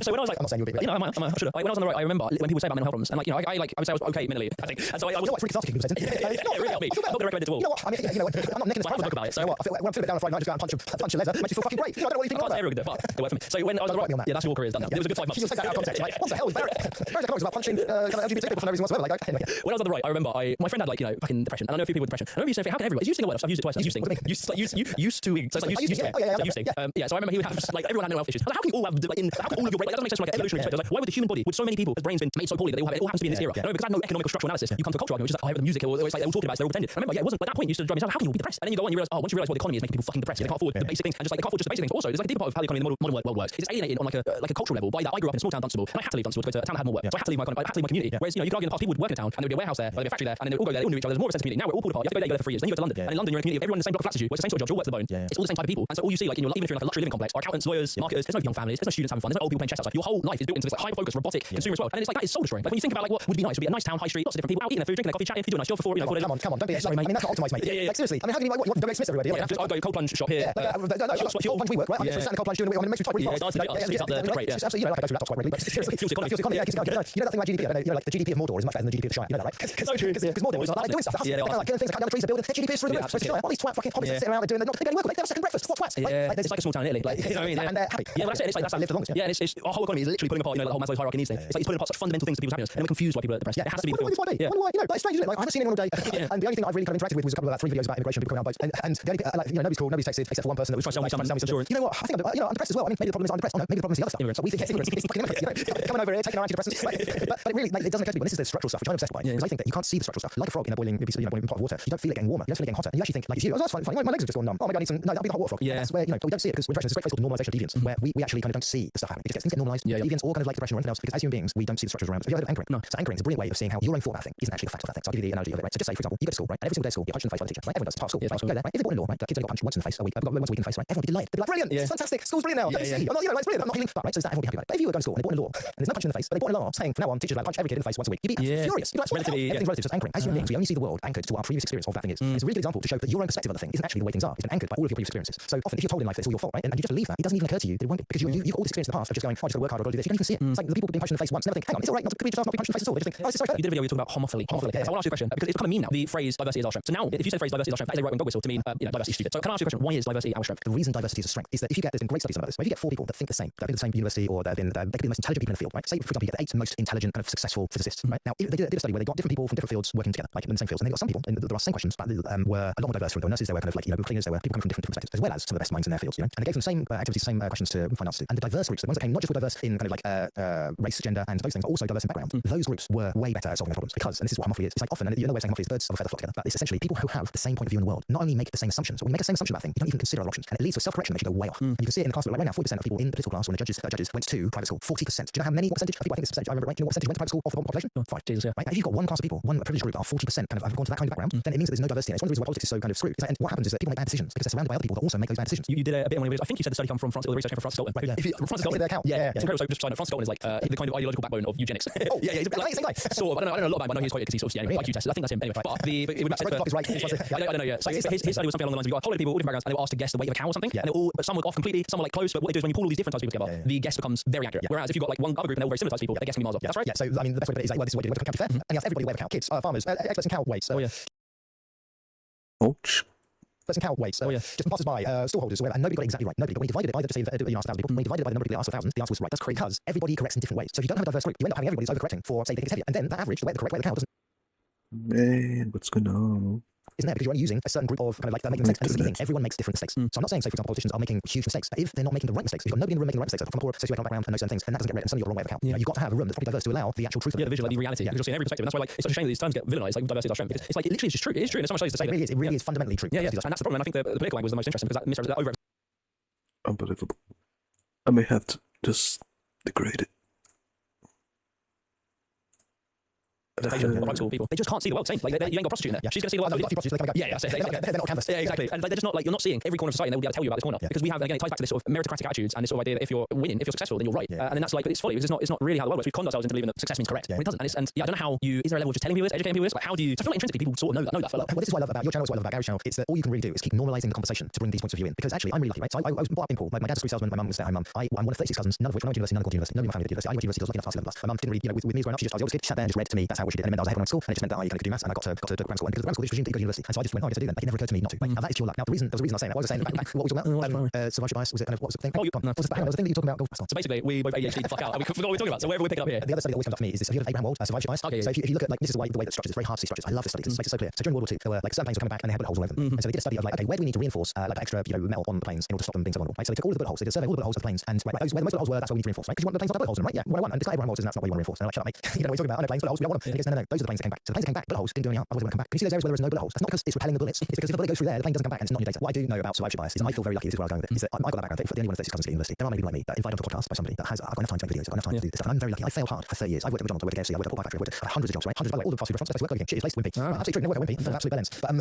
So when I was like, I'm not saying you're big. When I was on the right, I remember when people say about mental health problems, and I would say I was okay mentally, I think. And so I was freaking started kicking people. It really helped me. I would recommend it to all. I'm not necking this book about it. So what? When I'm feeling down on Friday night, just go and punch a leather. Makes you feel fucking great. I don't know what you think about that. It worked for me. So when I was on the right, that's your career is done now. It was a good 5 months. She'll take that out of context. Like, what the hell is Barrett? Barrett's economics about punching LGBT people for no reason whatsoever. Like, okay. When I was on the right, I remember my friend had fucking depression, and I know a few people with depression. I remember you saying, how can everyone? It's using a word. I've used it twice. Using. Used to. So it's like used to. So I remember he would have everyone had mental health issues. How can you all have how can all of your brain? That doesn't make sense from like evolutionary perspective. Like, why would the human body, with so many people, with brains been made so poorly that it all happens to be in this era? Because I have no economical structural analysis. You come to a cultural argument, which is like, I have the music, or it's like they're all talking about it, they're all pretending. I remember, it wasn't like that point. You used to drive me, how can you all be depressed? And then you go on, you realize, once you realize what the economy is making people fucking depressed, they can't afford the basic things, and just like they can't afford just the basic things. Also, there's like a deeper part of how the economy in the modern world works. It's alienated on like a cultural level. By that, I grew up in a small town, Dunstable, and I had to leave Dunstable to go to a town that had more work. So I had to leave my community. Whereas you could argue in the past, people would work in a town, and there would be a warehouse there, and there would be a factory there, and then they would all go there, they all knew each other. There's more of a sense of community. Now we're all pulled apart. You have to go there for 3 years, then you go to London, and in London you're in a community of everyone in the same block of flats as you, where it's the same sort of jobs, you all work to the bone. It's all the same type of people, and so all you see, like even if you're in like a luxury living complex, are accountants, lawyers, marketers. There's no young families, there's no students having fun, there's no old people playing chess outside. Your whole life is built into this like high focus, robotic, consumerist world, and it's like that is soul destroying. Like when you think about like what would be nice, would be a nice town, high street, lots of different people out eating their food, drinking their coffee, chatting. If you do a nice job for 4 days. Come on, don't be sorry, mate. I mean that's not optimized, mate. Like seriously, I mean how can you what don't express everybody? I'll go cold plunge shop here. Cold plunge we work, right? I'm just sat in the cold plunge doing it. I'm makes me top really fast. Absolutely, like I go through laptops quite regularly, but seriously, fuels economy. You know that thing about GDP? Like the GDP of Mordor is much better than the GDP of the Shire. You know that, right? So true. Because Mordor is like doing stuff. They're like killing things, cutting down the trees, they're building. Their GDP is through the roof. So all these twat fucking hobbits sitting around there doing. They don't work. They have a second breakfast. What twats? It's like a small town in Italy. Like, you know what I mean? And they're happy. Yeah, but that's it. It's like that's how I lived the longest. Yeah, and it's our whole economy is literally pulling apart. You know, the whole Maslow's hierarchy needs thing. It's like it's pulling apart such fundamental things to people's happiness, and we're confused why people are depressed. It has to be the field. Why? But it's strange, isn't it? Like I haven't seen anyone all day, and the only thing I've really kind of interacted with was a couple of 3 videos about immigration, people coming on boats, and the only like nobody's called, nobody's texted except for one person that was trying to sell me some insurance. You know what? I think I'm depressed as well. I mean, maybe the problem is I'm depressed. Oh no, maybe the problem is the other stuff. So we think it's ignorance. It's fucking ignorance. Coming over here, taking our antidepressants. But really, it doesn't occur to me. This is the structural stuff, which I'm obsessed by. Because I think that you can't see the structural stuff. Like a frog in a boiling pot of water, you don't feel it getting warmer. You don't feel it getting hotter. And you actually think like it's you. Oh, that's funny. My legs have just gone numb. Oh, maybe I need some. No, that'll be the hot water frog. That's where but we don't see it because there's a great place called normalization of deviance, where we actually kind of don't see the stuff happening because things get normalized. Deviance or kind of like depression or anything else. Because as human beings, we don't see the structures around us. Have you heard of anchoring? No. So anchoring is a brilliant way of seeing how your own thought about thing isn't actually the fact of that thing. So I'll give you the analogy of it, right? So just say, for example, you go to school, right? And every single day at school, you get punched in the face by the teacher, right? Everyone does. Part of school. Right? Go there, right? If they're born in law, right? Kids only got punched once in the face a week. I've got once a week in the face, right? Everyone would be delighted. They'd be like, brilliant. It's fantastic. School's brilliant now. I'm not, it's brilliant. I'm not healing. Right? So that everyone would be happy about it. But if you were going to school and they're born in law and there's no punch in the face, but they're born in law saying from now on teachers are like punch every kid in the face once a week, you'd be furious. You'd be like, everything's relative, just anchoring. As human beings, we only see the world anchored to our previous experience of what that thing is. It's a really good example to show that your own perspective of the thing isn't actually the way things are. It's been anchored by all of your previous experiences. So often, if you're told in life that it's all your fault, right, and you just believe that, it doesn't even occur to you that it won't be because you've all experienced the past of just going, oh, I just gotta work hard, I've got to do this. You don't even see it. It's like the people being punched in the face once, never think, hang on, it's all right, could we just not be punched in the face at all? They just think, oh, this is so fair. You did a video where you were talking about homophily. So I want to ask you a question because it's kind of mean now. The phrase diversity is our strength. So now, if you say the phrase diversity is our strength, that is a right-wing dog whistle to mean diversity is stupid. So can I ask you a question? Why is diversity our strength? The reason diversity is a strength is that if you get, there's been great studies about this, if you get 4 people that think the same, that have been at the same university or they could be the most intelligent people in the field, right? Say, for example, you get the 8 most intelligent kind of successful physicists, right? Now, they did a study where they got different people from different fields working together, like in the same fields, and they got some people, and there are same questions, but were a lot more diverse from. There were nurses, there were kind of like, cleaners, there were people coming from different perspectives, as well as some of the best minds in their fields, and they gave them the same activities, same questions to find answers to. And the diverse groups, the ones that came not just were diverse in kind of like race, gender, and those things, but also diverse in background, those groups were way better at solving their problems because, and this is what homophily is, it's like often, and the other way of saying homophily is birds of a feather flock together, but it's essentially people who have the same point of view in the world not only make the same assumptions, but when you make the same assumption about things, you don't even consider other options, and it leads to self-correction that you go way off. And you can see it in the class, like right now, 40% of people in the political class, when the judges went to private school, 40%. Do you know how many, what percentage of people, I think it's a percentage, I remember it right, do you know what percentage went to private school of the population? 5. Jesus, yeah. Right? If you've got one class of people, one privileged group, are 40% kind of have gone to that kind of background, then it means that there's no diversity in it. It's one of the reasons why politics is so kind of screwed. And what happens is that people make bad decisions because they're surrounded by other people that also make those bad decisions. You did a bit on one of your videos. I think you said the study come from France, or the research came from Francis Galton. Right, yeah. Francis Galton, their account. It's incredible. So just to Francis Galton is like the kind of ideological backbone of eugenics. He's a bit like the same guy. Sort of. I don't know a lot about him. I know he's quite because he's sort of IQ tested. I think that's him. Anyway, but it would make sense. Clock is right. I don't know yet. So his study was something along the lines of you got a whole lot of people, all different backgrounds, and they were asked to guess the weight of a cow or something. Yeah. And some were off completely, some were like close. But what they do is when you pull all these different types of people together, the guess becomes very accurate. Whereas if you've got like one other group and they're all very similar types of people, the guess can be miles off. That's right. Yeah. So I mean, the best way to put it is like, well, this is what you do. Cow be fair, and you have everybody weigh a cow. Kids, farmers, experts in cow weights. Oh yeah. Ouch. Experts in cow weights. Just passers-by, stallholders, whatever. And nobody got it exactly right. Nobody. But when you divided it by the, say, you asked 1,000 people, when you divided it by the number of people asked 1,000, the answer was right. That's correct because everybody corrects in different ways. So if you don't have a diverse group, you end up having everybody's overcorrecting for say they think it's heavier, and then that average, the correct weight of the cow doesn't. Man, what's going on? Isn't there because you're only using a certain group of kind of like they're making mistakes. And this is the thing. Everyone makes different mistakes. So I'm not saying, say, for example, politicians are making huge mistakes. But if they're not making the right mistakes, if you've got nobody in the room making the right mistakes, from a poor socioeconomic background and those certain things, and that doesn't get read, and suddenly you're the wrong way of the cow. You know, you've got to have a room that's probably diverse to allow the actual truth of it. Yeah, the visual, like the reality. Yeah, you'll see in every perspective. And that's why like it's such a shame that these terms get villainized, like diversity is our strength, because it's like it literally is just true. It is true. And there's so much studies to say it really is fundamentally true. Yeah, and that's the problem. And I think the political language is the most interesting because that misrepresents that over. Unbelievable. I may have to just degrade it. People. They just can't see the world the same. Like you ain't got a prostitute in there. She's gonna see the world. Yeah, they're not canvas. Yeah, exactly. And they're just not like you're not seeing every corner of society. And they'll be able to tell you about this corner because we have again it ties back to this sort of meritocratic attitudes and this sort of idea that if you're winning, if you're successful, then you're right. And then that's like, but it's folly because it's not really how the world works. We've conned ourselves into believing that success means correct. It doesn't. And I don't know how you. Is there a level of just telling people this, educating people this? Like how do you? I feel like intrinsically people sort of know that. Well, this is what I love about your channel. What I love about Gary's channel. It's that all you can really do is keep normalizing the conversation to bring these points of view in. Because actually, I'm really lucky, right? So I was brought up in Paul. My dad's a screw salesman. My mum was a stay-at-home mum. I'm one of 36 cousins, none of which went to university, none of university. Nobody in my family did university. I went to university. I was lucky enough to pass 11+. My mum didn't really, with me growing up, she just, I was always a kid. She sat there and just read to me. That's how she did. And it meant that I was ahead on school, and it just meant that I could do maths, and I got to grammar school. And because of grammar school, this regime did go to university, and so I just went, I guess I do then. But it never occurred to me not to. Right? And that is your luck. Now, there was a reason I was saying that. What was I saying? What was we talking about? Survivorship bias. Was it kind of what was the thing? Oh, there was a thing that you were talking about. So basically, we both ADHD the fuck out. And we forgot what we were talking about. So wherever we pick it up here. The other study that always comes up for me is this. Have you heard of Abraham Wold, survivorship bias? Okay, so if you look at like this is why the way that's structured is very hard to see structures. I love this study because it makes it so clear. So during World War II, there were like certain planes were coming back and they had bullet holes all over them. And so they did a study of like, okay, where do we need to reinforce like extra metal on the planes in order to stop them being so vulnerable? Right? So they took all the bullet holes, they did a survey of all the bullet holes of the planes, and right, those where the most bullet holes were, that's where we need to reinforce, right? Because you want the planes to have bullet holes in them, right? Yeah, what I want. And this guy Abraham Wold says that's not what you want to reinforce. And I'm like, shut up, mate. You know what you're talking about? I know planes, bullet holes, we don't want them. And he goes, no, those are the planes that came back. So the planes that came back, bullet holes didn't do any harm. Otherwise they wouldn't come back. Can you see those areas where there is no bullet holes? That's not because it's repelling the bullets. It's because if a bullet goes through there, the plane doesn't come back and it's not in your data. What I do know about survivorship bias is I feel very lucky. This is where I'm going with it. Is that I've got that background. For the only one of 36 cousins at university, there are many people like me that invited onto a podcast by somebody that has I've got enough time to make videos. I've got enough time to do this stuff. And I'm very lucky. I failed hard for 30 years. I've worked at McDonald's, I worked at KFC, I worked at Pie Factory, I worked at hundreds of jobs, right? Hundreds, by the way, all the fast food restaurants. I work again. Shit, it's placed Wimpy. Absolutely true. Never work at Wimpy. Absolute balance. But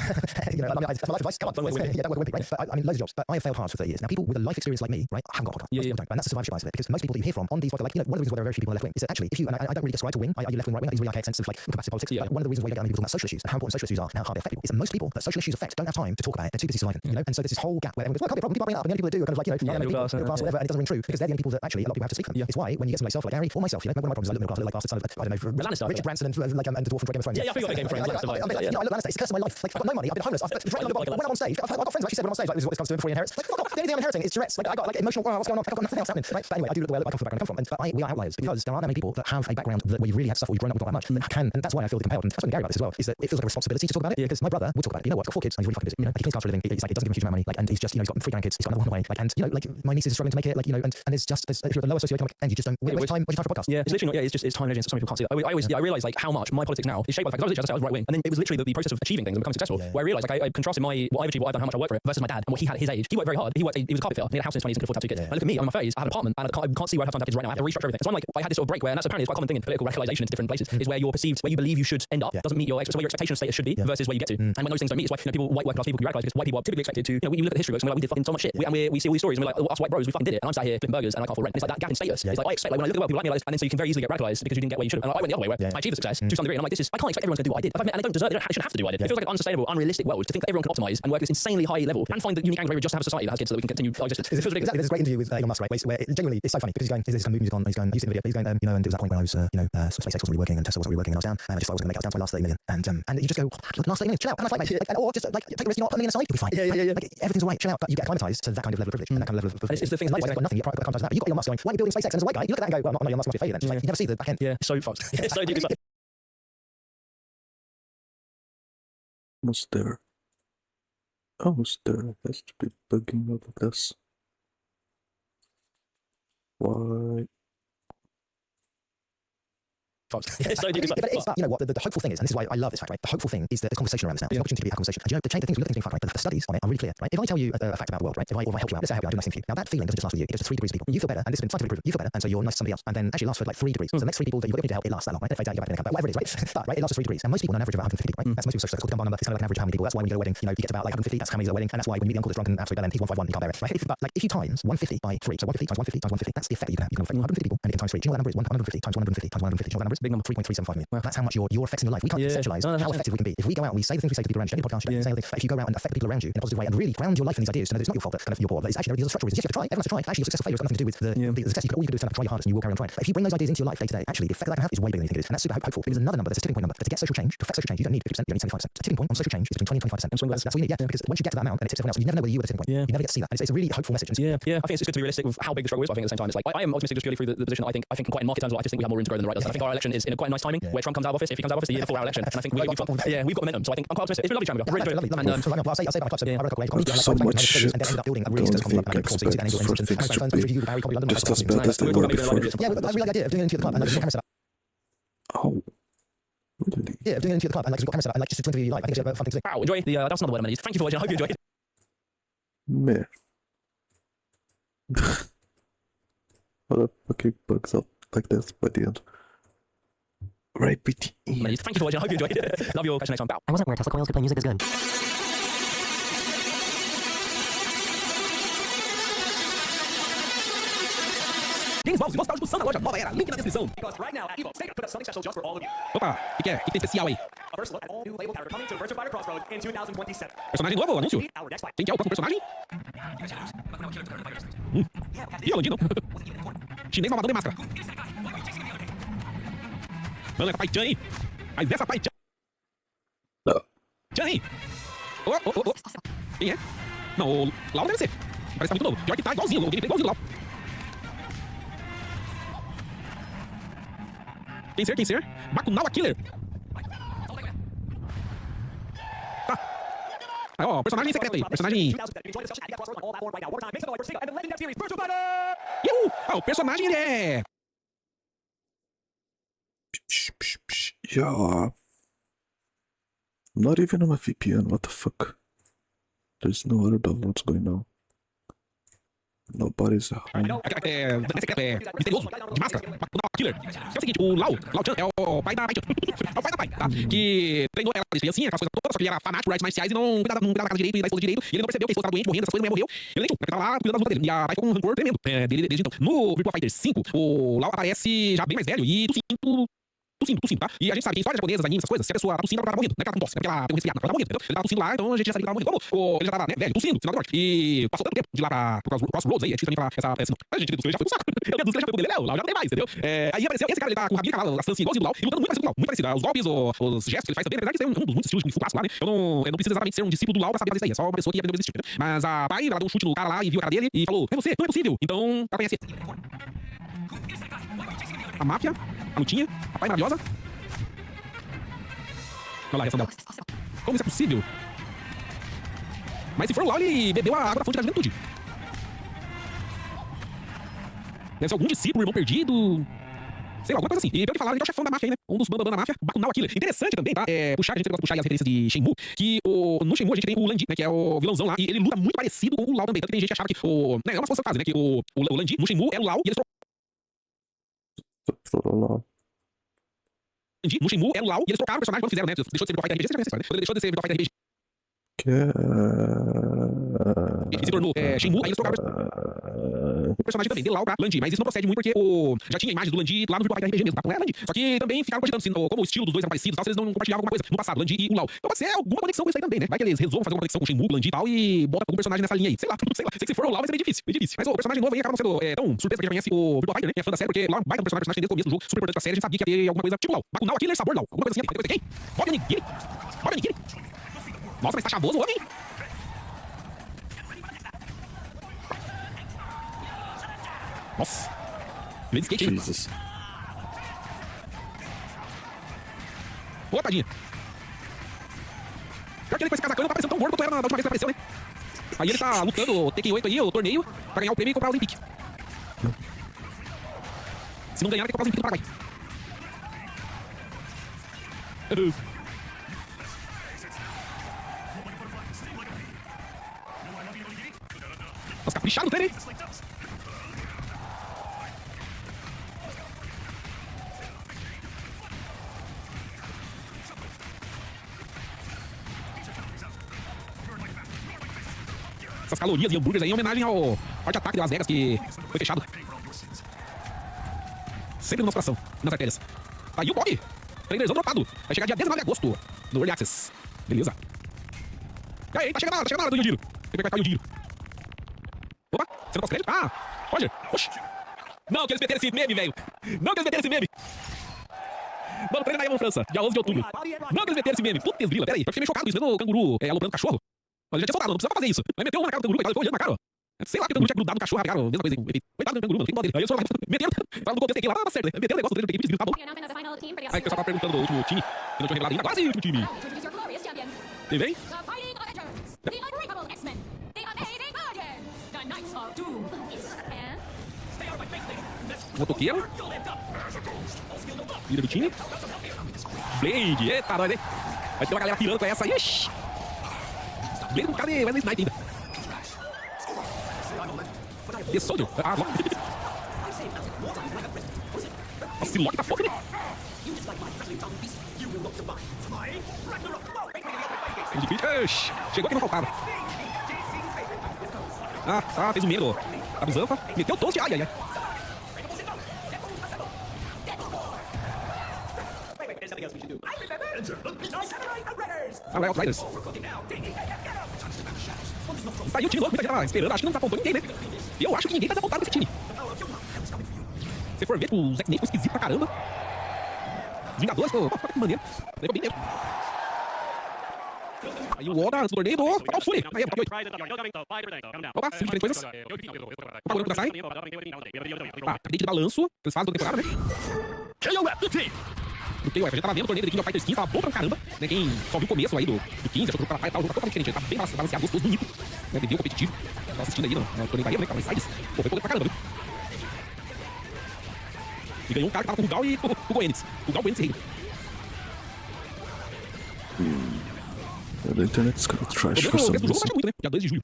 you know, that's my life advice. Come on, don't work at Wimpy. Yeah, don't work at Wimpy, right? But I mean, loads of jobs. But I have failed hard for 30 years. Now, people with a life experience like me, right, haven't got a podcast. Yeah. And that's the survivorship bias of it because most people that you hear from on these, like, you know, one of the reasons why there are very few people on left wing is that actually, if you, and I don't really describe to wing, are you left wing, right wing? These really archaic sense of like competitive politics. Yeah. One of the reasons why you get many people talking about social issues and how important social issues are and how hard they affect people is that most people that social issues affect don't have time to talk about it. They're too busy surviving, you know. And so there's this whole gap where everyone goes, well, it can't be a problem. People bring it up, and the only people that do are kind of like, you know, middle class, whatever, and it doesn't ring true because they're the only people that actually a lot of people have to speak for them. It's why when you get somebody like Gary or myself, you know, one of my problems is I look middle class, like bastard son of I don't know, Richard Branson and like and the dwarf from Game of Thrones. Yeah, I forgot Game of Thrones. You know, I look Lannister. It's the curse of my life. Like I've got no money. I've been homeless. When I'm on stage, I've got friends who actually said when I'm on stage, like this is what this comes to before you inherit. Like, the only thing I'm inheriting is Tourette's. Like I got like emotional. What's going on? I've got nothing else happening. Right? But anyway, I do look the way I come from, the background I come from, and we are outliers because there aren't that many people that have a background where you've really had stuff where you've grown up with not that much. And that's why I feel compelled. And that's what Gary about this as well. Is that it feels like a responsibility to talk about it. Yeah, because my brother would talk about it. You know what? I've got 4 kids and he's really fucking busy. You know, he cleans cars for a living. It's like it doesn't give him a huge amount of money. Like, and he's just, you know, he's got 3 grandkids. He's got another one away. Like, and you know, like my niece is struggling to make it. Like, you know, and there's just if you're at the lower socioeconomic end, you just don't. Where's time for a podcast? Yeah, it's literally not. Yeah, it's time and energy. So many people can't see that. I realize like how much my politics now is shaped by the fact I was right wing, and then it was literally the process of achieving things and becoming successful. Where I realized like I contrasted what I've achieved, what I've done, how much I worked for it, versus my dad and what he had at his age. He worked very hard. He was a carpet fitter. He had a house in his 20s and could afford to have 2 kids. And look at me, I'm in my 30s. I have an apartment and I can't see where I have time to have kids right now. I have to restructure everything. So I'm like, I had this sort of break where, and that's apparently quite a common thing in political radicalization into different places, is where you're perceived, where you believe you should end up, doesn't meet your so where your expectation of status should be versus where you get to. And when those things don't meet, it's why, you know, people, white working class people can be radicalized because white people are typically expected to, you know, we look at the history books and we're like, we did fucking so much shit. We see all these stories and we're like, us white bros, we fucking did it. And I'm sat here flipping burgers and I can't afford rent. It's like that gap in status. It's like I expect, like when I look at the world, people like me like this, and then so you can very easily get radicalized because you didn't get what you should have. And I went the other way where I achieved the success to some degree, and I'm like, I can't expect everyone to do what I did. And they don't deserve it. They shouldn't have to do what I did. It feels like an unsustainable, unrealistic world to think that everyone can optimize and work at this insanely high level and find the unique angle where we just have a society that has kids so that we can continue our existence. It feels ridiculous. There's a great interview with Elon Musk, right? Where it genuinely it's so funny because he's going, he's kind of music on, he's going, you see the video, he's going, you know, and it was that point when I was, you know, SpaceX wasn't really working and Tesla wasn't really working and I was down, and I just thought I was going to make it down to my last 30 million, and you just go, look, last 30 million, chill out, and I'm like, mate, like, or just like take a risk, you know, put me aside, you'll be fine. Yeah. Like, everything's alright, chill out, but you get acclimatized to that kind of level of privilege and that kind of level of. It's the thing, is like, got nothing, you've got nothing to that. But you've got Elon Musk going, why are you building SpaceX? And as a white guy, you look at that and go, well, no, Elon Musk must be a failure then. Like, you never see the back end. Yeah, so fucked. So deep. Almost there. Almost there. It has to be bugging out of this. Why? But it's you know what the hopeful thing is, and this is why I love this fact, right? The hopeful thing is that there's conversation around this now. There's an opportunity to be a conversation. And you know, the things we look at things right? The studies on it are really clear, right? If I tell you a fact about the world, right? If I help you out, let's say I help you out, I do nice thing for you. Now that feeling doesn't just last with you. It goes to 3 degrees of people. You feel better, and this has been scientifically proven. You feel better, and so you're nice to somebody else, and then actually lasts for like 3 degrees. So the next 3 people that you got to help, it lasts that long, right? It fades out, you go back in, but whatever it is, right? But right, it lasts for 3 degrees, and most people on an average of about 150 people, right? That's most people's social circle. It's called the Dunbar number. It's kind of like an average of how many people. That's why when you go to a wedding, you know, you get to about like 150. That's how many at a wedding, and that's why when you meet the uncle that's drunk and absolutely bellend, he's 151, you can't bear it, right? But like if you times 150 by 3, so 150 times 150 times 150, that's the effect that you can affect 150 people, and you can times 3. Do you know what that number is? 150 times 150 times 150. Do you know what that number is? big number. 3.375 million. That's how much you're affecting your life. We can't conceptualize how effective we can be. If we go out and we say the things we say to people around you, don't do a podcast, you don't say anything, but if you go out and affect the people around you in a positive way and really ground your life in these ideas to know that it's not your fault that kind of you're poor, that it's actually there is a structure reason. Yes, you have to try. Everyone has to try. Actually, your successful failure has got nothing to do with the test. All you can do is try your hardest and you will carry on trying. But if you bring those ideas into your life day to day, actually the effect that can have is way bigger than you think it is. And that's super hopeful. There's another number, there's a tipping point number. But to get social change, to affect social change, you don't need 50%, you only need 75%. A tipping point on social change is between 20 and 25%. That's what you need, because once you get to that amount and it tips everyone else, you never know whether you were the tipping point. You never get to see that. And it's a really hopeful message. I think it's just good to be realistic with how big the struggle is, but I think at the same time, it's like, I am optimistic just purely through the position that I think quite in market terms, I just think we have more room to grow than the right does. And I think our election is in a quite a nice timing, where Trump comes out of office, if he comes out of office, the year before our election. And I think we've got momentum. So I think I'm quite optimistic. It's been lovely chatting with you. Really lovely. And so I'll say about my clubs. I wrote a couple of So much shit. and then ended up building a Don't really successful think club. And expect for things to be just as bad as they were before. Yeah, I really like the idea of doing it into the club and like, camera setup. Oh, really? Yeah, doing it into the club and like, we've got camera setup and like just to interview you like. I think it's a fun thing to do. Wow, enjoy the, that's another word I'm going to use. Thank you for watching. I hope you enjoyed. Meh. What the fucking bugs up like this by the end. Right, BT. Thank you for watching. I hope you enjoyed. Love you all. Catch you next time. Bow. I wasn't aware Tesla coils could play music as good. Games novos e nostálgicos são na loja Nova Era. Link na descrição. Because right now at Evo, Sega put up something special just for all of you. Opa, o que é? O que tem especial aí? A first look at all new label character coming to Virtua Fighter Crossroads in 2027. Personagem novo, anúncio? Our next fight. Quem que é o próximo personagem? Ih, Alandino. Chinês malvador de máscara. Mano, essa Pai-chan aí. Mas essa Pai-chan. Chan aí. Quem é? Não, o Lau deve ser. Parece que tá muito novo. Pior que tá igualzinho, o gameplay igualzinho do Lau. Quem ser? Bakunawa Killer. Tá. Aí, ó, personagem secreto aí. Personagem... Yuhu! Ah, o personagem, ele é... Yeah. I'm not even on my VPN, what the fuck? There's no other downloads going on. Nobody's at home. É misterioso, de máscara, Bakunawa Killer. É o seguinte, o Lau-chan é o pai da Pai-chan. É o pai da Pai, tá? Que treinou ela desde criancinha, aquelas coisas todas, só que ele era fanático por artes marciais e não cuidava da casa direito e da esposa direito. E ele não percebeu que a esposa estava doente, morrendo, essas coisas, a mulher morreu. Ele nem tinha, porque tava lá cuidando das lutas dele. E a Pai ficou com um rancor tremendo dele desde então. No Virtua Fighter 5, o Lau aparece já bem mais velho e tossindo, tá? E a gente sabe que em histórias japonesas, animes, essas coisas, se a pessoa tá tossindo, ela tá morrendo. Não é que ela tá com tosse, é porque ela tem um resfriado, ela tá morrendo, entendeu? Ele tava tossindo lá, então a gente já sabia que ele tava morrendo. Como ele já tava, né, velho, tossindo, final da morte. E passou tanto tempo de lá pro Crossroads aí, a gente também falar essa... A gente dos já foi pro saco. Eu quero dos já foi pro dele, o Lau já não tem mais, entendeu? Aí apareceu esse cara, ele tá com o rabinho calado, as trancinhas igualzinho do Lau, e lutando muito parecido com o Lau, muito parecido. Os golpes, os gestos que ele faz também, apesar de ser um dos muitos estilos de Kung Fu clássico lá, né? Eu não preciso exatamente ser um discípulo do Lau pra saber fazer isso aí, é só uma pessoa que aprendeu a existir, mas a Pai, ela deu um chute no cara lá e viu a cara dele e falou, é você, não é possível. Então, ela conhece a máfia, a lutinha, a Pai maravilhosa. Olha lá a reação dela. Como isso é possível? Mas se for o Lau, ele bebeu a água da fonte da juventude. Deve ser algum discípulo, irmão perdido. Sei lá, alguma coisa assim. E pelo que falaram, ele é o chefão da máfia aí, né? Um dos bambam da máfia, Bakunawa Killer. Interessante também, tá? Puxar, a gente gosta de puxar aí as referências de Shenmue. Que no Shenmue a gente tem o Lan Di, né? Que é o vilãozão lá. E ele luta muito parecido com o Lau também. Tanto que tem gente que achava que né, é uma força fase, né? Que o Lan Di no Shenmue era o Lau e eles no Shenmue era o Lau e eles trocaram o personagem quando fizeram, né? Deixou de ser Virtua Fighter RPG, você já conhece essa história, né? Quando ele deixou de ser Virtua Fighter RPG, ele se tornou Shenmue, aí eles trocaram o personagem também, de Lau pra Lan Di. Mas isso não procede muito porque já tinha imagens do Lan Di lá no Virtua Fighter RPG mesmo, tá? Com Lan Di. Só que também ficaram cogitando, assim, como o estilo dos dois eram parecidos, tal, se eles não compartilhavam alguma coisa no passado, Lan Di e o Lau. Então pode ser alguma conexão com isso aí também, né? Vai que eles resolvam fazer uma conexão com o Shenmue, Lan Di e tal, e bota algum personagem nessa linha aí. Sei lá. Sei que se for o Lau vai ser meio difícil. Mas o personagem novo aí acaba não sendo tão surpresa que já conhece o Virtua Fighter, né? Que é fã da série, porque lá vai ter um personagem desde o começo do jogo, super importante da série, a gente sabia que ia ter alguma coisa tipo Lau. Bakunawa Killer, sabor Lau. Alguma coisa assim, pode ter quem? Bob Onigiri. Nossa, mas tá chavoso o homem. Nossa. Meio de skate. Jesus. Ô, tadinha. Pior que ele com esse casacão não tá parecendo tão gordo quanto era da última vez que apareceu, né? Aí ele tá lutando o Tekken 8 aí, o torneio, pra ganhar o prêmio e comprar o Olympic. Se não ganhar, tem que comprar o Olympic do Paraguai. Nossa, caprichado no treino, hein? Essas calorias e hambúrgueres aí em homenagem ao Forte Ataque de Las Vegas, que foi fechado. Sempre no nosso coração, nas artérias. Tá aí o top. Trailerzão dropado. Vai chegar dia 19 de agosto no Early Access. Beleza. E aí, tá chegando a hora do Yujiro. Tem que apertar o Yujiro. Opa, você não consegue? Ah, olha. Oxi. Não, que eles meteram esse meme, velho. Não que eles meteram esse meme. Mano, treino na Evan França, dia 11 de outubro. Não que eles meteram esse meme. Putz, grila, pera aí. Eu fiquei meio chocado com isso, vendo o canguru aloprando cachorro. Mas ele já tinha soltado, não precisava fazer isso. Aí meteu uma na cara do canguru, ele foi olhando na cara, ó. Sei lá que o canguru tinha grudado no cachorro, cara, mesma coisa aí. Coitado do canguru, mano, tem dó dele. Aí eu só meteram, tava no contexto aqui lá, tá certo, né? Meteram o negócio do treino, peguei, tá bom. Aí o pessoal tava perguntando do último time, que não tinha revelado ainda. Agora sim, o último time. Quem vem? Motoqueiro. Líder do time. Blade, eita, nós, hein? Vai ter uma galera pirando com essa aí. Blade com cara de Wesley Snipes ainda. The Soldier. Ah, Loki. Nossa, esse Loki tá foda, né? Chegou aqui no faltava. Ah, fez o medo. A Bizanfa. Meteu o toast. Ai, ai, ai. Ah, é os Riders. Tá aí o time louco, muita gente tava esperando. Acho que não desapontou ninguém, né? Eu acho que ninguém tá desapontado nesse time. Se for ver com o Zack Snyder, ficou esquisito pra caramba. Os Vingadores, pô, que maneiro. Levou bem mesmo. Aí o Oda, antes do torneio, do Fatal Fury. Aí, top 8. Opa, 5 diferentes coisas. Opa, o Branco da sai. Ah, cadete de balanço. Eles fazem toda temporada, né? Do KOF, a gente tava vendo o torneio do King of Fighters 15, tava bom pra caramba, né? Quem só viu o começo aí do 15, achou que o jogo tava totalmente diferente, ele tá bem balanceado, gostoso, bonito, né? Bem competitivo. Tava assistindo aí no torneio da Eva, né? Tava em sides. Pô, foi poder pra caramba, viu? E ganhou um cara que tava com o Gal e o Goenitz. O Gal Goenitz rei. The internet's kind of trash O for some resto do jogo reason. baixa muito, né? Dia 2 de julho.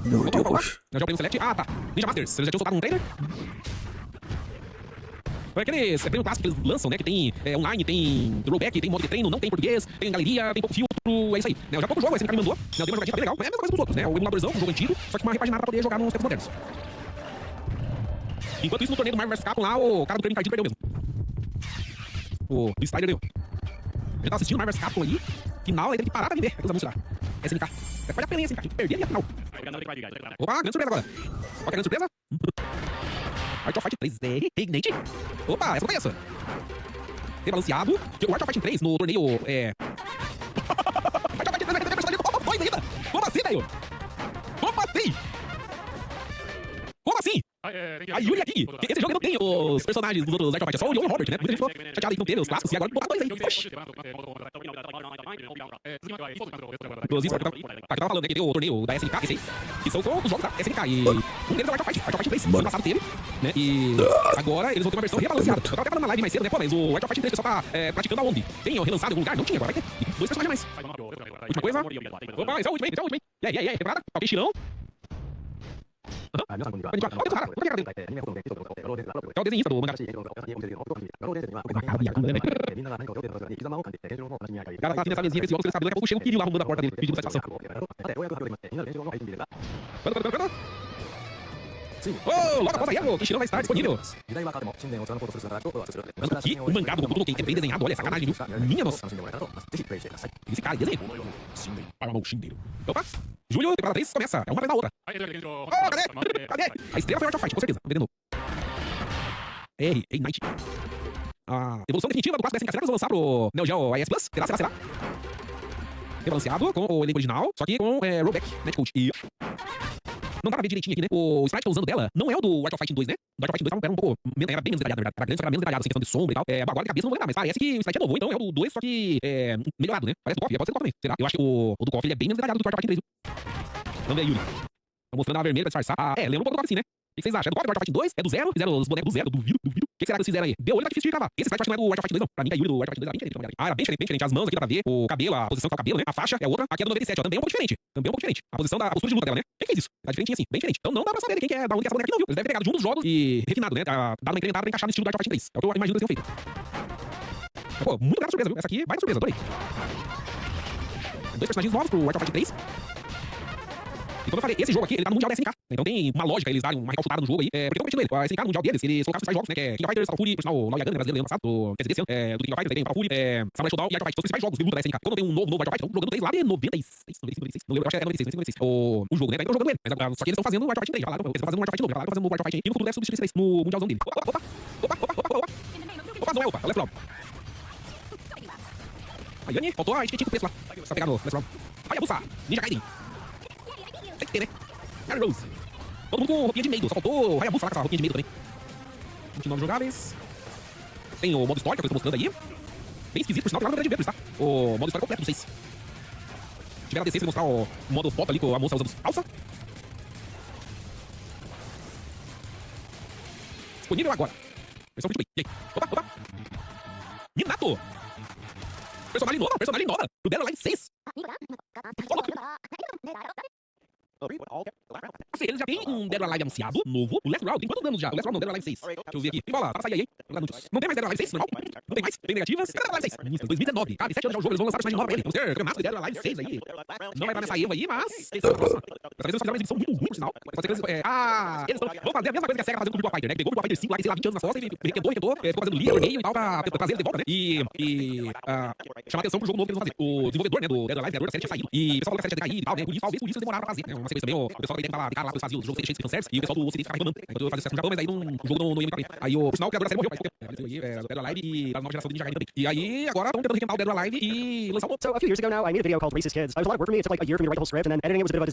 No idea why. Já o prêmio Select. Ah, tá. Ninja Masters, eles já tinham soltado um trailer? É aqueles prêmio clássico que eles lançam, né? Que tem online, tem rollback, tem modo de treino, não tem português, tem galeria, tem pouco filtro, é isso aí. Né? Já pouco jogo, esse cara me mandou. Né? Eu dei uma jogadinha bem legal, mas é a mesma coisa dos outros, né? O emuladorzão, um jogo antigo, só que uma repaginada pra poder jogar nos tempos modernos. Enquanto isso, no torneio do Marvel vs Capcom lá, o cara do treino encardido perdeu mesmo. O Spider ganhou. Eu tava assistindo o Marvel vs Capcom ali, final, aí teve que parar pra vender aqueles anúncios lá. SNK. Pode a pena, SNK, tinha que perder ali a final. Opa, grande surpresa agora. Qual que é a grande surpresa? Art of Fight 3 Ignite. Opa, essa não conheço. Rebalanceado. O Art of Fight 3 no torneio Art of Fight 3 vai ter personagem do 2 ainda. Como assim, velho? Como assim? Como assim? A Yuri aqui. Esse jogo não tem os personagens dos outros Art of Fight. É só o Leon e o Robert, né? Muita gente ficou chateada que não teve os clássicos e agora botar 2 aí. Oxi. Inclusive, eu tava falando, né, que tem o torneio da SNK, esse aí, que são os jogos da SNK. E um deles é o Art of Fight 3. Ano passado teve, né? E agora eles vão ter uma versão rebalanceada. Eu tava até falando na live mais cedo, né? Pô, mas o Art of Fight 3 o pessoal tá praticando aonde? Tem relançado em algum lugar? Não tinha, agora vai ter. 2 personagens a mais. Última coisa. Opa, esse é o último aí, E aí, temporada? Qualquer estirão? Olha o cara. É o desenhista do mangá. O cara tá aqui nessa mesinha com esse óculos, ele sabe, daqui a pouco chega um Kiryu lá arrumando a porta dele, pedindo satisfação. Ô, logo após a Evo, o Kishiro vai estar disponível. Aqui, o mangá do Boku no Ken é bem desenhado, olha, sacanagem, viu? Minha nossa. Esse cara, desenho. Paramount Shindeiro. Opa, julho, temporada 3, começa. É uma atrás da outra. Cadê? A estreia foi Art of Fight, com certeza. Vendendo. Ignite. A evolução definitiva do clássico da SNK. Será que eles vão lançar pro Neo Geo AES Plus? Será? Rebalanceado com o elenco original, só que com rollback, netcode. E não dá pra ver direitinho aqui, né? O sprite que eu tô usando dela não é o do Art of Fighting 2, né? O Art of Fighting 2 era um pouco... Era bem menos detalhado, na verdade. Era grande, só que era menos detalhado, assim, questão de sombra e tal. Agora de cabeça não vou lembrar, mas parece que o sprite é novo. Então é o do 2, só que melhorado, né? Parece do KOF, pode ser do KOF também. Será? Eu acho que o do KOF ele é bem menos detalhado do que o Art of Fighting 3, viu? Vamos ver a Yuri. Tá mostrando a vermelha pra disfarçar. Lembra um pouco do KOF, assim, né? O que vocês acham? É do KOF, do Art of Fighting 2? É do 0? Fizeram os bonecos do 0, duvido. O que será que eles fizeram aí? Deu olho, tá difícil de cavar. Esse sprite eu acho que não é do Art of Fighting 2, não. Pra mim, a Yuri do Art of Fighting 2 era bem diferente. Era bem diferente. As mãos aqui dá pra ver. O cabelo, a posição que tá o cabelo, né? A faixa é outra. Aqui é do 97, ó. Também é um pouco diferente. A postura de luta dela, né? Quem fez isso? Tá diferentinho assim, bem diferente. Então não dá pra saber quem que é da onde que essa boneca aqui não viu. Eles devem ter pegado de um dos jogos e refinado, né? Dado uma incrementada pra encaixar no estilo do Art of Fighting 3. É o que eu imagino que eles tenham feito. Pô, muito grande surpresa, viu? Essa aqui vai de surpresa, adorei. 2 personagens novos pro Art of Fighting 3. Então eu falei, esse jogo aqui, ele tá no Mundial da SNK. Então tem uma lógica eles darem uma recalchutada no jogo aí. Porque eu tô competindo ele. A SNK no Mundial deles, eles colocaram os principais jogos, né? Que é King of Fighters, Fatal Fury, por sinal, o Yagami, né, brasileiro, ano passado, quer dizer, desse ano, do King of Fighters, aí tem Fatal Fury, Samurai Showdown e Art of Fight. São os principais jogos de luta da SNK. Quando tem um novo Art of Fight, estão jogando desde lá de 96, não lembro, acho que é 96, o jogo, né? Daí estão jogando ele. Mas só que eles estão fazendo o Art of Fight 3, já falaram, eles estão fazendo um Art of Fight novo, já falaram que estão fazendo o Art of Fight e no futuro deve substituir esse no Mundialzão dele. Opa, não é opa, Left Round. Aí, Yanni, faltou a etiquetinha com o preço lá, pra pegar no Left Round. Aí, Abusa, Ninja Gaiden. Tem que ter, né? Harry Rose. Todo mundo com roupinha de meio, só faltou o Hayabusa lá com essa roupinha de meio também. 29 jogáveis. Tem o modo história que eu tô mostrando aí. Bem esquisito, por sinal, que lá no Grande Vênus, tá? O modo história completo do 6. Tiveram a DC mostrar o modo foto ali com a moça usando calça. Disponível agora. Versão free to play. E aí? Opa. Minato. Personagem nova. Do Dead or Alive 6. Assim, eles já tem um Dead or Alive anunciado, novo. O Last Round, tem quantos anos já? O Last Round não, Dead or Alive 6. Deixa eu ver aqui. Tem bola, tá pra sair aí. Não tem mais Dead or Alive 6, não? Não tem mais? Tem negativas? Dead or Alive 6. 2019. Cara, 7 anos já o jogo, eles vão lançar personagem nova pra ele. Vamos ter Grandmaster de Dead or Alive 6 aí. Não vai estar nessa EVA aí, mas... Dessa vez eles fizeram uma exibição muito ruim, por sinal. Pode ser que eles... eles vão fazer a mesma coisa que a SEGA tá fazendo com o Virtua Fighter, né? Pegou o Virtua Fighter 5 lá, tem, sei lá, 20 anos nas costas, ele requentou, ficou fazendo liga, torneio e tal, pra trazer ele de volta, né? Chamar atenção pro jogo novo que eles vão fazer. O desenvolvedor, né, do Dead or Alive, da série tinha saído. E o pessoal falou que a série tinha caído e tal, né? Por isso eles demoraram pra fazer, né? Uma sequência também, o pessoal que tava lá, eles faziam o jogo cheio de fanservice, e o pessoal do Ocidente ficava reclamando. Então eu fazia sucesso no Japão, mas aí o jogo não ia muito pra frente. Aí o sinal, o criador da série morreu, mas do Dead or Alive e da nova geração do Ninja Gaiden também. E aí, agora estão tentando requentar o Dead or Alive e lançar um... So a few years ago now, I made a video called Racist Kids. It was a lot of work for me. It took like a year for me to write the whole script, and then editing it was a bit of a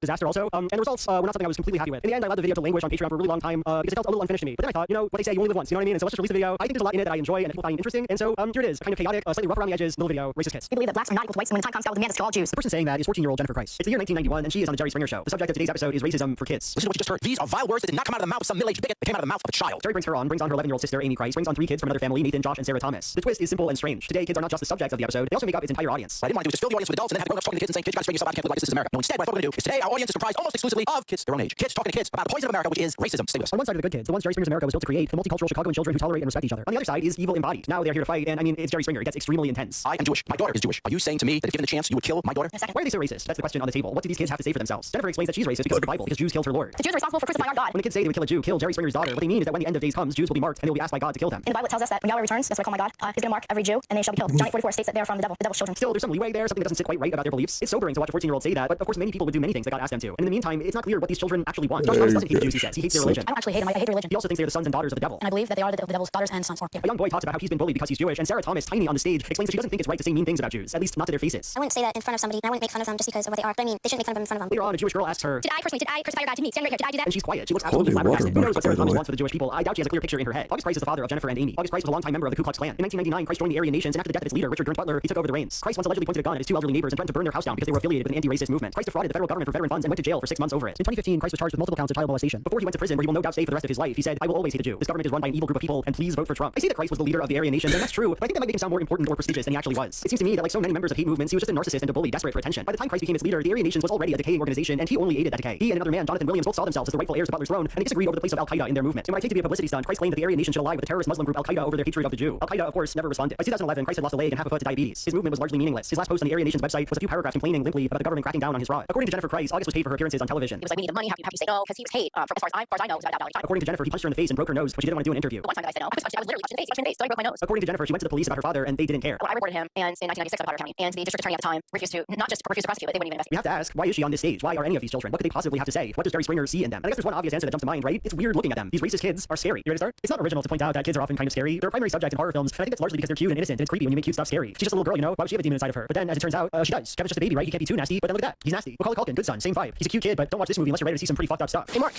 disaster also. And the results were not something I was completely happy with. In the end, I allowed the video to languish on Patreon for a really long time because it felt a little unfinished to me. But then I thought, you know, what they say, you only live once, you know what I mean? And so let's just release the video. I think there's a lot in it that I enjoy and that people find interesting. And so here it is, kind of chaotic, slightly rough around the edges, little video, Racist Kids. You believe that blacks are not equal to whites, and when the time comes, God will demand us to all Jews. The person saying that is 14-year-old Jennifer Price. It's the year 1991, and she is on the Jerry Springer Show. The subject of today's episode is racism for kids. Listen to what you just heard. These are vile words that did not come out of the mouth of some middle-aged bigot. They came out of the mouth of a child. Jerry brings her on her 11-year-old sister, Amy Price, brings on 3 kids from another family, Nathan, Josh, and Sarah Thomas. The twist is simple and strange. Today, kids are not just the subject of the episode, they also make up its entire audience. What I didn't want to do is just fill the audience with adults and then have grown-ups talking to kids and saying, kids, you gotta straighten yourself out, you can't live like this is America. No, instead, what I thought we're gonna do is today, our audience is comprised almost exclusively of kids their own age. Kids talking to kids about the poison of America, which is racism. Stay with us. On one side are the good kids, the ones Jerry Springer's America was built to create, the multicultural Chicagoan children who tolerate and respect each other. On the other side is evil embodied. Now they are here to fight, and I mean, it's Jerry Springer. It gets extremely intense. I am Jewish. My daughter is Jewish. Are you saying to me that if given the chance, you would kill my daughter? Why are they so racist? That's the question on the table. What do these kids have to say for themselves? Jennifer explains that she's racist because of the Bible, because Jews killed her Lord. The Jews are responsible for crucifying our God. When the kids say they would kill a Jew, kill Jerry Springer's daughter, what they mean is that when the end of days comes, Jews will be marked and they will be asked by God to kill them. In the Bible, it tells us that when Yahweh returns, that's what I call my God, he's going to mark every Jew, and they shall be killed. John 8:44 states that they are from the devil's children. Still, there's some leeway there, something that doesn't sit quite right about their beliefs. It's sobering to watch a 14-year-old say that, but of course many people would do many things that God asked them to. And in the meantime, it's not clear what these children actually want. Josh Thomas doesn't hate the Jews, he says. He hates their religion. I don't actually hate them, I hate religion. He also thinks they're the sons and daughters of the devil. And I believe that they are the devil's daughters and sons. A young boy talks about how he's been bullied because he's Jewish, and Sarah Thomas, tiny on the stage, explains that she doesn't think it's right to say mean things about Jews, at least not to their faces. I wouldn't say that in front of somebody, and I wouldn't make fun of them just because of what they are. But I mean, they shouldn't make fun of them in front of them. Later on, a Jewish girl asks her, Did I crucify your God to me? Standing right here, did I do that? And she's quiet. She looks absolutely Holy flabbergasted. Who knows what Sarah watermark, by the Thomas way. wants for the Jewish people? I doubt she has a clear picture in her head. August Price is the father of Jennifer and Amy. August Price was a longtime member of the Ku Klux Klan. In 1999, Price joined the Aryan Nations, and after the death of its leader, Richard Durant Butler, he took over the reins. Price once allegedly pointed a gun at his 2 elderly neighbors and threatened to burn their house down because they were affiliated with an anti-racist movement. Price defrauded the federal government for veteran funds and went to jail for 6 months over it. In 2015, Price was charged with multiple counts of child molestation. Before he went to prison, where he will no doubt stay for the rest of his life, he said, "I will always hate a Jew. This government is run by an evil group of people, and please vote for Trump." I say that Price was the leader of the Aryan Nations, and that's true, but I think that might make him sound more important or prestigious than he actually was. It seems to me that like so many members of hate movements, he was just a narcissist and a bully desperate for attention. By the time Price became its leader, the Aryan Nations was already a decaying organization, and he only aided that decay. He and another man, Jonathan Williams, both saw themselves as the rightful heirs of Butler's throne, and they disagreed over the place of Al-Qaeda in their movement. In what I take to be a publicity stunt, Price claimed that the Aryan Nation should ally with the terrorist Muslim group Al-Qaeda over their hatred of the Jew. Al-Qaeda, of course, never responded. By 2011, Price had lost a leg and half a foot to diabetes. His movement was largely meaningless. His last post on the Aryan Nation's website was a few paragraphs complaining limply about the government cracking down on his fraud. According to Jennifer Price, August was paid for her appearances on television. He was like, we need the money, how can you say no? Because he was hate, as far as I know, it was about $1 time. According to Jennifer, he punched her in the face and broke her nose, but she didn't want to do an interview. The one time that I said no, I was literally punched in the face, so I broke my nose. According to Jennifer, she went to the police about her father, and they didn't care. Well, I reported him, and in 1996 I Potter County, and the district attorney at the time refused to prosecute, but they wouldn't even investigate. We have to ask, why is she on this stage? Why are any of these children? What could they possibly have to say? What does Jerry Springer see in them? And I guess there's one obvious answer that jumps to mind, right? It's weird looking at them. These racist kids are scary. You ready to start? It's not original to point out that kids are often kind of scary. They're a primary subject in horror films, and I think that's largely because they're cute and innocent, and it's creepy when you make cute stuff scary. She's just a little girl, you know? Why would she have a demon inside of her? But then, as it turns out, she does. Kevin's just a baby, right? He can't be too nasty, but then look at that. He's nasty. Macaulay Culkin, good son, same vibe. He's a cute kid, but don't watch this movie unless you're ready to see some pretty fucked up stuff. Hey, Mark.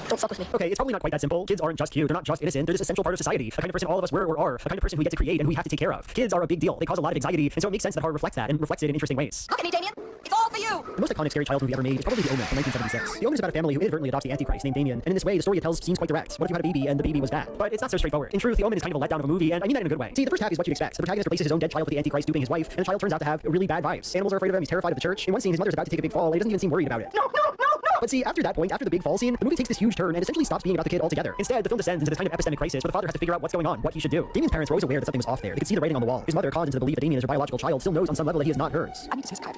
Don't fuck with me. Okay, it's probably not quite that simple. Kids aren't just cute. They're not just innocent. They're just an essential part of society. A kind of person all of us were or are. A kind of person we get to create and we have to take care of. Kids are a big deal. They cause a lot of anxiety, and so it makes sense that horror reflects that and reflects it in interesting ways. Look at me, Damien. It's all for you. The most iconic scary child movie ever made is probably The Omen from 1976. The Omen is about a family who inadvertently adopts the Antichrist named Damien, and in this way, the story it tells seems quite direct. What if you had a baby and the baby was bad? But it's not so straightforward. In truth, The Omen is kind of a letdown of a movie, and I mean that in a good way. See, the first half is what you'd expect. The protagonist replaces his own dead child with the Antichrist duping his wife, and the child turns out to have really bad vibes. Animals are afraid of him, he's terrified of the church. In one scene, his mother's about to take a big fall, and he doesn't even seem worried about it. No. But see, after that point, after the big fall scene, the movie takes this huge turn and essentially stops being about the kid altogether. Instead, the film descends into this kind of epistemic crisis where the father has to figure out what's going on, what he should do. Damien's parents were always aware that something was off there. They could see the writing on the wall. His mother, conned into the belief that Damien is her biological child, still knows on some level that he is not hers. I need to see this guy.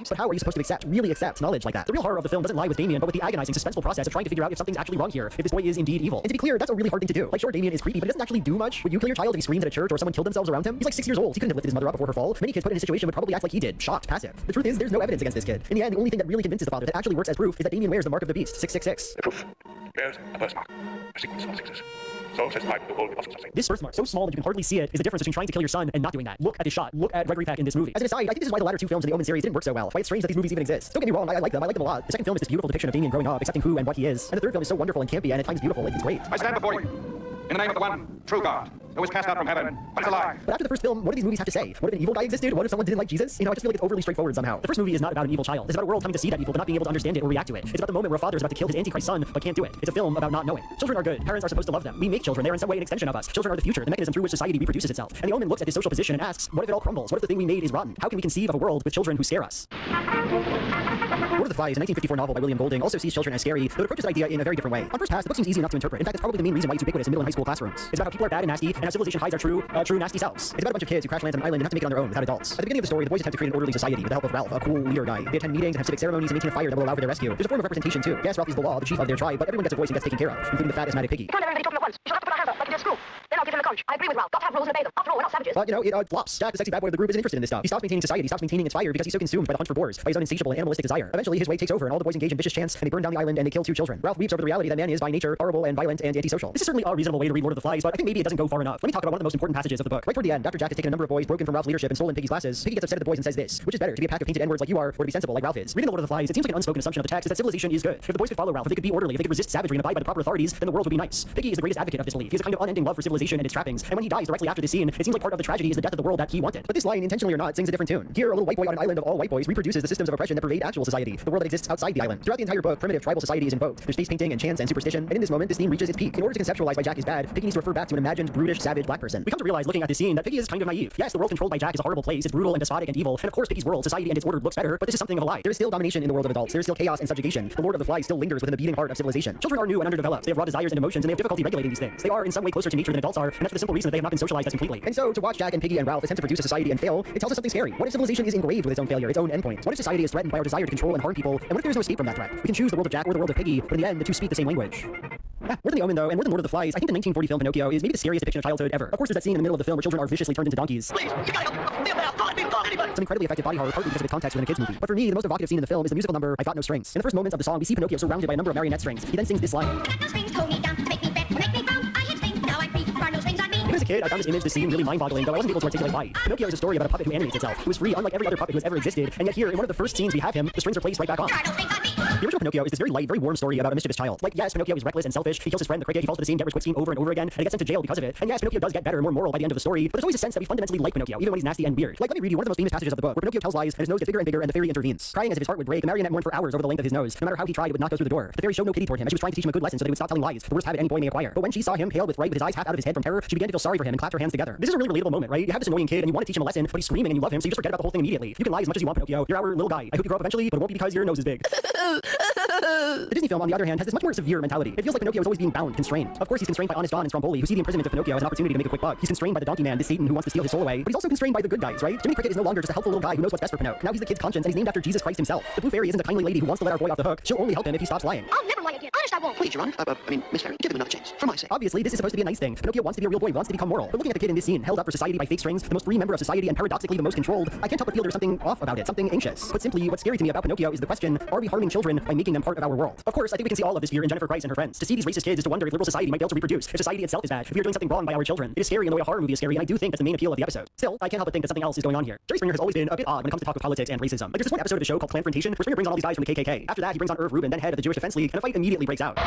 But how are you supposed to really accept knowledge like that? The real horror of the film doesn't lie with Damien, but with the agonizing, suspenseful process of trying to figure out if something's actually wrong here, if this boy is indeed evil. And to be clear, that's a really hard thing to do. Like, sure, Damien is creepy, but he doesn't actually do much. Would you kill your child if he screams at a church or someone killed themselves around him? He's like 6 years old. He couldn't have lifted his mother up before her fall. Many kids put in a situation would probably act like he did, shocked, passive. The truth is, there's no evidence against this kid. In the end, the only thing that really convinces the father that actually works as proof is that Damien wears the mark of the beast, 666. The proof bears a birthmark, a sequence of sixes. So says the Bible, the whole gospel something. This birthmark, so small that you can hardly see it, is the difference between trying to kill your son and not doing that. Look at this shot. Look at Gregory Peck in this movie. As an aside, I think this is why the latter two films in the Omen series didn't work so well. Why it's strange that these movies even exist. Don't get me wrong, I like them. I like them a lot. The second film is this beautiful depiction of Damien growing up, accepting who and what he is. And the third film is so wonderful and campy and at times beautiful. Like, it's great. I stand before you in the name of the one true God, who was cast out from heaven, but is alive. But after the first film, what do these movies have to say? What if an evil guy existed? What if someone didn't like Jesus? You know, I just feel like it's overly straightforward somehow. The first movie is not about an evil child. It's about a world coming to see that evil, but not being able to understand it or react to it. It's about the moment where a father is about to kill his antichrist son, but can't do it. It's a film about not knowing. Children are good. Parents are supposed to love them. We make children. They're in some way an extension of us. Children are the future, the mechanism through which society reproduces itself. And the Omen looks at this social position and asks, what if it all crumbles? What if the thing we made is rotten? How can we conceive of a world with children who scare us? Lord of the Flies, a 1954 novel by William Golding, also sees children as scary, but approaches the idea in a very different way. On first pass, the book seems easy enough to interpret. In fact, it's probably the main reason why it's ubiquitous in middle and high school classrooms. It's about how people are bad and nasty, and how civilization hides our true nasty selves. It's about a bunch of kids who crash land on an island and have to make it on their own without adults. At the beginning of the story, the boys attempt to create an orderly society with the help of Ralph, a cool leader guy. They attend meetings and have civic ceremonies and maintain a fire that will allow for their rescue. There's a form of representation too. Yes, Ralph is the law, the chief of their tribe, but everyone gets a voice and gets taken care of, including the fat asthmatic piggy. Can't have everybody talking at once. You should have to put our hands up like you did at school. Then I'll give him a coach. I agree with Ralph. Got to have rules and obey them. After all, we're not savages. But, you know, it flops. Jack, the sexy bad boy of the group, isn't interested in this stuff. He stops maintaining society, he stops maintaining its fire because he's so consumed by the hunt for boars, by his own insatiable and animalistic desire. Eventually, his way takes over, and all the boys engage in vicious chants, and they burn down the island and they kill 2 children. Ralph weeps over the reality that man is by nature horrible and violent and antisocial. This is certainly a reasonable way to read Lord of the Flies, but I think maybe it doesn't go far enough. Let me talk about one of the most important passages of the book. Right toward the end, after Jack has taken a number of boys, broken from Ralph's leadership, and stolen Piggy's glasses, Piggy gets upset at the boys and says this: which is better, to be a pack of painted N-words like you are, or to be sensible like Ralph is? Reading the Lord of the Flies, it seems like an unspoken assumption of the text is that civilization is good. If the boys could follow Ralph, if they could be orderly, if they could resist savagery and abide by the proper authorities, then the world would be nice. Piggy is the greatest advocate of this belief. He has a kind of unending love for civilization and its trappings, and when he dies directly after this scene, it seems like part of the tragedy is the death of the world that he wanted. But this line, intentionally or not, sings a different tune. Here, a little white boy on an island of all white boys reproduces the systems of oppression that pervade actual society, the world that exists outside the island. Throughout the entire book, primitive tribal society is invoked. There's face painting and chants and superstition, and in this moment, this theme reaches its peak. In order to conceptualize why Jack is bad, Piggy needs to refer back to an imagined, brutish, savage black person. We come to realize, looking at this scene, that Piggy is kind of naive. Yes, the world controlled by Jack is a horrible place. It's brutal and despotic and evil, and of course, Piggy's world, society, and its order looks better. But this is something of a lie. There is still domination in the world of adults. There is still chaos and subjugation. The Lord of the Flies still lingers within the beating heart of civilization. Children are new and underdeveloped. They have raw desires and emotions, and they have difficulty regulating these things. They are in some way closer to nature than adults are, and that's for the simple reason that they have not been socialized as completely. And so, to watch Jack and Piggy and Ralph attempt to produce a society and fail, it tells us something scary. What if civilization is engraved with its own failure, its own endpoint? What if society is threatened by our desire to control and harm people? And what if there's no escape from that threat? We can choose the world of Jack or the world of Piggy, but in the end, the two speak the same language. More than The Omen, though, and more than Lord of the Flies, I think the 1940 film Pinocchio is maybe the scariest depiction of childhood ever. Of course, there's that scene in the middle of the film where children are viciously turned into donkeys. Please, you gotta go. Some incredibly effective body horror, partly because of its context within a kids' movie. But for me, the most evocative scene in the film is the musical number "I've Got No Strings." In the first moments of the song, we see Pinocchio surrounded by a number of marionette strings. He then sings this line. Even as a kid, I found this image, this scene, really mind-boggling, though I wasn't able to articulate why. Pinocchio is a story about a puppet who animates itself, who is free, unlike every other puppet who has ever existed, and yet here, in one of the first scenes we have him, the strings are placed right back on. The original Pinocchio is this very light, very warm story about a mischievous child. Like, yes, Pinocchio is reckless and selfish, he kills his friend the cricket, he falls for the same get-rich-quick scheme over and over again, and he gets sent to jail because of it. And yes, Pinocchio does get better and more moral by the end of the story, but there's always a sense that we fundamentally like Pinocchio, even when he's nasty and weird. Like, let me read you one of the most famous passages of the book, where Pinocchio tells lies, and his nose gets bigger and bigger, and the fairy intervenes. Crying as if his heart would break, the marionette mourned for hours over the length of his nose. No matter how he tried, it would not go through the door. The fairy showed no pity toward him, as she was trying to teach him a good lesson so that he would stop telling lies, the worst habit any boy may acquire. But when she saw him, pale with fright, with his eyes half out of his head from terror, she began to feel sorry for him and clapped her hands together. This is a really relatable moment, right? You have this annoying kid, and you want to teach him a lesson, but he's screaming and you love him, so you just forget about the whole thing immediately. You can lie as much as you want, Pinocchio. You're our little guy. I hope you grow up eventually, but it won't be because your nose is big. The Disney film, on the other hand, has this much more severe mentality. It feels like Pinocchio is always being bound, constrained. Of course, he's constrained by Honest Don and Stromboli, who see the imprisonment of Pinocchio as an opportunity to make a quick buck. He's constrained by the Donkey Man, this Satan who wants to steal his soul away. But he's also constrained by the good guys, right? Jiminy Cricket is no longer just a helpful little guy who knows what's best for Pinocchio. Now he's the kid's conscience, and he's named after Jesus Christ himself. The Blue Fairy isn't a kindly lady who wants to let our boy off the hook. She'll only help him if he stops lying. I'll never lie again. Honest, I won't. Please, Your Honor. Miss Fairy, give him another chance, for my sake. Obviously, this is supposed to be a nice thing. Pinocchio wants to be a real boy, wants to become moral. But looking at the kid in this scene, held up for society by fake strings, the most free member of society and paradoxically the most controlled, I can't help but feel there's something off about it, something anxious. Put simply, what's scary to me about Pinocchio is the question, are we harming children by making them part of our world? Of course, I think we can see all of this here in Jennifer Price and her friends. To see these racist kids is to wonder if liberal society might be able to reproduce, if society itself is bad, if we are doing something wrong by our children. It is scary in the way a horror movie is scary, and I do think that's the main appeal of the episode. Still, I can't help but think that something else is going on here. Jerry Springer has always been a bit odd when it comes to talk of politics and racism. Like, there's this one episode of the show called Clanfrontation, where Springer brings on all these guys from the KKK. After that, he brings on Irv Rubin, then head of the Jewish Defense League, and a fight immediately breaks out.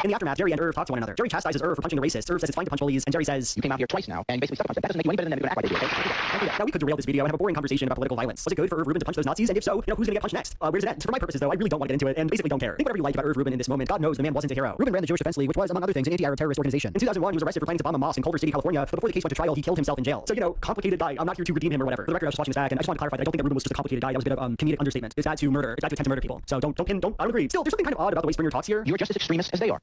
In the aftermath, Jerry and Irv talk to one another. Jerry chastises Irv for punching the racist. Irv says it's fine to punch bullies, and Jerry says, You came out here twice now, and basically stuck a punch them. That doesn't make you any better than them. You're gonna act like they do, okay? Don't do that. Now we could derail this video and have a boring conversation about political violence. Was it good for Irv Rubin to punch those Nazis? And if so, who's gonna get punched next? Where does it end? For my purposes, though, I really don't want to get into it, and basically don't care. Think whatever you like about Irv Rubin in this moment. God knows the man wasn't a hero. Rubin ran the Jewish Defense League, which was, among other things, an anti-Arab terrorist organization. In 2001, he was arrested for planning to bomb a mosque in Culver City, California, but before the case went to trial, he killed himself in jail. So, complicated guy. I'm not here to redeem him or whatever. For the record, I was just watching this back, and I just want to clarify that I don't think that Rubin was just a complicated guy. That was a bit of comedic understatement. It's bad to murder. It's bad to attempt to murder people. So I don't agree. Still, there's something kind of odd about the way Springer talks here. You're just as extremist as they are.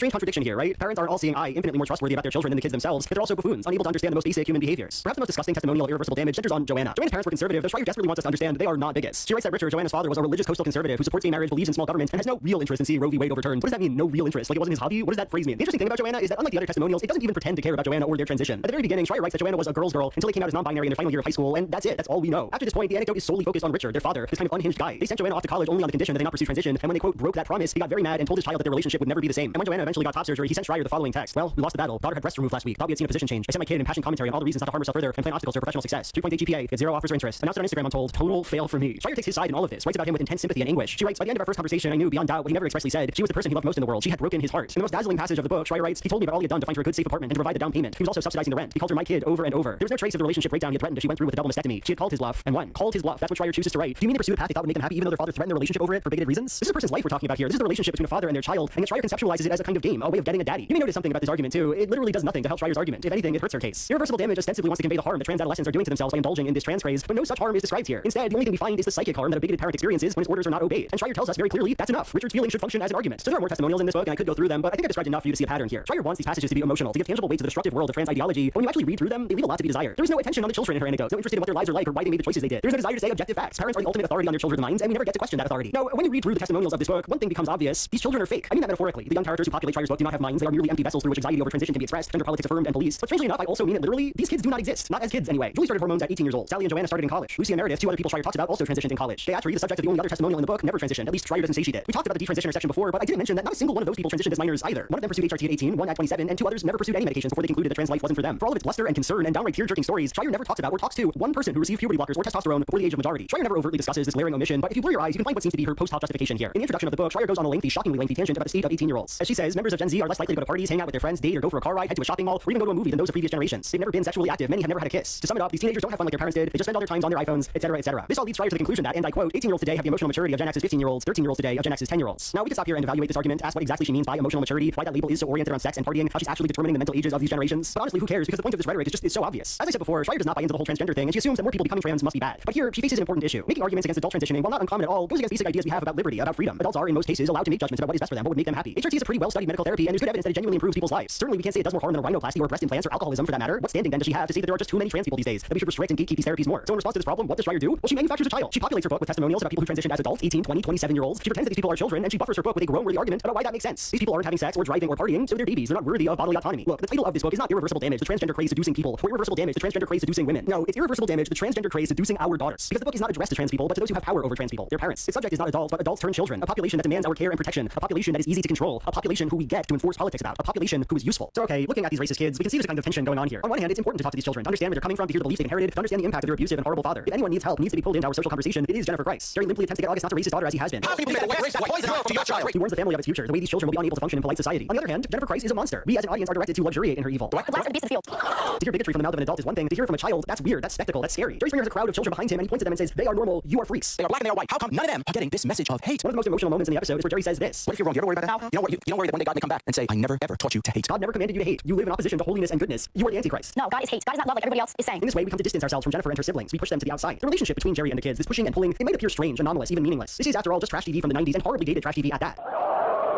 strange contradiction here, right? Parents aren't all seeing eye infinitely more trustworthy about their children than the kids themselves, but they're also buffoons, unable to understand the most basic human behaviors. Perhaps the most disgusting testimonial of irreversible damage centers on Joanna. Joanna's parents were conservative, though Schreier desperately wants us to understand they are not bigots. She writes that Richard, Joanna's father, was a religious coastal conservative who supports gay marriage, believes in small government, and has no real interest in seeing Roe v. Wade overturned. What does that mean, no real interest? Like it wasn't his hobby? What does that phrase mean? The interesting thing about Joanna is that unlike the other testimonials, it doesn't even pretend to care about Joanna or their transition. At the very beginning, Schreier writes that Joanna was a girl's girl until they came out as non-binary in their final year of high school, and that's it. That's all we know. After this point, the anecdote is solely focused on Richard, their father, this kind of unhinged guy. They sent Joanna off to college only on the condition that they not pursue transition, and when they quote broke that promise, he got very mad and told his child that their relationship would never be the same. And when Joanna eventually got top surgery, he sent Schreier the following text: "Well, we lost the battle. Daughter had breast removed last week. Thought we had seen a position change. I sent my kid impassioned commentary on all the reasons not to harm herself further and plan obstacles to her professional success. 3.8 GPA, get 0 offers or interest. Announced it on Instagram, I'm told. Total fail for me." Schreier takes his side in all of this, writes about him with intense sympathy and anguish. She writes, "By the end of our first conversation, I knew beyond doubt what he never expressly said. She was the person he loved most in the world. She had broken his heart." In the most dazzling passage of the book, Schreier writes, "He told me about all he had done to find her a good, safe apartment and to provide the down payment. He was also subsidizing the rent. He called her my kid over and over. There was no trace of the relationship breakdown he had threatened if she went through with a double mastectomy. She had called his bluff and won. Called his bluff. That's what Schreier chooses to write. Do you mean to pursue a path they thought would make them happy even though their father threatened their relationship over it for bigoted reasons? This is a person's life we're talking about here. This is the relationship between a father and their child, and yet Schreier conceptualizes it as a kind of game, a way of getting a daddy. You may notice something about this argument too. It literally does nothing to help Schreier's argument. If anything, it hurts her case. Irreversible damage ostensibly wants to convey the harm that trans adolescents are doing to themselves by indulging in this trans craze, but no such harm is described here. Instead, the only thing we find is the psychic harm that a bigoted parent experiences when his orders are not obeyed. And Schreier tells us very clearly that's enough. Richard's feelings should function as an argument. So there are more testimonials in this book, and I could go through them, but I think I described enough for you to see a pattern here. Schreier wants these passages to be emotional, to give tangible weight to the destructive world of trans ideology. But when you actually read through them, they leave a lot to be desired. There is no attention on the children in her anecdotes, no interest in what their lives are like or why they made the choices they did. There's no desire to say objective facts. Parents are the ultimate authority on their children's minds, and we never get to question that authority. No, when you read through the testimonials of this book, one thing becomes obvious: these children are fake. I mean that metaphorically. The young characters who populate Schreier's book do not have minds. They are merely empty vessels through which anxiety over transition can be expressed, gender politics affirmed and policed. But strangely enough, I also mean it literally. These kids do not exist. Not as kids anyway. Julie started hormones at 18 years old. Sally and Joanna started in college. Lucy and Meredith, two other people Schreier talks about, also transitioned in college. Gayatri, the subject of the only other testimonial in the book, never transitioned. At least Schreier doesn't say she did. We talked about the detransitioner section before, but I didn't mention that not a single one of those people transitioned as minors either. One of them pursued HRT at 18, one at 27, and two others never pursued any medications before they concluded that trans life wasn't for them. For all of its bluster and concern and downright tear-jerking stories, Schreier never talks about or talks to one person who received puberty blockers or testosterone before the age of majority. Schreier never overtly discusses this glaring omission, but if you blur your eyes, you can find what seems to be her post hoc justification here. In the introduction of the book, Schreier goes on a lengthy, shockingly lengthy tangent about the state of 18-year-olds. As she says, members of Gen Z are less likely to go to parties, hang out with their friends, date or go for a car ride, head to a shopping mall, or even go to a movie than those of previous generations. They've never been sexually active. Many have never had a kiss. To sum it up, these teenagers don't have fun like their parents did. They just spend all their times on their iPhones, etc., etc. This all leads Schreier to the conclusion that, and I quote, 18-year-olds today have the emotional maturity of Gen X's 15-year-olds, 13-year-olds today of Gen X's 10-year-olds. Now we can stop here and evaluate this argument, ask what exactly she means by emotional maturity, why that label is so oriented on sex and partying, how she's actually determining the mental ages of these generations. But honestly, who cares? Because the point of this rhetoric is so obvious. As I said before, Schreier does not buy into the whole transgender thing, and she assumes that more people becoming trans must be bad. But here, she faces an important issue. Making arguments against adult transitioning, while not uncommon at all, goes against basic ideas we have about liberty, about freedom. Adults are, in most cases, allowed to make judgments about what is best for them, what would make them happy. HRT is a pretty well-studied medical therapy, and there's good evidence that it genuinely improves people's lives. Certainly, we can't say it does more harm than a rhinoplasty or breast implants or alcoholism for that matter. What standing then does she have to say that there are just too many trans people these days, that we should restrict and gatekeep these therapies more? So in response to this problem, what does Schreier do? Well, she manufactures a child. She populates her book with testimonials about people who transitioned as adults, 18, 20, 27-year-olds. She pretends that these people are children, and she buffers her book with a grown-worthy argument about why that makes sense. These people aren't having sex or driving or partying, so they're babies. They're not worthy of bodily autonomy. Look, the title of this book is not Irreversible Damage, the transgender craze seducing people, or Irreversible Damage, the transgender craze seducing women. No, it's Irreversible Damage, the transgender craze seducing our daughters. Because the book is not addressed to trans people, but to those who have power over trans people, their parents. Its subject is not adults, but adults turn children. A population that demands our care and protection. A population that is easy to control. A population who we get to enforce politics about. A population who is useful. So okay, looking at these racist kids, we can see there's a kind of tension going on here. On one hand, it's important to talk to these children, to understand where they're coming from, to hear the beliefs they inherited, to understand the impact of their abusive and horrible father. If anyone needs help, needs to be pulled into our social conversation, it is Jennifer Grice. Jerry limply attempts to get August not to raise his daughter as he has been. He warns the family of its future, the way these children will be unable to function in polite society. On the other hand, Jennifer Grice is a monster. We as an audience are directed to luxuriate in her evil. Blacks are the beast of the field. To hear bigotry from the mouth of an adult is one thing. To hear it from a child, that's weird, that's spectacle, that's scary. Jerry Springer has a crowd of children behind him, and he points at them and says, "They are normal, you are freaks. They are black and they are white. How come none of them are getting this message of hate?" One of the most emotional moments in the episode is where Jerry says this. What if you're wrong? Do you ever worry about that? You don't worry that one day God may come back and say, "I never ever taught you to hate." God never commanded you to hate. You live in opposition to holiness and goodness. You are the Antichrist. No, God is hate. God is not love like everybody else is saying. In this way, we come to distance ourselves from Jennifer and her siblings. We push them to the outside. The relationship between Jerry and the kids, this pushing and pulling, it might appear strange, anomalous, even meaningless. This is, after all, just trash TV from the 90s and horribly dated trash TV at that.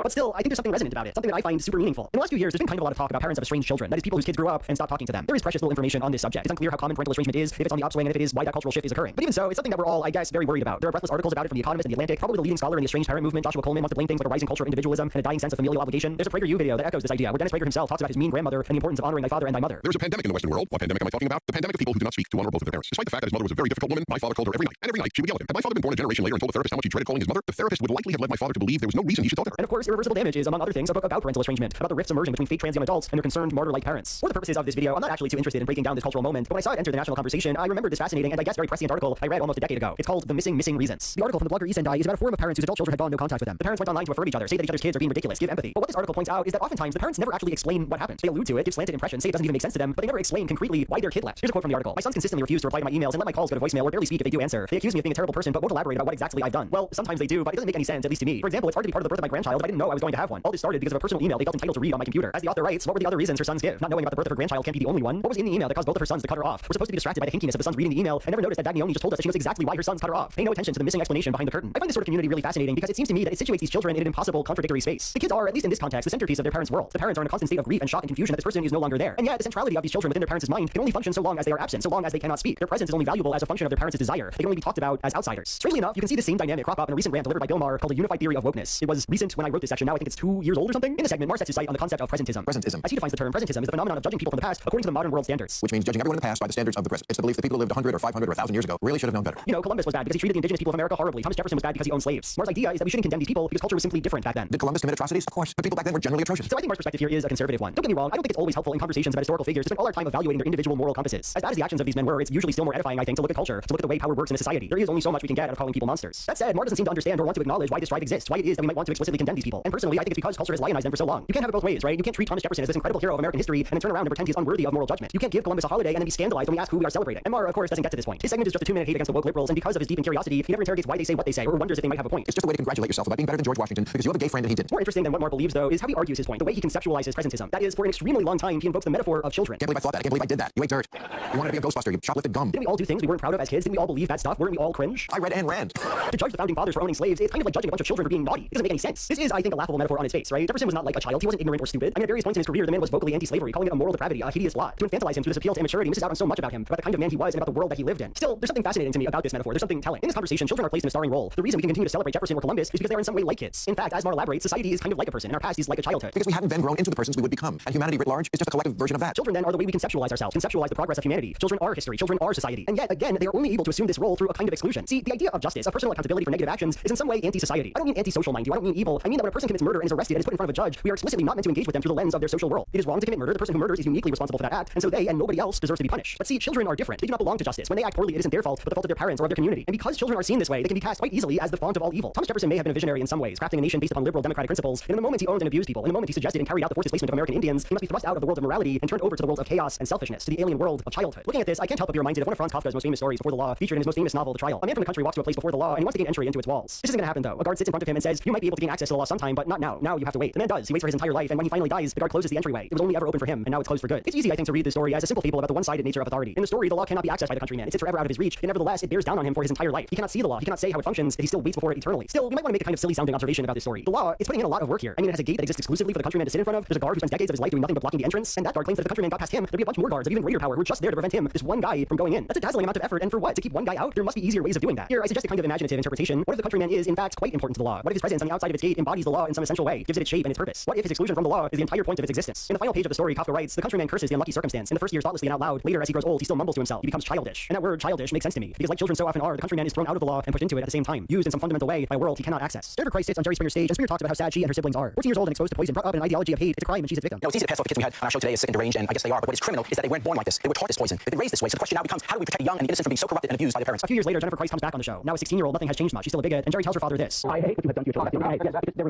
But still, I think there's something resonant about it, something that I find super meaningful. In the last few years, there's been kind of a lot of talk about parents of estranged children, that is, people whose kids grew up and stopped talking to them. There is precious little information on this subject. It's unclear how common parental estrangement is, if it's on the upswing, and if it is, why that cultural shift is occurring. But even so, it's something that we're all, I guess, very worried about. There are breathless articles about it from The Economist and The Atlantic. Probably the leading scholar in the estranged parent movement, Joshua Coleman, wants to blame things like a rising culture of individualism and a dying sense of familial obligation. There's a PragerU video that echoes this idea, where Dennis Prager himself talks about his mean grandmother and the importance of honoring thy father and thy mother. There's a pandemic in the Western world. What pandemic am I talking about? The pandemic of people who do not speak to one or both of their parents. Despite the fact that his mother was a very difficult woman, my father called her every night. And every night she would yell at him. Had my father been born a generation later and told the therapist how much he dreaded calling his mother, the therapist would likely have led my father to believe there was no reason he should talk to her. And of course, Irreversible Damage is, among other things, a book about parental estrangement, about the rifts emerging between fake trans young adults and their concerned martyr-like parents. For the purposes of this video, I'm not actually too interested in breaking down this cultural moment, but when I saw it enter the national conversation, I remembered this fascinating and I guess very prescient article I read almost a decade ago. It's called The Missing Reasons. The article from the blogger Esendai is about a forum of parents whose adult children had gone no contact with them. The parents went online to affirm each other, say that each other's kids are being ridiculous, give empathy. But what this article points out is that oftentimes the parents never actually explain what happened. They allude to it, give slanted impressions, say it doesn't even make sense to them, but they never explain concretely why their kid left. Here's a quote from the article. My sons consistently refuse to reply to my emails and let my calls go to voicemail or barely speak if they do answer. They accuse me of being a terrible person but won't elaborate about what exactly I've done. Well, sometimes they do, but it doesn't make any sense, at least to me. For example, it's hard to be part of the birth of my grandchild if I didn't know know I was going to have one. All this started because of a personal email they felt entitled to read on my computer. As the author writes, what were the other reasons her sons give? Not knowing about the birth of her grandchild can't be the only one. What was in the email that caused both of her sons to cut her off? We're supposed to be distracted by the hinkiness of the sons reading the email and never noticed that Dagnoni just told us that she knows exactly why her sons cut her off. Pay no attention to the missing explanation behind the curtain. I find this sort of community really fascinating because it seems to me that it situates these children in an impossible, contradictory space. The kids are, at least in this context, the centerpiece of their parents' world. The parents are in a constant state of grief and shock and confusion that this person is no longer there. And yet, the centrality of these children within their parents' mind can only function so long as they are absent, so long as they cannot speak. Their presence is only valuable as a function of their parents' desire. They can only be talked about as outsiders. Strangely enough, you can see the same dynamic crop up in a recent rant delivered by Bill Maher called The Unified Theory of Wokeness. It was recent when I wrote this section. Now I think it's 2 years old or something. In the segment, Maher sets his sight on the concept of presentism. As he defines the term, presentism is the phenomenon of judging people from the past according to the modern world standards. Which means judging everyone in the past by the standards of the present. It's the belief that people who lived 100 or 500 or 1,000 years ago really should have known better. You know, Columbus was bad because he treated the indigenous people of America horribly. Thomas Jefferson was bad because he owned slaves. Maher's idea is that we shouldn't condemn these people because culture was simply different back then. Did Columbus commit atrocities? Of course. But people back then were generally atrocious. So I think Maher's perspective here is a conservative one. Don't get me wrong, I don't think it's always helpful in conversations about historical figures to spend all our time evaluating their individual moral compasses. As bad as the actions of these men were, it's usually still more edifying, I think, to look at culture, to look at the way power works in a society. There is only so much we can get out of calling people monsters. That said, Maher doesn't seem to understand or want to acknowledge why this strife exists, why it is that we might want to explicitly condemn these people. And personally, I think it's because culture has lionized them for so long. You can't have it both ways, right? You can't treat Thomas Jefferson as this incredible hero of American history and then turn around and pretend he's unworthy of moral judgment. You can't give Columbus a holiday and then be scandalized when we ask who we are celebrating. And Maher, of course, doesn't get to this point. His segment is just a 2-minute hate against the woke liberals, and because of his deep curiosity, he never interrogates why they say what they say or wonders if they might have a point. It's just a way to congratulate yourself about being better than George Washington because you have a gay friend and he didn't. More interesting than what Maher believes, though, is how he argues his point, the way he conceptualizes presentism. That is, for an extremely long time, he invokes the metaphor of children. Can't believe I thought that. I can't believe I did that. You ate dirt. You wanted to be a Ghostbuster. You shoplifted gum. Didn't we all do things we weren't proud of as kids? Didn't we all believe bad stuff? Weren't we all cringe? I read Ayn Rand. To judge the founding fathers for owning slaves is kind of like judging a bunch of children for being naughty. It doesn't make any sense. This is, I think, a laughable metaphor on its face, right? Jefferson was not like a child. He wasn't ignorant or stupid. I mean, at various points in his career, the man was vocally anti-slavery, calling it a moral depravity, a hideous lot. To infantilize him through this appeal to immaturity misses out on so much about him, about the kind of man he was and about the world that he lived in. Still, there's something fascinating to me about this metaphor. There's something telling. In this conversation, children are placed in a starring role. The reason we can continue to celebrate Jefferson or Columbus is because they are in some way like kids. In fact, as Maher elaborates, society is kind of like a person, and our past is like a childhood. Because we haven't then grown into the persons we would become. And humanity writ large is just a collective version of that. Children then are the way we conceptualize ourselves, conceptualize the progress of humanity. Children are history. Children are society. And yet, again, they are only able to assume this role through a kind of exclusion. See, the idea of justice, of personal accountability for negative actions, is in some way anti-society. I don't mean anti-social, mind you. I don't mean evil. I mean that when a person commits murder and is arrested and is put in front of a judge, we are explicitly not meant to engage with them through the lens of their social world. It is wrong to commit murder. The person who murders is uniquely responsible for that act, and so they and nobody else deserves to be punished. But see, children are different. They do not belong to justice. When they act poorly, it isn't their fault, but the fault of their parents or of their community. And because children are seen this way, they can be cast quite easily as the font of all evil. Thomas Jefferson may have been a visionary in some ways, crafting a nation based upon liberal democratic principles. And in the moment he owned and abused people, in the moment he suggested and carried out the forced displacement of American Indians, he must be thrust out of the world of morality and turned over to the world of chaos and selfishness, to the alien world of childhood. Looking at this, I can't help but be reminded of one of Franz Kafka's most famous stories, Before the Law, featured in his most famous novel, The Trial. A man from the country walks to a place before the law and he wants to gain entry into its walls. This isn't going to happen though. A guard sits in front of him and says, "You might be able to gain access to the law sometime, but not now. Now you have to wait." The man does. He waits for his entire life, and when he finally dies, the guard closes the entryway. It was only ever open for him, and now it's closed for good. It's easy, I think, to read this story as a simple fable about the one-sided nature of authority. In the story, the law cannot be accessed by the countryman. It sits forever out of his reach, and nevertheless, it bears down on him for his entire life. He cannot see the law. He cannot say how it functions, and he still waits before it eternally. Still, you might want to make a kind of silly-sounding observation about this story. The law is putting in a lot of work here. I mean, it has a gate that exists exclusively for the countryman to sit in front of. There's a guard who spends decades of his life doing nothing but blocking the entrance, and that guard claims that if the countryman got past him, there'd be a bunch more guards of even greater power who are just there to prevent him, this one guy, from going in. That's a dazzling amount of effort, and for what? To keep one guy out? There must be easier ways of doing that. Here, I suggest a kind of imaginative interpretation. What if the countryman is, in fact, quite important to the law? What if his presence on the outside of its gate embodies the law in some essential way, gives it its shape and its purpose? What if his exclusion from the law is the entire point of its existence? In the final page of the story, Kafka writes, the countryman curses the unlucky circumstance. In the first years thoughtlessly and out loud. Later, as he grows old, he still mumbles to himself. He becomes childish. And that word, childish, makes sense to me, because like children so often are, the countryman is thrown out of the law and pushed into it at the same time, used in some fundamental way by a world he cannot access. Jennifer Christ sits on Jerry Springer's stage, and Springer talks about how sad she and her siblings are. 14 years old and exposed to poison, brought up in an ideology of hate. It's a crime, and she's its victim. No, it's easy to pass off the kids we had on our show today as sick and deranged, and I guess they are, but what is criminal is that they weren't born like this. They were taught this poison. They've been raised this way, so the question now becomes, how do we protect the young and the innocent from being so corrupted and abused by their parents? A few years later, Jennifer Christ comes back on the show. Now a 16-year-old, nothing has changed much. She's still a bigot, and Jerry tells her father this: "I hate what you have done to your children."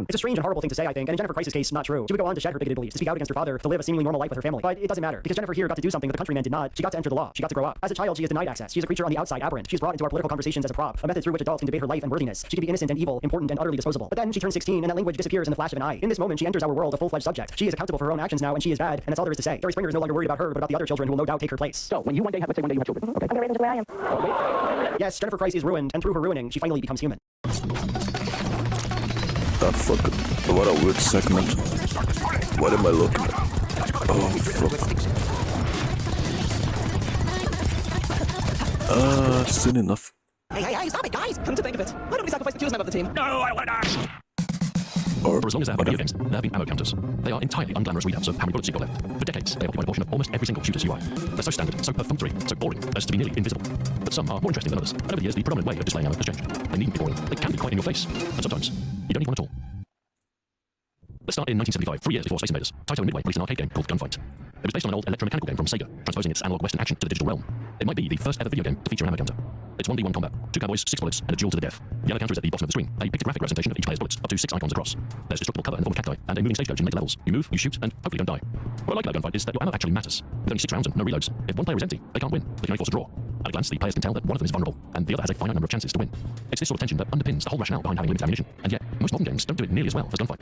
It's a strange and horrible thing to say, I think, and in Jennifer Christ's case, not true. She would go on to shed her bigoted beliefs, to speak out against her father, to live a seemingly normal life with her family. But it doesn't matter, because Jennifer here got to do something that the countryman did not. She got to enter the law. She got to grow up. As a child, she is denied access. She is a creature on the outside, aberrant. She is brought into our political conversations as a prop, a method through which adults can debate her life and worthiness. She can be innocent and evil, important and utterly disposable. But then she turns 16, and that language disappears in the flash of an eye. In this moment, she enters our world, a full-fledged subject. She is accountable for her own actions now, and she is bad, and that's all there is to say. Jerry Springer is no longer worried about her, but about the other children who will no doubt take her place. So, when you one day have, let's say one day you have children. Okay. I'm gonna raise them just the way I am. Yes, Jennifer Christ is ruined, and through her ruining, she finally becomes human. That fucking... What a weird segment. What am I looking at? Oh, fuck. Soon enough. Hey, stop it, guys! Come to think of it, why don't we sacrifice the cutest member of the team? No, I want to! For as long as there have been video games, there have been ammo counters. They are entirely unglamorous readouts of how many bullets you've got left. For decades, they occupy a portion of almost every single shooter's UI. They're so standard, so perfunctory, so boring, as to be nearly invisible. But some are more interesting than others, and over the years, the predominant way of displaying ammo has changed. They needn't be boring, they can be quite in your face, and sometimes, you don't need one at all. Let's start in 1975, 3 years before Space Invaders. Taito and Midway released an arcade game called Gunfight. It was based on an old electromechanical game from Sega, transposing its analog Western action to the digital realm. It might be the first ever video game to feature an ammo counter. It's 1v1 combat, 2 cowboys, 6 bullets, and a duel to the death. The ammo counter is at the bottom of the screen, a pictographic representation of each player's bullets, up to 6 icons across. There's destructible cover in the form of cacti, and a moving stage coach in later levels. You move, you shoot, and hopefully don't die. What I like about Gunfight is that your ammo actually matters. With only 6 rounds and no reloads, if one player is empty, they can't win. They can only force a draw. At a glance, the players can tell that one of them is vulnerable, and the other has a finite number of chances to win. It's this sort of tension that underpins the whole rationale behind having limited ammunition, and yet, most modern games don't do it nearly as well as Gunfight.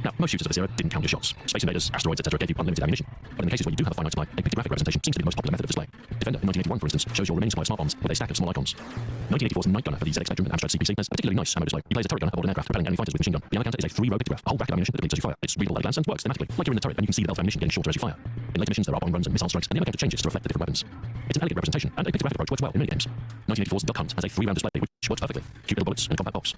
Now, most shooters of this era didn't count your shots. Space Invaders, asteroids, etc. gave you unlimited ammunition. But in the cases where you do have a finite supply, a pictographic representation seems to be the most popular method of display. Defender in 1981, for instance, shows your remaining supply of smart bombs with a stack of small icons. 1984's Night Gunner for the ZX Spectrum and Amstrad CPC has a particularly nice ammo display. He plays a turret gunner aboard an aircraft, repelling enemy fighters with machine gun. The ammo counter is a 3-row pictograph, a whole rack of ammunition that bleeds as you fire. It's readable at a glance and works thematically, like you're in the turret, and you can see the belt of ammunition getting shorter as you fire. In later missions, there are bomb runs and missile strikes, and the ammo counter changes to reflect the different weapons. It's an elegant representation, and a pictographic approach works well in many games. 1984's Duck Hunt has a 3-round display, which works perfectly. Cute little bullets in a combat box.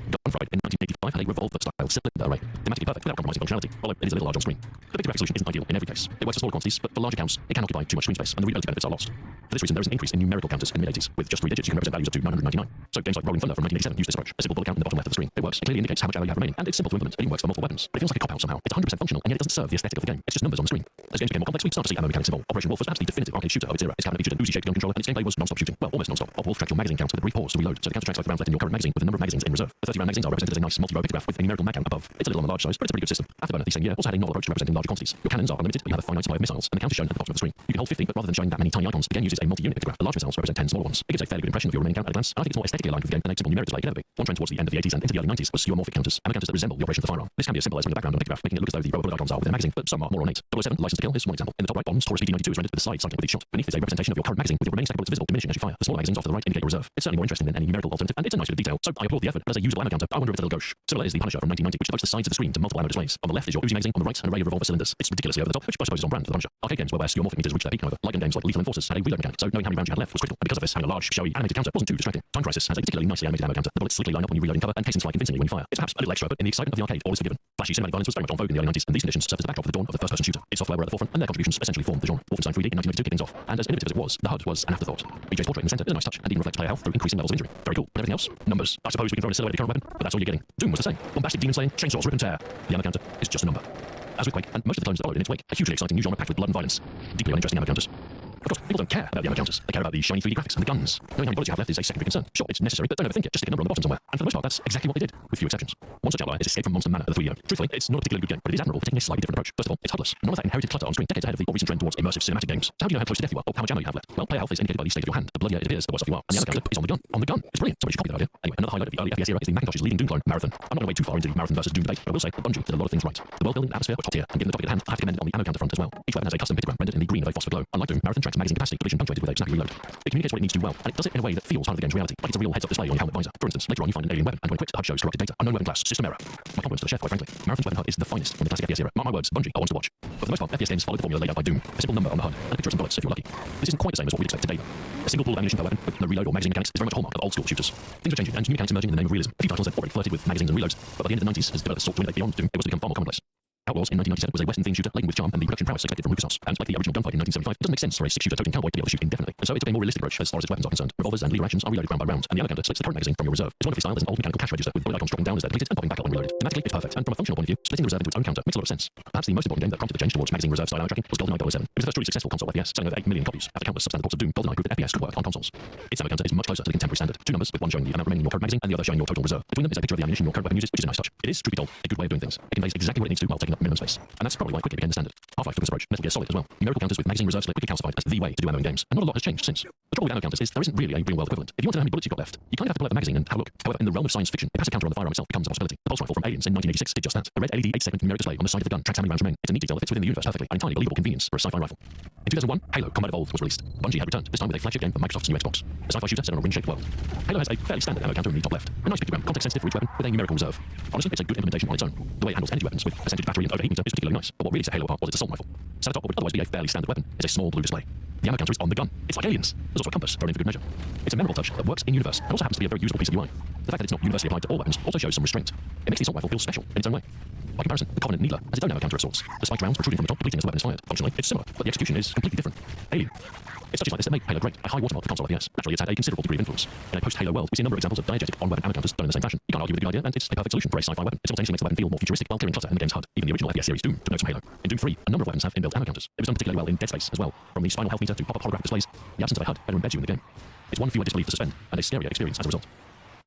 Gunfight in 1985 had a revolver-style cylinder array, thematically perfect without compromising functionality, although it is a little large on screen. The pictographic solution isn't ideal in every case. It works for smaller quantities, but for larger counts, it can occupy too much screen space, and the readability benefits are lost. For this reason, there is an increase in numerical counters in the mid-80s. With just 3 digits, you can represent values up to 999. So games like Rolling Thunder from 1987 use this approach. A simple bullet count in the bottom left of the screen. It works. It clearly indicates how much ammo you have remaining, and it's simple to implement. It even works for multiple weapons. But it feels like a cop-out somehow. It's 100% functional, and yet it doesn't serve the aesthetic of the game. It's just numbers on the screen. As games became more complex, we start to see ammo mechanics evolve. Operation Wolf was perhaps the definitive arcade shooter of its era. Its cabinet featured an Uzi-shaped gun controller, and its gameplay was non-stop shooting. Well, almost non-stop. Wolf tracked your magazine count with a brief pause to reload, so the counter tracks both rounds left in your current magazine with the number of magazines in reserve. The 30-round magazines are represented as a nice multi-row pictograph with a numerical mag count above. It's a little on the large size, but it's a pretty good system. Afterburner, the same year, also had a novel approach to representing larger quantities. Your cannons are unlimited, but you have a finite supply of missiles, and the count is shown at the bottom of the screen. You can hold 50, but rather than showing that many tiny icons, the game uses a multi-unit pictograph. The large missiles represent 10 smaller ones. It gives a fairly good impression of your remaining count at a glance, and I think it's more aesthetically aligned with the game than a simple numeric display can ever be. One trend towards the end of the 80s and into the early 90s was skeuomorphic counters, ammo counters that resemble the operation of the firearm. This can be as simple as when the background on a pictograph, making it look as though the row of bullet icons are within a magazine, but some are more ornate. 007 License to Kill is one example. In the top right, Bond's Taurus BT-92 is rendered with a slide cycling with each shot. Beneath is a representation of your current magazine with your remaining stack of bullets visible diminishing as you fire. The smaller magazines off to the right indicate your reserve. It's certainly more interesting than any numerical alternative, and it's a nice bit of detail, so I applaud the effort. But as a usable ammo counter, I wonder if it's a little gauche. Similar is the Punisher from 1990, which devotes the sides of the screen to multiple ammo displays. On the left is your Uzi magazine, on the right an array of revolver cylinders. It's ridiculously over the top, which I suppose is on brand for the Punisher. Arcade games where skeuomorphic meters reach their peak, however, like in games like Lethal Enforcers, had a reload mechanic, so knowing how many rounds you had left was critical. And because of this, having a large, showy, animated counter wasn't too distracting. Time Crisis has a particularly nicely animated ammo counter. The bullets slickly line up when you reload in cover, and casings fly convincingly when you fire. It's perhaps a little extra, but in the excitement of the arcade, all is forgiven. Flashy cinematic violence was very much on vogue in the early 90s, and these conditions served as the backdrop for the dawn of the first-person shooter. Its software were at the forefront, and their contributions essentially formed the genre. Wolfenstein 3D in 1992 kicked things off, and as innovative as it was, the HUD was an afterthought. BJ's portrait in the center is a nice touch, and even reflects player health through increasing levels of injury. Very cool. But everything else? Numbers. I suppose we can throw in a silhouette of your current weapon, but that's all you're getting. Doom was the same. Bombastic demon slaying, chainsaws rip and tear. The ammo counter is just a number. As with Quake, and most of the clones that followed in its wake, a hugely exciting new genre packed with blood and violence. Deeply uninteresting ammo counters. Of course, people don't care about the ammo counters. They care about the shiny 3D graphics and the guns. Knowing how many bullets you have left is a secondary concern. Sure, it's necessary, but don't overthink it. Just stick a number on the bottom somewhere. And for the most part, that's exactly what they did, with few exceptions. One such outlier is Escape from Monster Manor, the 3D. Truthfully, it's not a particularly good game, but it is admirable for taking a slightly different approach. First of all, it's HUDless. None of that inherited clutter on screen, decades ahead of the more recent trend towards immersive cinematic games. So how do you know how close to death you are, or how much ammo you have left? Well, player health is indicated by the state of your hand. The bloodier it appears, the worse off you are. And the ammo counter is on the gun. On the gun. It's brilliant. Somebody should copy that idea. Anyway, another highlight of the early FPS era is the Macintosh's leading Doom clone, Marathon. I'm not going to wade too far into the Marathon versus Doom debate, but I will say that Bungie did a lot of things right. The world building atmosphere was top tier, and given the topic at hand, I have to commend it on the ammo counter front as well. Each weapon has a custom pictogram rendered in the green of a phosphor glow. Unlike Doom, Marathon tracks magazine capacity, collision punctuated with a snappy reload. It communicates what it needs to do well, and it does it in a way that feels part of the game's reality, like it's a real heads-up display on your helmet visor. For instance, later on you find an alien weapon, and when equipped, the HUD shows corrupted data. Unknown weapon class, system error. My compliments to the chef, quite frankly. Marathon's weapon HUD is the finest in the classic FPS era. Mark my words, Bungie are one to watch. But for the most part, FPS games followed the formula laid out by Doom. A simple number on the HUD, and a picture of some bullets if you're lucky. This isn't quite the same as what we'd expect today, though. A single pool of ammunition per weapon, with no reload or magazine mechanics, is very much a hallmark of old-school shooters. Things are changing, and new mechanics emerging in the name of realism. A few titles have already flirted with magazines and reloads, but by the end of the 90s, as developers sought to innovate beyond Doom, it was to become far more commonplace. Outlaws in 1997 was a Western-themed shooter laden with charm and the production prowess expected from LucasArts. And like the original gunfight in 1975, it doesn't make sense for a six-shooter toting cowboy to be able to shoot indefinitely. And so it took a more realistic approach as far as its weapons are concerned. Revolvers and lever actions are reloaded round by round, and the ammo counter splits the current magazine from your reserve. It's wonderfully styled as an old mechanical cash register with bullet icons dropping down as they're depleted and popping back up when reloaded. Thematically, it's perfect, and from a functional point of view, splitting the reserve into its own counter makes a lot of sense. Perhaps the most important game that prompted the change towards magazine reserve style ammo tracking was GoldenEye 007. It was the first truly successful console FPS, selling over 8 million copies. After countless substandard ports of Doom, GoldenEye proved that FPS could work on consoles. Its ammo counter is much closer to the contemporary standard. Two numbers, with one showing the amount remaining in your current magazine and the other showing your total reserve. Between them is a picture of the ammunition your current weapon uses, which is a nice touch. It is, truth be told, a good way of doing things. It conveys exactly what it needs to while taking up minimum space. And that's probably why it quickly became the standard. Half-Life took this approach, Metal Gear Solid as well. Numerical counters with magazine reserve split quickly calcified as the way to do ammo in games, and not a lot has changed since. The trouble with ammo counters is there isn't really a real-world equivalent. If you want to know how many bullets you've got left, you kind of have to pull out the magazine and have a look. However, in the realm of science fiction, a passive counter on the firearm itself becomes a possibility. The pulse rifle from Aliens in 1986 did just that. A red LED 8-segment numeric display on the side of the gun tracks how many rounds remain. It's a neat detail that fits within the universe perfectly, an entirely believable convenience for a sci-fi rifle. In 2001, Halo Combat Evolved was released. Bungie had returned, this time with a flagship game for Microsoft's new Xbox. A sci-fi shooter set on a ring-shaped world. Halo has a fairly standard ammo counter in the top left. A nice pictogram, context-sensitive for each weapon, with a numerical reserve. Honestly, it's a good implementation on its own. The way it handles energy weapons with percentage battery and overheat meter is particularly nice, but what really set Halo apart was its assault rifle. Set atop what would otherwise be a fairly standard weapon is a small blue display. The ammo counter is on the gun. It's like Aliens. There's also a compass thrown in for good measure. It's a memorable touch that works in universe and also happens to be a very usable piece of UI. The fact that it's not universally applied to all weapons also shows some restraint. It makes the assault rifle feel special in its own way. By comparison, the Covenant Needler has its own ammo counter of sorts. The spiked rounds protruding from the top, depleting as the weapon is fired. Functionally, it's similar, but the execution is completely different. Alien. It's touches like this that make Halo great, a high watermark for console FPS. Naturally, it's had a considerable degree of influence. In a post-Halo world, we see a number of examples of diegetic on-weapon ammo counters done in the same fashion. You can't argue with the good idea, and it's a perfect solution for a sci-fi weapon. It simultaneously makes the weapon feel more futuristic while clearing clutter in the game's HUD. Even the original FPS series Doom took notes from Halo. In Doom 3, a number of weapons have inbuilt ammo counters. It was done particularly well in Dead Space as well. From the spinal health meter to pop-up holographic displays, the absence of a HUD better embeds you in the game. It's one fewer disbelief to suspend, and a scarier experience as a result.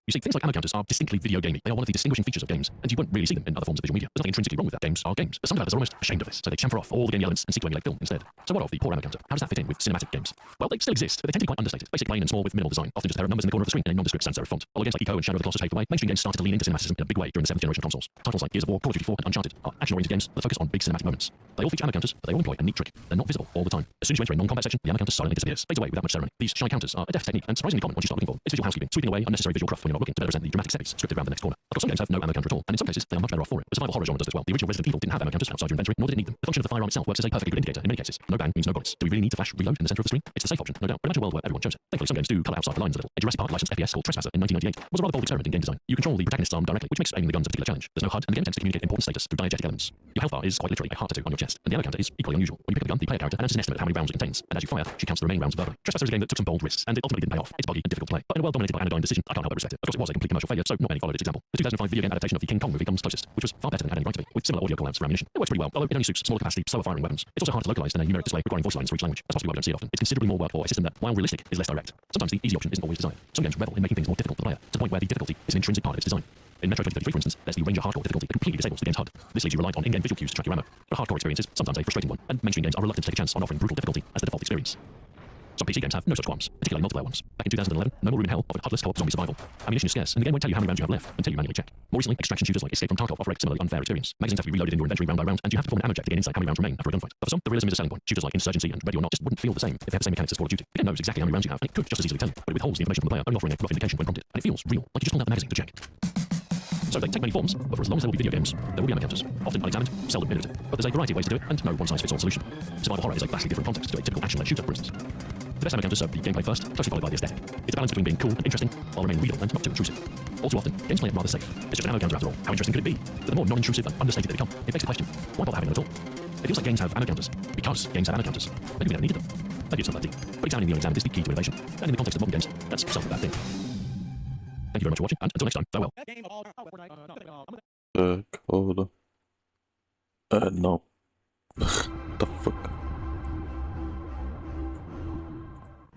You see, things like ammo counters are distinctly video gamey. They are one of the distinguishing features of games, and you won't really see them in other forms of visual media. There's nothing intrinsically wrong with that. Games are games. But some developers are almost ashamed of this, so they chamfer off all the game elements and seek to emulate film instead. So what of the poor ammo counter? How does that fit in with cinematic games? Well, they still exist, but they tend to be quite understated. Basic, plain and small with minimal design. Often just a pair of numbers in the corner of the screen in a nondescript sans serif font. Although games like Eco and Shadow of the Colossus paved the way, mainstream games started to lean into cinematicism in a big way during the 7th generation consoles. Titles like Gears of War, Call of Duty 4, and Uncharted are action-oriented games that focus on big cinematic moments. They all feature ammo counters, but they all employ a neat trick. They're not visible all the time. As soon as you enter a non-combat section, the ammo counter silently disappears, fades away without much ceremony. These shy counters are a deft technique and surprisingly common once you start looking for. It's visual housekeeping, sweeping away unnecessary visual cruft when you're not looking to better present the dramatic set piece scripted around the next corner. Of course, some games have no ammo counter at all, and in some cases, they are much better off for it. The survival horror genre does this well. The original Resident Evil didn't have ammo counters outside your inventory, nor did it need them. The function of the firearm itself works as a perfectly good indicator in many cases. No bang means no bullets. Do we really need to flash reload in the center of the screen? It's the safe option, no doubt. But imagine a world where everyone chose it. Thankfully, some games do cut outside the lines a little. A Jurassic Park licensed FPS called Trespasser in 1998 was a rather bold experiment in game design. You control the protagonist's arm directly, which makes aiming the guns a particular challenge. There's no HUD, and the game attempts to communicate important status through diegetic elements. Your health bar is quite literally a heart tattoo on your chest, and the ammo counter is equally unusual. When you pick up the gun, the player character announces an estimate of how many rounds it contains, and as you fire, she counts the remaining rounds verbally. Trespasser is a game that took some bold risks, and it ultimately didn't pay off. It's buggy and difficult to play, but in a world dominated by anodyne decision, I can't help but respect it. Of course, it was a complete commercial failure, so not many followed its example. The 2005 video game adaptation of the King Kong movie comes closest, which was far better than it had any right to be, with similar audio collabs for ammunition. It works pretty well, although it only suits smaller capacity, slower firing weapons. It's also hard to localize than a numeric display requiring voice lines for each language. That's possibly why we don't see it often. It's considerably more work for a system that, while realistic, is less direct. Sometimes the easy option isn't always desired. Some games revel in making things more difficult for the player, to the point where the difficulty is an intrinsic part of its design. In Metro 2033, for instance, there's the Ranger Hardcore difficulty that completely disables the game's HUD. This leaves you reliant on in-game visual cues to track your ammo. But a hardcore experience is sometimes a frustrating one, and mainstream games are reluctant to take a chance on offering brutal difficulty as the default experience. Some PC games have no such qualms, particularly multiplayer ones. Back in 2011, No More Room in Hell offered HUDless co-op zombie survival. Ammunition is scarce, and the game won't tell you how many rounds you have left until you manually check. More recently, extraction shooters like Escape from Tarkov offer a similarly unfair experience. Magazines have to be reloaded in your inventory round by round, and you have to perform an ammo check to gain insight how many rounds remain after a gunfight. But for some, the realism is a selling point. Shooters like Insurgency and Ready or Not just wouldn't feel the same if they had the same mechanics as Call of Duty. The game knows exactly how many rounds you have, and it could just as easily tell you, but it withholds the information from the player, only offering a rough indication when prompted. And it feels real, like you just pulled out the magazine to check. So they take many forms, but for as long as there will be video games, there will be ammo counters. Often unexamined, seldom iterative. But there's a variety of ways to do it, and no one-size-fits-all solution. Survival horror is a vastly different context to a typical action-led shooter, for instance. The best ammo counters serve the gameplay first, closely followed by the aesthetic. It's a balance between being cool and interesting, while remaining real and not too intrusive. All too often, games play it rather safe. It's just an ammo counter after all. How interesting could it be? But the more non-intrusive and understated they become, it begs the question, why bother having them at all? It feels like games have ammo counters because games have ammo counters. Maybe we don't need them. Maybe it's not that deep. But examining the unexamined is the key to innovation. And in the context of modern games, that's seldom a bad thing. Thank you very much for watching, and until next time, farewell. Code. No. The fuck?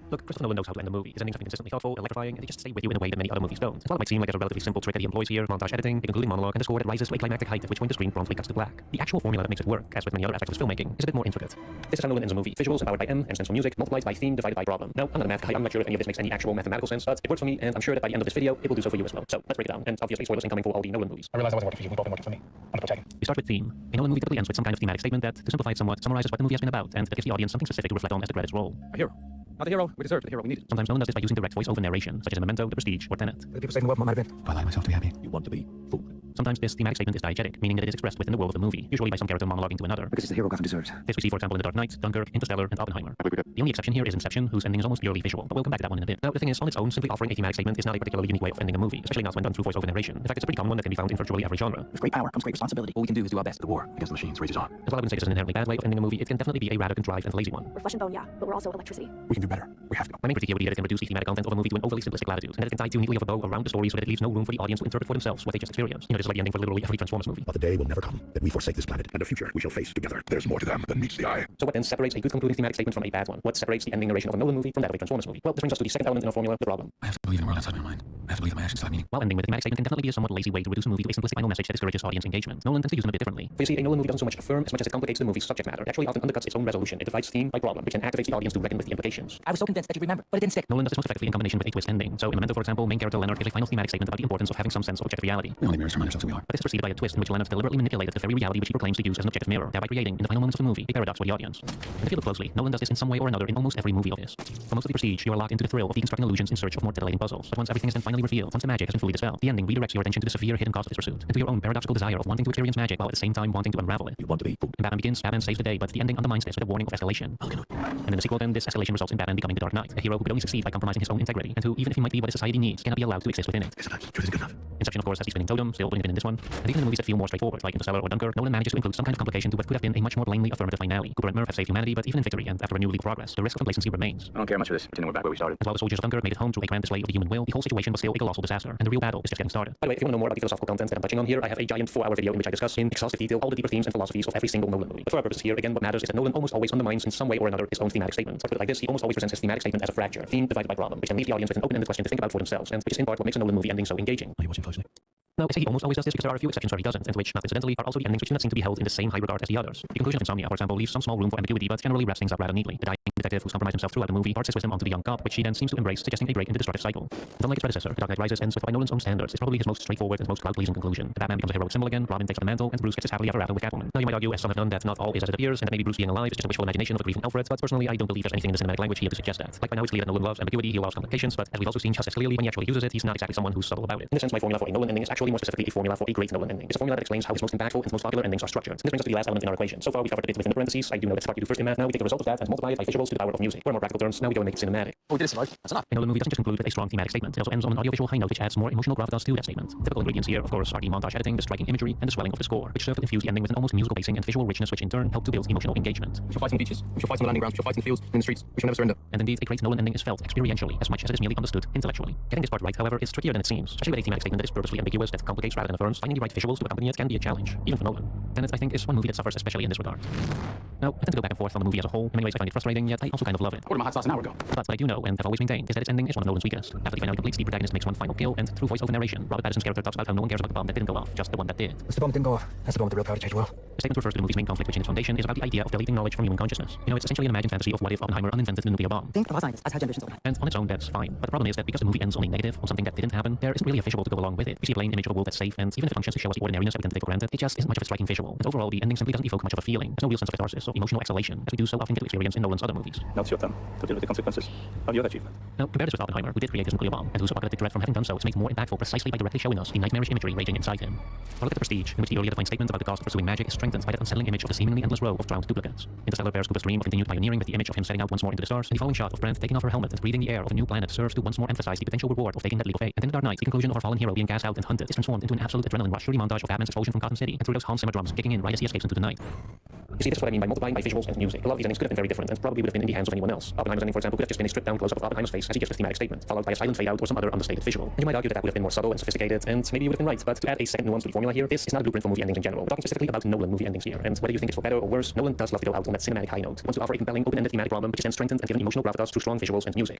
Look, Christopher Nolan knows how to end a movie. His endings have been consistently thoughtful, electrifying, and they just stay with you in a way that many other movies don't. While it might seem like there's a relatively simple trick that he employs here, montage editing, a concluding monologue, and a score that rises to a climactic height at which point the screen promptly cuts to black. The actual formula that makes it work, as with many other aspects of his filmmaking, is a bit more intricate. This is how Nolan ends a movie. Visuals empowered by M and sensual music, multiplied by theme divided by problem. Now, I'm not a math guy, I'm not sure if any of this makes any actual mathematical sense, but it works for me, and I'm sure that by the end of this video, it will do so for you as well. So, let's break it down, and obviously spoilers incoming for all the Nolan movies. I realized I wasn't working for you, we both been working for me. I'm the protagonist. We start with theme. A Nolan movie typically ends with some kind of thematic statement that, to simplify it somewhat, summarizes what the movie has been about, and that gives the audience something specific to reflect on as the credits roll. A hero. Not the hero we deserved, the hero we needed. Sometimes Nolan does this by using direct voice-over narration, such as in Memento, The Prestige, or Tenet. The people saving the world might have been. I allow myself to be happy. You want to be fooled. Sometimes this thematic statement is diegetic, meaning that it is expressed within the world of the movie, usually by some character monologuing to another. Because it's the hero Gotham deserves. This we see, for example, in The Dark Knight, Dunkirk, Interstellar, and Oppenheimer. The only exception here is Inception, whose ending is almost purely visual, but we'll come back to that one in a bit. Now, the thing is, on its own, simply offering a thematic statement is not a particularly unique way of ending a movie, especially not when done through voice-over narration. In fact, it's a pretty common one that can be found in virtually every genre. With great power comes great responsibility. All we can do is do our best. The war against the machines rages on. As well, I wouldn't say this is an inherently bad way of ending a movie, it can definitely be a rather contrived and lazy one. We're flesh and bone, yeah, but we're also electricity. We can do better. We have to. My main critique here would be that it can reduce the thematic content of a movie to an overly simplistic latitude, and that it can tie too neatly of a bow around the story so that it leaves no room for the audience to interpret for themselves what they just experienced. You know, just like the ending for literally every Transformers movie. But the day will never come that we forsake this planet, and the future we shall face together. There's more to them than meets the eye. So what then separates a good concluding thematic statement from a bad one? What separates the ending narration of a Nolan movie from that of a Transformers movie? Well, this brings us to the second element in our formula, the problem. I have to believe in a world outside my mind. I have to believe that my actions still have meaning. While ending with a thematic statement can definitely be a somewhat lazy way to reduce a movie to a simplistic final message that discourages audience engagement, Nolan tends to use them a bit differently. For you see, a Nolan movie doesn't so much affirm as much as it complicates the movie's subject matter. It actually often undercuts its own resolution. It divides theme by problem, which then activates the audience to reckon with the implications. I was so convinced that you'd remember, but it didn't stick. Nolan does this most effectively in combination with a twist ending. So in Memento, for example, main character Leonard gives a final thematic statement about the importance of having some sense of objective reality. We only mirrors remind ourselves who we are. But this is preceded by a twist in which Leonard deliberately manipulated the very reality which he proclaims to use as an objective mirror, thereby creating, in the final moments of the movie, a paradox for the audience. And if you look closely, Nolan does this in some way or another in almost every movie of his. For most of The Prestige, you are locked into the thrill of deconstructing illusions in search of more titillating puzzles. But once everything is then finally revealed, once the magic has been fully dispelled, the ending redirects your attention to the severe hidden cause of this pursuit, and to your own paradoxical desire of wanting to experience magic while at the same time wanting to unravel it. You want to be fooled. In Batman Begins, Batman saves the day, but the ending undermines this with a warning of escalation. And in the sequel, then, this escalation results in Batman becoming the Dark Knight, a hero who could only succeed by compromising his own integrity, and who, even if he might be what his society needs, cannot be allowed to exist within it. Truth isn't good enough. Inception, of course, has the spinning totem, still doing even in this one. And even in movies that feel more straightforward, like Interstellar or Dunkirk, Nolan manages to include some kind of complication to what could have been a much more lamely affirmative finale. Cooper and Murph have saved humanity, but even in victory and after a new legal progress, the risk of complacency remains. I don't care much for this. Pretending we're back where we started. As while the soldiers of Dunkirk made it home through a grand display of the human will, the whole situation was still a colossal disaster, and the real battle is just getting started. By the way, if you want to know more about the philosophical content that I'm touching on here, I have a giant 4-hour video in which I discuss in exhaustive detail all the deeper themes and philosophies of every single Nolan movie. But for our purposes here, again, what matters is that Nolan almost always undermines in some way or another his own thematic statements. Or put it like this, he almost always presents his thematic statement as a fracture, theme divided by problem, which then leaves the audience with an open-ended question to think about for themselves, and which is in part what makes a Nolan movie ending so engaging. Are you watching closely? No, I say he almost always does this because there are a few exceptions where he doesn't, and which, not incidentally, are also the endings which do not seem to be held in the same high regard as the others. The conclusion of Insomnia, for example, leaves some small room for ambiguity, but generally wraps things up rather neatly. The dying detective who's compromised himself throughout the movie imparts his wisdom onto the young cop, which he then seems to embrace, suggesting a break in the destructive cycle. And unlike its predecessor, The Dark Knight Rises ends with, by Nolan's own standards, is probably his most straightforward and most crowd-pleasing conclusion. The Batman becomes a heroic symbol again, Robin takes up the mantle, and Bruce gets his happily ever after with Catwoman. Now you might argue, as some have done, that not all is as it appears, and that maybe Bruce being alive is just a wishful imagination of a grieving Alfred, but personally I don't believe there's anything in the cinematic language here to suggest that. Like by now it's clear that Nolan loves ambiguity, he loves complications, but as we've also seen just as clearly, when he actually uses it, he's not exactly someone who's subtle about it. In a sense, my formula for a Nolan ending is actually more specifically a formula for a great Nolan ending. It's a formula that explains how his most impactful and most popular endings are structured. And this brings us to the last element in our equation. So far we covered a bit within the parentheses. I do know that part you do first in math. Now we take the result of that and multiply it by visuals to the power of music. Or in more practical terms, now we go and make it cinematic. Oh, we did it, Simard. That's enough. A Nolan movie doesn't just conclude with a strong thematic statement. It also ends on an audiovisual high note which adds more emotional gravitas to that statement. Typical ingredients here, of course, are the montage editing, the striking imagery, and the swelling of the score, which serve to infuse the ending with an almost musical pacing and visual richness, which in turn help to build emotional engagement. We shall fight on the beaches. We shall fight on the landing grounds. We shall fight in the fields, in the streets. We shall never surrender. And indeed, a great Nolan ending is felt experientially as much as it is merely understood intellectually. Getting this part right, however, is trickier than it seems, especially with a thematic statement that is purposely ambiguous, that complicates rather than affirms. Finding the right visuals to accompany it can be a challenge, even for Nolan. And it, I think, is one movie that suffers especially in this regard. Now, I tend to go back and forth on the movie as a whole. In many ways, I find it frustrating, yet I also kind of love it. I ordered my hot sauce an hour ago. But what I do know, and have always maintained, is that its ending is one of Nolan's weakest. After the finale completes, the protagonist makes one final kill, and through voice-over narration, Robert Pattinson's character talks about how no one cares about the bomb that didn't go off, just the one that did. It's the bomb that didn't go off. That's the bomb with the real power to change the world. The statement refers to the movie's main conflict, which in its foundation is about the idea of deleting knowledge from human consciousness. You know, it's essentially an imagined fantasy of what if Oppenheimer uninvented the nuclear bomb. Think of our science as how generations overnight. And on its own, that's fine. But the problem is that because the movie ends on a negative, on something that didn't happen, there isn't really a visual to go along with it. We see a plain image of a world that's safe, and even if it functions to show us the ordinariness that we tend to take for granted, it just isn't much of a striking visual. And overall, the ending simply doesn't evoke much of a feeling. There's no real sense of catharsis or emotional exhalation, as we do so often get to experience in Nolan's other movies. Now it's your turn to deal with the consequences of your achievement. Now, compare this with Oppenheimer, who did create his nuclear bomb, and whose apocalyptic threat from having done so is made more impactful precisely by directly showing us the nightmarish imagery raging inside him. Or look at The Prestige, in which the earlier defined statement about the cost of pursuing magic is strengthened by that unsettling image of the seemingly endless row of drowned duplicates. Interstellar bears Cooper's dream of continued pioneering with the image of him setting out once more into the stars, and the following shot of Brent taking off her helmet and breathing the air of a new planet serves to once more emphasize the potential reward of taking that leap of faith. And in The Dark Knight, the conclusion of our fallen hero being gassed out and hunted is transformed into an absolute adrenaline rush through the montage of Batman's expulsion from Gotham City, and through those Hans Zimmer drums kicking in right as he escapes into the night. You see, this is what I mean by multiplying by visuals and music. A lot of these endings could have been very different, and probably would have been in the hands of anyone else. Oppenheimer's ending, for example, could have just been a stripped-down close-up of Oppenheimer's face as he gives his thematic statement, followed by a silent fade-out or some other understated visual. And you might argue that that would have been more subtle and sophisticated, and maybe you would have been right, but to add a second nuance to the formula here, this is not a blueprint for movie endings in general. We're talking specifically about Nolan movie endings here, and whether you think it's for better or worse, Nolan does love to go out on that cinematic high note. He wants to offer a compelling, open-ended thematic problem, which is then strengthened and given emotional gravitas through strong visuals and music.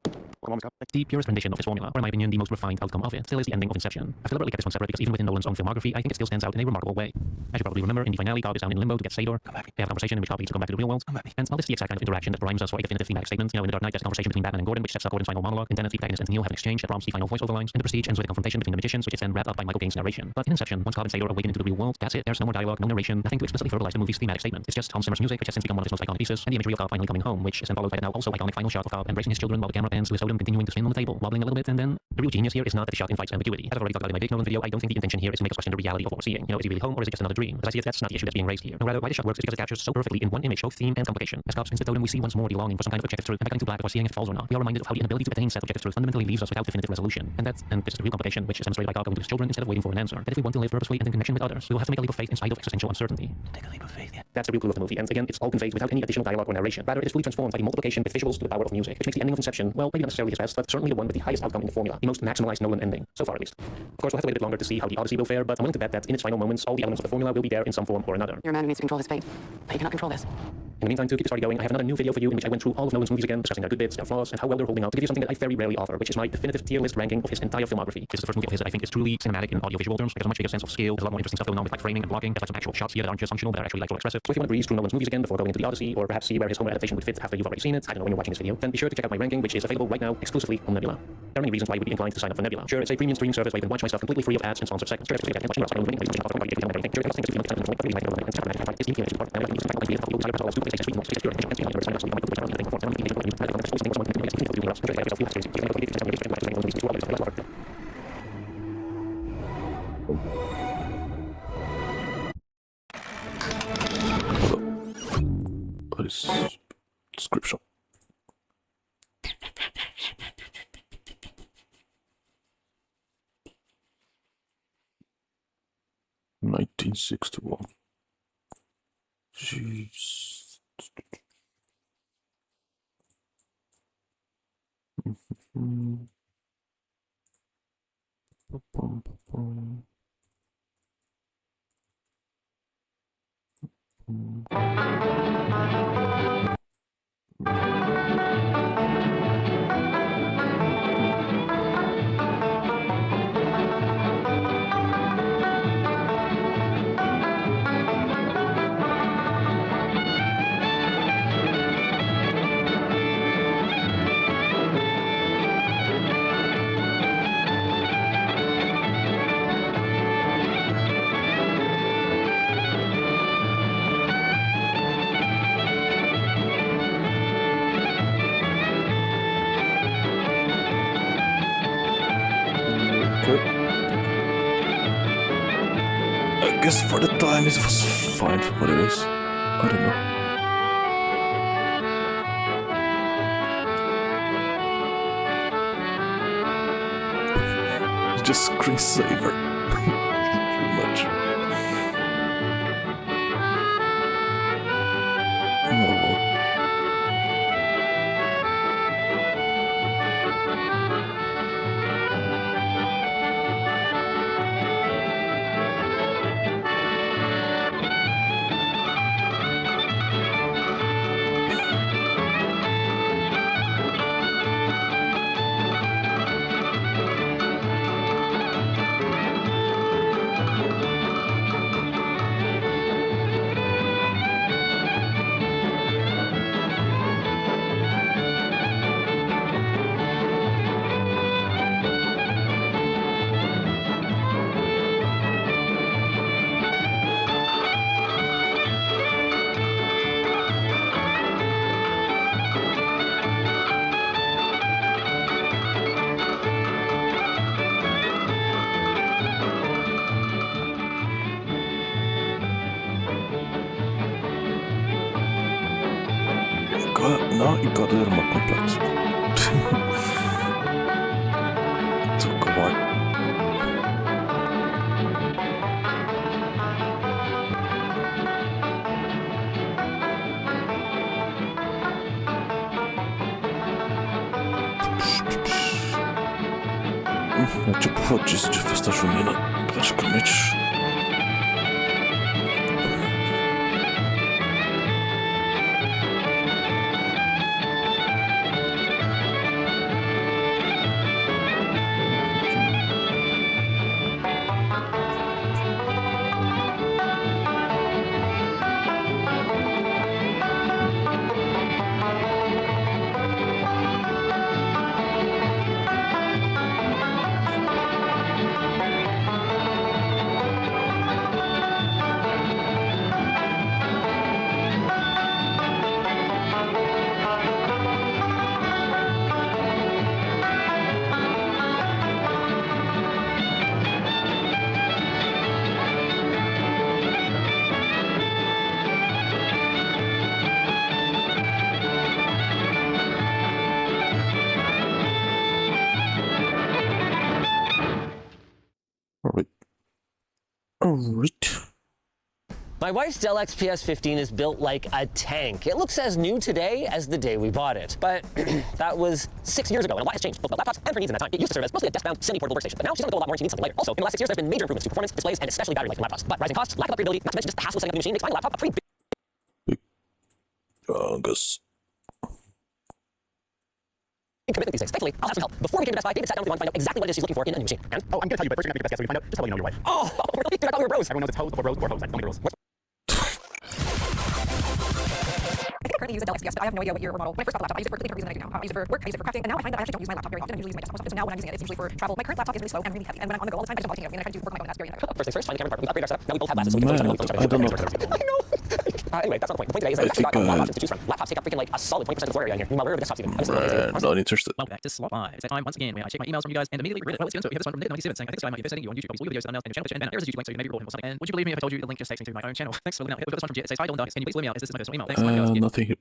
The purest rendition of his formula, or in my opinion, the most refined outcome of it, still is the ending of Inception. I've deliberately kept this one separate because even within Nolan's own filmography, I think it still stands out in a remarkable way. As you probably remember, in the finale, Cobb is down in limbo to get Sador. They have a conversation in which Cobb needs to come back to the real world. And while this is the exact kind of interaction that primes us for a definitive thematic statement, you know, in The Dark Knight, there's a conversation between Batman and Gordon, which sets up Gordon's final monologue. In Tenet, the protagonist and Neo have an exchange that prompts the final voiceover lines. In The Prestige, ends with a confrontation between the magicians, which is then wrapped up by Michael Caine's narration. But in Inception, once Cobb and Sador awaken into the real world, that's it. There's no more dialogue, no narration, nothing to explicitly verbalize the movie's thematic statement. It's just Hans Zimmer's music, which has since become one of his most iconic pieces, and the imagery of Cobb finally coming home, which is then followed by the now also iconic final shot of Cobb embracing his children while the camera pans to his Odom continuing to spin on the table, wobbling a little bit, and then the real genius here is not that the shot invites ambiguity. As I've already talked about in my big Nolan video, I don't think the intention here is to make us question the reality of what we're seeing. You know, is he really home or is it just another dream? As I see it, that's not the issue that's being raised here. No, rather, why the shot works is because it captures so perfectly in one image both theme and complication. As Cobb spins the totem, we see once more the longing for some kind of objective truth, and by cutting to black before seeing if it falls or not, we are reminded of how the inability to attain said objective truth fundamentally leaves us without definitive resolution. And this is the real complication, which is demonstrated by Cobb going to his children instead of waiting for an answer. That if we want to live purposefully and in connection with others, we will have to make a leap of faith in spite of existential uncertainty. Take a leap of faith, yeah. That's the real clue of the movie, and again, it's all conveyed without any additional dialogue or narration. Rather, it is fully transformed by the multiplication with visuals to the power of music, which makes the ending of Inception, well, maybe not necessarily his best, but certainly the one with the highest outcome in the formula, the most maximalized Nolan ending, so far at least. Of course, we'll have to wait a bit longer to see how the Odyssey will fare, but I'm willing to bet that in its final moments, all the elements of the formula will be there in some form or another. You're a man who needs to control his fate, but you cannot control this. In the meantime, to keep this party going, I have another new video for you in which I went through all of Nolan's movies again, discussing their good bits, their flaws, and how well they're holding up, to give you something that I very rarely offer, which is my definitive tier list ranking of his entire filmography. This is the first movie of his that I think is truly cinematic in audio-visual terms, because there's a much bigger sense of scale, there's a lot more interesting stuff going on with like framing and blocking, there's like some actual shots here that aren't just functional, but are actually like so expressive. So if you want to breeze through Nolan's movies again before going into the Odyssey, or perhaps see where his Homer adaptation would fit after you've already seen it, I don't know when you're watching this video, then be sure to check out my ranking, which is available right now exclusively on Nebula. There are many reasons why you would be inclined to sign up for Nebula. Sure, it's a premium streaming service where you can watch my stuff completely free of ads and sponsored segments. What is description? 1961. Jeez. I guess for the time it was fine for what it is. I don't know. It's just screensaver. Pretty much. No. Now it got a little more complex. Took a while. Znaczy pochodzić z Festa Junina praticamente. Alright. My wife's Dell XPS 15 is built like a tank. It looks as new today as the day we bought it. But that was 6 years ago, and a lot has changed, both about laptops and her needs in that time. It used to serve as mostly a desk-bound, semi-portable workstation, but now she's going to go a lot more and she needs something lighter. Also, in the last 6 years, there have been major improvements to performance, displays, and especially battery life in laptops. But rising costs, lack of upgradability, not to mention just the hassle of setting up the machine, makes buying a laptop a pretty big commitment these days. Thankfully, I'll have some help. Before we came to Best Buy, David sat down with me to find out exactly what it is she's looking for in a new machine. And I'm gonna tell you, but first you're gonna make your best guess so we find out just how well you know your wife. oh, really? Dude, I thought we were bros. Everyone knows it's hose before rose before hose. I don't make rules. I think I currently use a Dell XPS, but I have no idea what year or model. When I first got the laptop, I used it for completely different reasons than I do now. I use it for work, I use it for crafting, and now I find that I actually don't use my laptop very often. I usually use my desktop most of the time. So now when I'm using it, it's usually for travel. My current laptop is really slow and really heavy, and when I'm on the go all the time, I just don't want to take it with me, and I try to do work on my own, and that's very nice. First things first, find the camera part. We upgrade our setup. Now we both have glasses, so we can Man, I don't know. I know. Anyway, that's not the point. The point today is that we've actually got a lot of options to choose from. Laptops take up freaking like a solid 20% of the floor area in here. Meanwhile, where are the desktops even? I'm just Not interested. Welcome back to Slot Live. It's that time once again where I check my emails from you guys and immediately read it. Well, it's even so. We have this one from Nick97 saying, I think this guy might be visiting you on YouTube. Probably videos announced in the channel, and there's a YouTube link so you may be rolling or something. And would you believe me if I told you the link just takes me to my own channel? Thanks for looking out. We've got this one from Jet. It says, hi, Dylan Darkness. Can you please let me out? Is this is my personal email? Thanks. Nothing here.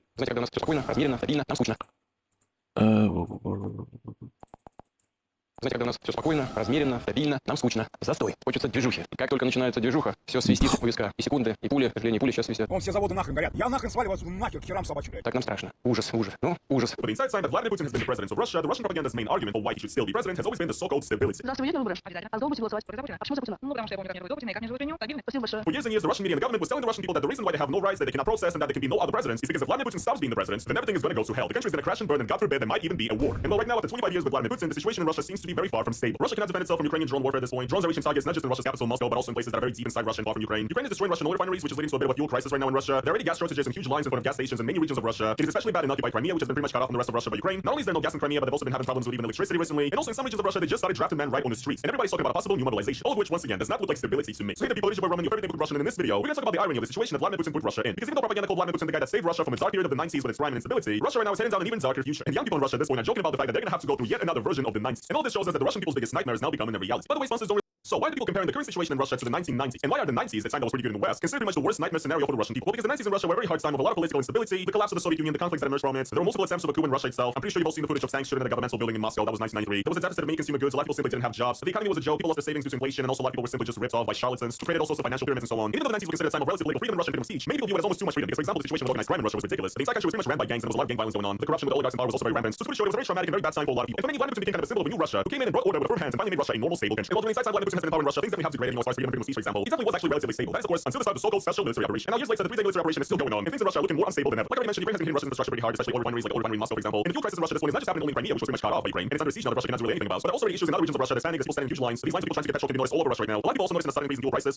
Знаете, когда у нас все спокойно, размеренно, стабильно, нам скучно. Застой. Хочется движухи. Как только начинается движуха, все свистит у виска. И секунды, и пули, к сожалению, пули сейчас свистят. Вон все заводы нахрен горят. Я нахрен сваливаю отсюда нахер к херам собачьим. Так нам страшно. Ужас, ужас. Ну, ужас. But the inside side that Vladimir Putin has been the president of Russia, the Russian propaganda's main argument for why he should still be president has always been the so-called stability. Здравствуй, идете на выборы? Обязательно. А за кого будете голосовать? За Путина. А почему за Путина? Ну, потому что я помню, как меня зовут Путина, и как меня зовут Путина. Стабильный. Спасибо большое. For years and years, the Russian media and the government was telling the Russian people that the reason why they have no rights, that they cannot protest, and that there can be no other presidents is because if Vladimir Putin stops being the president, then everything is going to go to hell. The country is going to crash and burn, and God forbid, there might even be a war. And well, right now, after 25 years with Vladimir Putin, the situation in Russia seems to be very far from stable. Russia cannot defend itself from Ukrainian drone warfare at this point. Drones are reaching targets not just in Russia's capital, Moscow, but also in places that are very deep inside Russia and far from Ukraine. Ukraine is destroying Russian oil refineries, which is leading to a bit of a fuel crisis right now in Russia. There are already gas shortages and huge lines in front of gas stations in many regions of Russia. It is especially bad in occupied Crimea, which has been pretty much cut off from the rest of Russia by Ukraine. Not only is there no gas in Crimea, but they've also been having problems with even electricity recently. And also in some regions of Russia, they just started drafting men right on the streets. And everybody's talking about a possible new mobilization, all of which, once again, does not look like stability to me. So hey, the people of Roman, you everything with Russian, and in this video, we're going to talk about the irony of the situation that Vladimir Putin put Russia in. Because even though propaganda called Vladimir Putin the guy that saved Russia from its dark period of the 90s with its crime and instability, Russia right now is heading down an even darker future. And young people in Russia at this point are joking about the fact that they're going to have to go through yet another version of the 90s. And all this shows us that the Russian people's biggest nightmare is now becoming a reality. By the way, sponsors don't. So why are people comparing the current situation in Russia to the 1990s? And why are the 90s, the time that was pretty good in the West, considered pretty much the worst nightmare scenario for the Russian people? Well, because the 90s in Russia were a very hard time of a lot of political instability, the collapse of the Soviet Union, the conflicts that emerged from it. There were multiple attempts of a coup in Russia itself. I'm pretty sure you've all seen the footage of tanks shooting at a governmental building in Moscow. That was 1993. There was a deficit of many consumer goods. A lot of people simply didn't have jobs. The economy was a joke. People lost their savings due to inflation, and also a lot of people were simply just ripped off by charlatans who created all sorts of financial pyramids and so on. Even though the 90s was considered a time of relative political freedom in Russia and freedom of speech, many people view it as almost too much freedom. Because, for example, the situation with organized crime in Russia was ridiculous. The entire country was pretty much ran by gangs, and there was a lot of gang violence going on. The corruption with oligarchs in power was also very rampant. So it's pretty sure it was a very traumatic and very bad time for a lot of people. If anything, Vladimir Putin became kind of a symbol of a new Russia, who came in and brought order with firm hands and finally made Russia a normal, stable country. And while during the entire time Vladimir Putin has been in power in Russia, things definitely have degraded, as far as freedom of speech, for example. He definitely was actually relatively stable. That is, of course, until the start of the so-called special military operation. And now years later, the three-day military operation is still going on, and things in Russia are looking more unstable than ever. Like I already mentioned, Ukraine has been hitting Russian infrastructure pretty hard, especially oil refineries like oil refinery in Moscow, for example. And the fuel crisis in Russia at this point is not just happening only in Crimea, which was pretty much cut off by Ukraine, and it's under siege now that Russia cannot do really anything about. But also issues in other regions of Russia that standing is still standing huge lines. So these lines of people trying to get petrol can be noticed all over Russia right now. A lot of people also noticing a sudden increase in fuel prices.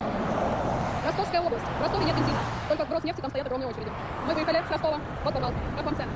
Ростовская область. В Ростове нет бензина. Только в Роснефти там стоят огромные очереди. Мы выехали с Ростова. Вот, пожалуйста. Как вам цены?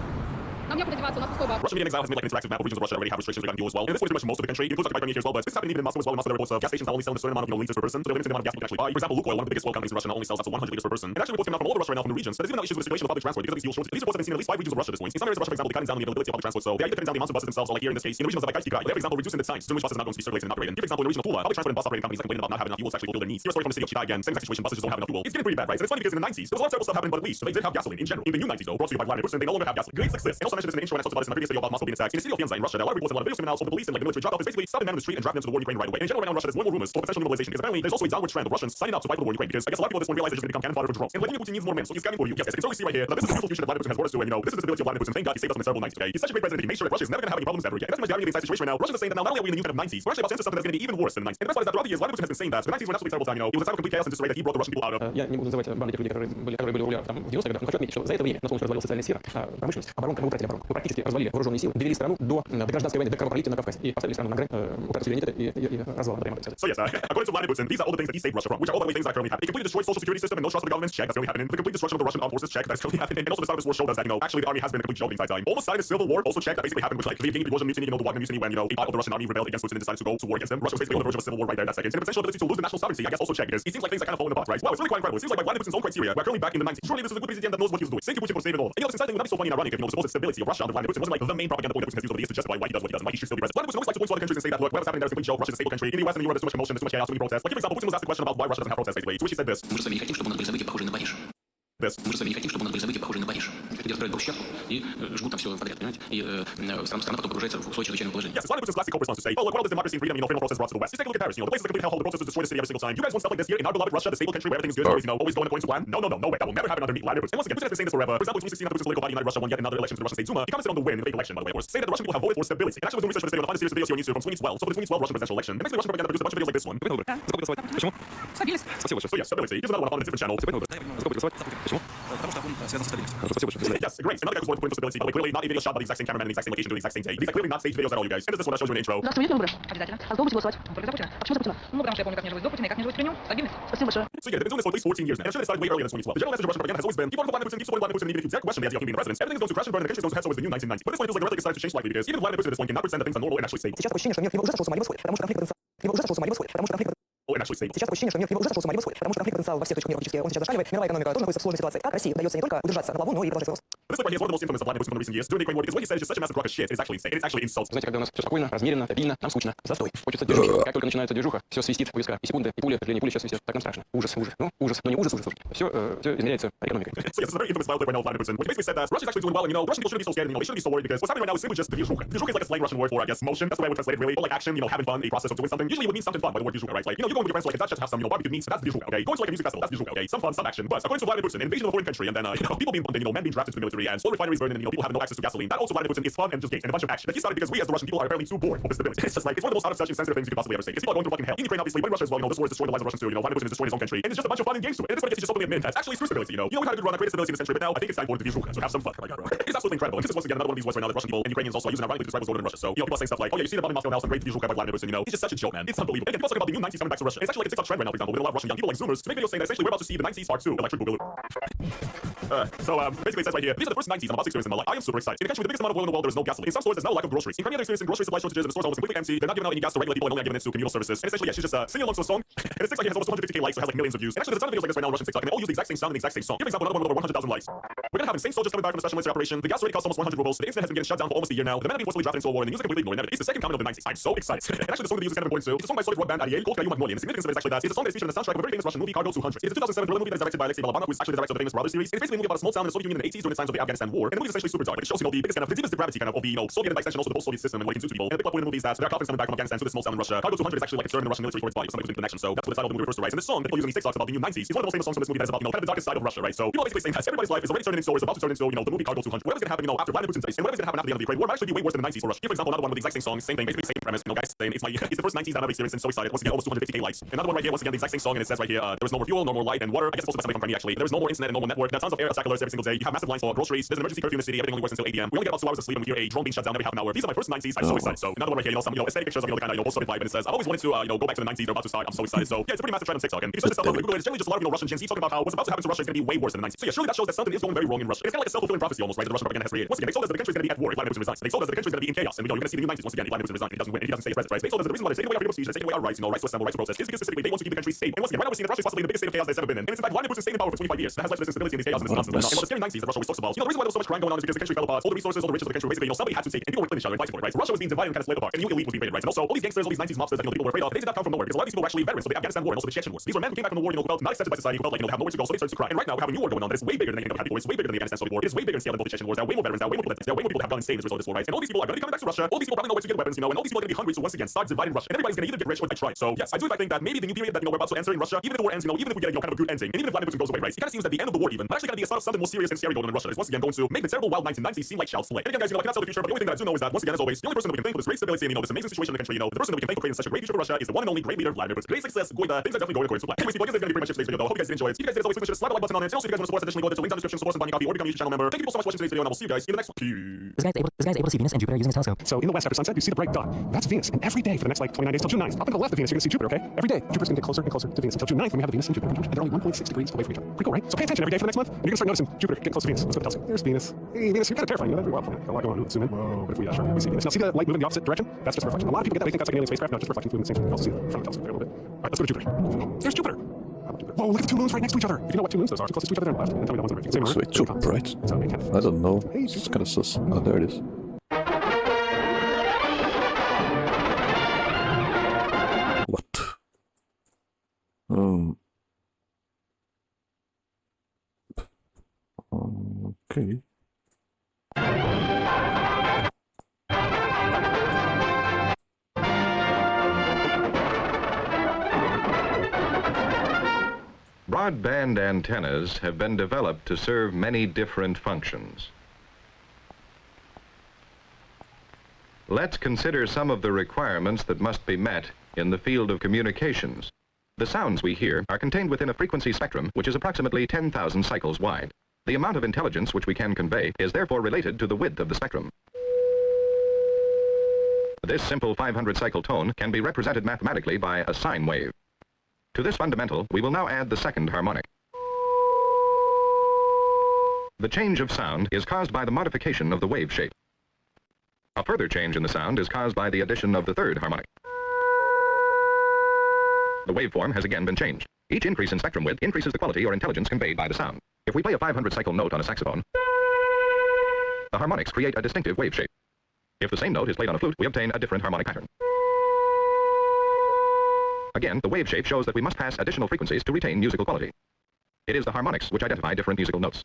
Нам некуда деваться, у нас пустой бар. Russian media exile has made like an interactive map of regions of Russia that already have restrictions regarding fuel as well. And this is pretty much most of the country. It includes occupied Crimea here as well, but this is happening even in Moscow as well. In Moscow, there are reports of gas stations that only sell a certain amount of liters per person, so they're limiting the amount of gas people can actually buy. For example, Lukoil, one of the biggest oil companies in Russia, now only sells up to 100 liters per person. And actually reports coming out from all over Russia right now from the regions. But there's even now issues with the circulation of public transport because of these fuel shortages. These reports have been seen in at least 5 regions of Russia at this point. In some areas of Russia, for example, they're cutting down the availability of public transport, so they're either cutting down the amount of buses themselves, or like here in this case, in the regions of Zabaikальский kraj, they're, for example, reducing the times during which buses are not going to be circulated and operated. Here, for example, in the region of Tula, public transport and bus operating companies are complaining about not having enough fuel to actually fulfill their needs. Here's a story from the city of Chita again. Same exact situation, buses just don't have enough fuel. It's getting pretty bad, right? So it's funny because in the 90s, there was a lot of terrible stuff happening, but at least they did have gasoline in general. In the new 90s, though, brought to you by Vladimir Putin, they no longer have gasoline. Great success. And also mentioned this in the intro when I talked about this in my previous video about Moscow being attacked. In the city of Penza in Russia, there are a lot of reports and a lot of videos coming out of the police and like the military drop off is basically stopping men on the street and driving them to the war in Ukraine right away. And in general, right now in Russia, there's more and more rumors of potential mobilization because apparently there's also a downward trend of Russians signing up to fight for the war in Ukraine because I guess a lot of people at this point realize they're just going to become cannon fodder for drones. And Vladimir Putin needs more men, so he's coming for you. Yes, I can totally see right here that this is the beautiful future that Vladimir Putin has brought us to, and you know, this is the stability of Vladimir Putin. Thank God he saved us from the terrible 90s. Okay, he's such a great president. He made sure that Russia is never going to have any problems ever again. And that's pretty much the irony of the entire situation right now. Russians are saying that now not only are we in the new kind of 90s, we're actually about to enter something that's going to be even worse than the 90s. And the best part is that throughout the years, Vladimir Putin has been saying that the 90s were an absolutely terrible time. You know, it was a time of complete chaos and disarray that he brought the Russian people out of. Я не буду называть банды тех людей, которые были у руля там, в 90-х годах, но хочу отметить, что за это время на полностью развалилась социальная сфера, промышленность, оборонка, мы утратили оборонку. Мы практически развалили вооруженные силы, довели страну до гражданской войны, до кровопролития на Кавказе и поставили страну на грань суверенитета и развала. So yes, according to Vladimir Putin, these are all the things that he saved Russia from, which are all the way things that are currently happening. A completely destroyed social security system and no trust in the government's check, that's really happening. The complete destruction of the Russian armed forces check, that's really happening. And also the start of this war showed us that, you know, actually the army has been a complete joke the entire time. Almost starting a civil war also check that basically happened with like the Yevgeny Prigozhin mutiny, you know, the Wagner mutiny when, you know, a part of the Russian army rebelled against Putin and decided to go to war against him. Russia was basically on the verge of a civil war right there in that second. And the potential ability to lose the national sovereignty, I guess also check because it seems like things are kind of falling apart, right? Wow, it's really quite incredible. It seems like by Vladimir Putin's own criteria, we're currently back in the 90s. Surely this is a good president that knows what he's doing. Thank you, Putin, for saving all. And you know, this entire thing would not be so funny and ironic if, you know, the supposed stability of Russia under Vladimir Putin wasn't like the main propaganda point that Putin has used over the years to justify why he does what he does and why he should still be president. Vladimir Putin always likes to point to other countries and say that, look, what's happening there is a complete joke. Russia's a stable country. In the US and Europe, there's too much commotion, there's too much chaos, too many protests. Like, for example, Putin was asked a question about why Russia doesn't have protests basically. To which he said this. Мы же сами не хотим, чтобы у нас были события, похожие на Париж. Мы же сами не хотим, чтобы у нас были события, похожие на Париж. Люди строят брусчатку и жгут там все подряд, понимаете? И страна потом погружается в условия чрезвычайного положения. Yes, Vladimir Putin's classic response to say, oh, look, what all this democracy and freedom, you know, freedom of process brought to the West. Just take a look at Paris, you know, the place is a complete hellhole. The process is destroy the city every single time. You guys want stuff like this here in our beloved Russia, the stable country where everything is good, always, you know, always going according to plan? No way. That will never happen under Vladimir Putin. And once again, Putin has been saying this forever. For example, in 2016, after Putin's political body united Russia won yet another election to the Russian State Duma, he commented on the win in the fake election, by the way, of course, saying that the Russian people have voted for stability. And actually was doing research for this video to find a series of videos here on YouTube from 2012. So for the 2012 Russian presidential election, and basically Russian propaganda produced a bunch of videos like this one. Почему? Стабильность. So yes, stability. Here's another one on a different channel. Почему? Потому что он связан со стабильностью. Yes, great. Another guy who's going to put stability, but like clearly not a video shot by the exact same cameraman in the exact same location doing the exact same take. These are clearly not staged videos at all, you guys. And this one that shows you an intro. Здравствуй, идете на выборы? Обязательно. А за кого будете голосовать? Только за Путина. А почему за Путина? Ну, потому что я помню, как мне живут до Путина и как мне живут при нем. Стабильность. Спасибо большое. So yeah, they've been doing this for at least 14 years now. And I'm sure they started way earlier than 2012. The general message of Russian propaganda has always been, keep on Vladimir Putin, keep supporting Vladimir Putin, and even if you dare question the idea of him being the president, everything is going to crash and burn, and the country is going to head towards the new 1990s. But this one feels like the rhetoric is starting to change slightly because even Vladimir Putin at this point cannot pretend that things are normal and actually stable. Сейчас такое ощущение, что мир к нему уже зашел с ума, не восходит, потому что конфликт and actually stable. Сейчас такое ощущение, что мир уже сошел с ума, не восходит, потому что конфликт потенциал во всех точках мира практически, он сейчас зашкаливает, мировая экономика тоже находится в сложной ситуации. Как России удается не только удержаться на плаву, но и продолжать свой рост. This like, is one of the most infamous of Vladimir Putin in recent years during the Ukraine war because what he said is just such a massive crock of shit. It's actually insane. It's actually insulting. Знаете, когда у нас все спокойно, размеренно, стабильно, нам скучно. Застой. Хочется движухи. Как только начинается движуха, все свистит у виска. И секунды, и пули, к сожалению, пули сейчас свистят. Так нам страшно. Ужас, ужас. Ну, ужас. Но не ужас, ужас. Все измеряется экономикой. So yes, it's a very infamous file clip right now of Vladimir Putin, which basically said that Russia's actually doing well, and Russian people shouldn't be so scared, and they shouldn't be so worried because what's happening right now is simply just движуха. Движуcha is like a slang Russian word for, I guess, motion. That's the way I would translate it really. But like action, having fun, a process of doing something. Usually it would mean something fun by the word движуcha, right? Like, you're going with your friends to like a Dutch to have some, barbecue meats. That's движуcha, okay? Going to like a music festival, that's движуcha, okay? Some fun, some action. But according to Vladimir Putin, invasion of a foreign country, and then people being bombed, and men being drafted to the military, and oil refineries burning, and people having no access to gasoline. That also Vladimir Putin is fun and just games and a bunch of action. That he started because we as the Russian people are apparently too bored of this stability. It's just like it's one of the most out of touch and sensitive things you could possibly ever say. Because people are going through fucking hell. In Ukraine, obviously, but in Russia as well, this war is destroying the lives of Russians too. Vladimir Putin is destroying his own country, and it's just a bunch of fun and games to it. And this is what he just openly admit. That's actually true stability, we've had a good run, created stability in this century, but now I think it's time for the движуха. So have some fun. Oh my God, bro. It's absolutely incredible. And this is once again another one of these words right now that Russian people and Ukrainians also are using ironically to describe what's going on in Russia. So people are saying stuff like, oh yeah, you see the bomb in Moscow now, some great движуха by Vladimir Putin, it's just such a joke, man. It's unbelievable. And people talking about the new 90s coming back to Russia. It's actually like a TikTok trend right now, for example, with a lot of Russian young people like Zoomers to make videos saying that essentially we're about to see the 90s part 2, Electric Boogaloo. Basically it says right here, these are the first 90s I'm about to experience in my life. I am super excited. In a country with the biggest amount of oil in the world, there is no gasoline. In some stores, there's no lack of groceries. In Crimea, they're experiencing grocery supply shortages and the stores are almost completely empty. They're not giving out any gas to regular people and only giving it to communal services. And essentially, yeah, she's just singing along to a song. And it looks like it has almost 150k likes, so it has like millions of views. And actually, there's a ton of videos like this right now on Russian TikTok, and they all use the exact same sound and the exact same song. Give an example, another one with over 100,000 likes. We're gonna have insane soldiers coming back from a special military operation. The gas already costs almost 100 rubles. The internet has been getting shut down for almost a year now. The men have been forcibly drafted into a war, and the music completely ignored. It's the second coming of the 90s. I'm so excited. And actually, the song that they use is kind of important too. It's a song by Soviet rock band Ariel called Kayu Magnolian. The significance of it is actually that it's a song that is featured in the soundtrack of a very famous Russian movie, Cargo 200. It's a 2007 thriller movie that is directed by Alexei Balabanov, who is actually the director of the famous Brother series. It's basically a movie about a small town in the Soviet Union in the 80s during the times of the Afghanistan war. And the movie is essentially super dark, but it shows the biggest kind of the deepest gravity kind of the Soviet and by extension also the post-Soviet system and what it can do to people. And the big plot point in the movie is that there are coffins coming back from Afghanistan to this small town in Russia. Cargo 200 is actually like a term in the Russian military for its body, something with connection. So that's what the title of the movie refers to, right? And this song that people use on these TikToks about the new 90s is one of the most famous songs from this movie that is about, kind of the darkest side of Russia, right? So people are basically saying that everybody's life is already turning into, or is about to turn into, the movie Cargo 200. Whatever's gonna happen, after Vladimir Putin's days, and whatever's gonna happen after the end of the Ukraine war might actually be way worse than the 90s for Russia. Here, for example, another one with the exact same song, same thing, basically same premise. Guys saying it's the first 90s that I've experienced and so excited. Once again, almost 250k likes. Another one right here, once again, the exact same song, and it says right here, there was no more fuel, no more light and water. I guess it's also something from Crimea actually. There was no more internet and no more network. There are tons of air attack alerts every single day. You have massive lines for groceries. There's an emergency curfew in the city. Everything only works until 8 p.m. We only get about 2 hours of sleep and we hear a drone being shut down every half an hour. These are my first 90s. I'm so excited. So another one right here, some aesthetic pictures of the kind of post-Soviet vibe, and it says I've always wanted to go back to the 90s. They're about to start. I'm so excited. So yeah, it's a pretty massive trend on TikTok. And if you search this stuff up, Google it, it's generally just a lot of Russian Gen Z talking about how what's about to happen to Russia is going to be way worse than the 90s. So yeah, surely that shows that something is going very wrong in Russia. It's kind of like a self-fulfilling prophecy almost, right? That the Russian propaganda has created. Once again, they told us that the country is going to be at war if Vladimir Putin resigns. They told us that the country is going to be in chaos, and you're going to see the new 90s once again if Vladimir Putin resigns and he doesn't win, and he doesn't stay as president, right? They told us that the reason why they're taking away our freedom of speech, they're taking away our rights, rights to assemble, rights to protest, is because specifically they want to keep the country stable. And once again, right now we're seeing that Russia is possibly in the biggest state of chaos they've ever been in. And it's in fact Vladimir Putin staying in power for 25 years that has led to this instability and this chaos and this nonsense. And the scary 90s that Russia always talks about. The reason why there was so much crime going on is because the country fell apart. All the resources, all the riches of the country, basically, somebody had to take, and people were killing each other and fighting for it, right? So Russia was being divided and kind of split apart, and the new elite was being raided, right? And also all these gangsters, all these 90s mobsters that people were afraid of, they did not come from nowhere because a lot of these people were actually veterans of the Afghanistan war and also the Chechen wars. These were men who came back from the war, who felt not accepted by society, who felt like have nowhere to go, so they started to cry. And right now we have a new war going on that is way bigger than anything that had before. It's way bigger than the Afghanistan Soviet war. It is way bigger in scale than both the Chechen wars. There are way more veterans. There are way more people. There are way more people that have gone insane as a result of this war, right? And all these people are going to be coming back to Russia. All these people probably know where to get weapons, and all these people are going to be hungry to once again start dividing Russia. And everybody's going to either get rich or die trying. So yes, I do in fact think that maybe the new period that we're about to enter in Russia, even if the war ends, even if we get kind of a good ending, and even if Vladimir Putin goes away, right? It kind of seems that the end of the war even might actually going to be a start of something more serious and scary going on in Russia. It's once again going to make the terrible wild 1990s seem like child's play. And again, guys, I cannot tell the future, but the only thing that I do know is that once again, as always, the only person that we can thank for this great stability and this amazing situation in the country, the person that we can thank for creating such a great future for Russia is the one and only great leader Vladimir Putin. Great success, things are definitely going according to plan. Anyways, people, I guess that's going to be pretty much it for today's video though. Hope you guys did enjoy it. If you guys did, as always, please just slap the like button on it. And also, if you guys want to support us, additionally go to the link down in the description, support us and buying a copy or become a YouTube channel member. Thank you people so much for watching today's video, and I will see you guys in the next one. Peace. This guy's able to see Venus and Jupiter using his telescope. So in the west after sunset, you see the bright dot. That's Venus. And every day for the next 29 days till June 9th, up and to the left of Venus, you're going to see Jupiter, okay? Every day, Jupiter's going to get closer and closer to Venus until June 9th when we have the Venus and Jupiter conjunction. And they're only 1.6 degrees away from each other. Pretty cool, right? So pay attention every day for the next month, and you're going to start noticing Jupiter getting close to Venus. Let's go to the telescope. There's Venus. Hey, Venus, you're kind of terrifying. You're wild planet. Got a lot going on. Let's zoom in. Whoa, but if we see Venus. Now see the light moving in the opposite direction? That's just a reflection. A lot of people get that. They think that's like an alien spacecraft. No, just reflecting through the same thing. You can also see the front of the telescope there a little bit. All right, let's go to Jupiter. There's Jupiter. Whoa, look at the two moons right next to each other. If you know what two moons those are, too closest to each other, they're on the left. And tell me the ones that are right. So it's too bright. I don't know. It's kind of sus. Oh, there it is. What? Okay. Broadband antennas have been developed to serve many different functions. Let's consider some of the requirements that must be met in the field of communications. The sounds we hear are contained within a frequency spectrum which is approximately 10,000 cycles wide. The amount of intelligence which we can convey is therefore related to the width of the spectrum. This simple 500-cycle tone can be represented mathematically by a sine wave. To this fundamental, we will now add the second harmonic. The change of sound is caused by the modification of the wave shape. A further change in the sound is caused by the addition of the third harmonic. The waveform has again been changed. Each increase in spectrum width increases the quality or intelligence conveyed by the sound. If we play a 500-cycle note on a saxophone, the harmonics create a distinctive wave shape. If the same note is played on a flute, we obtain a different harmonic pattern. Again, the wave shape shows that we must pass additional frequencies to retain musical quality. It is the harmonics which identify different musical notes.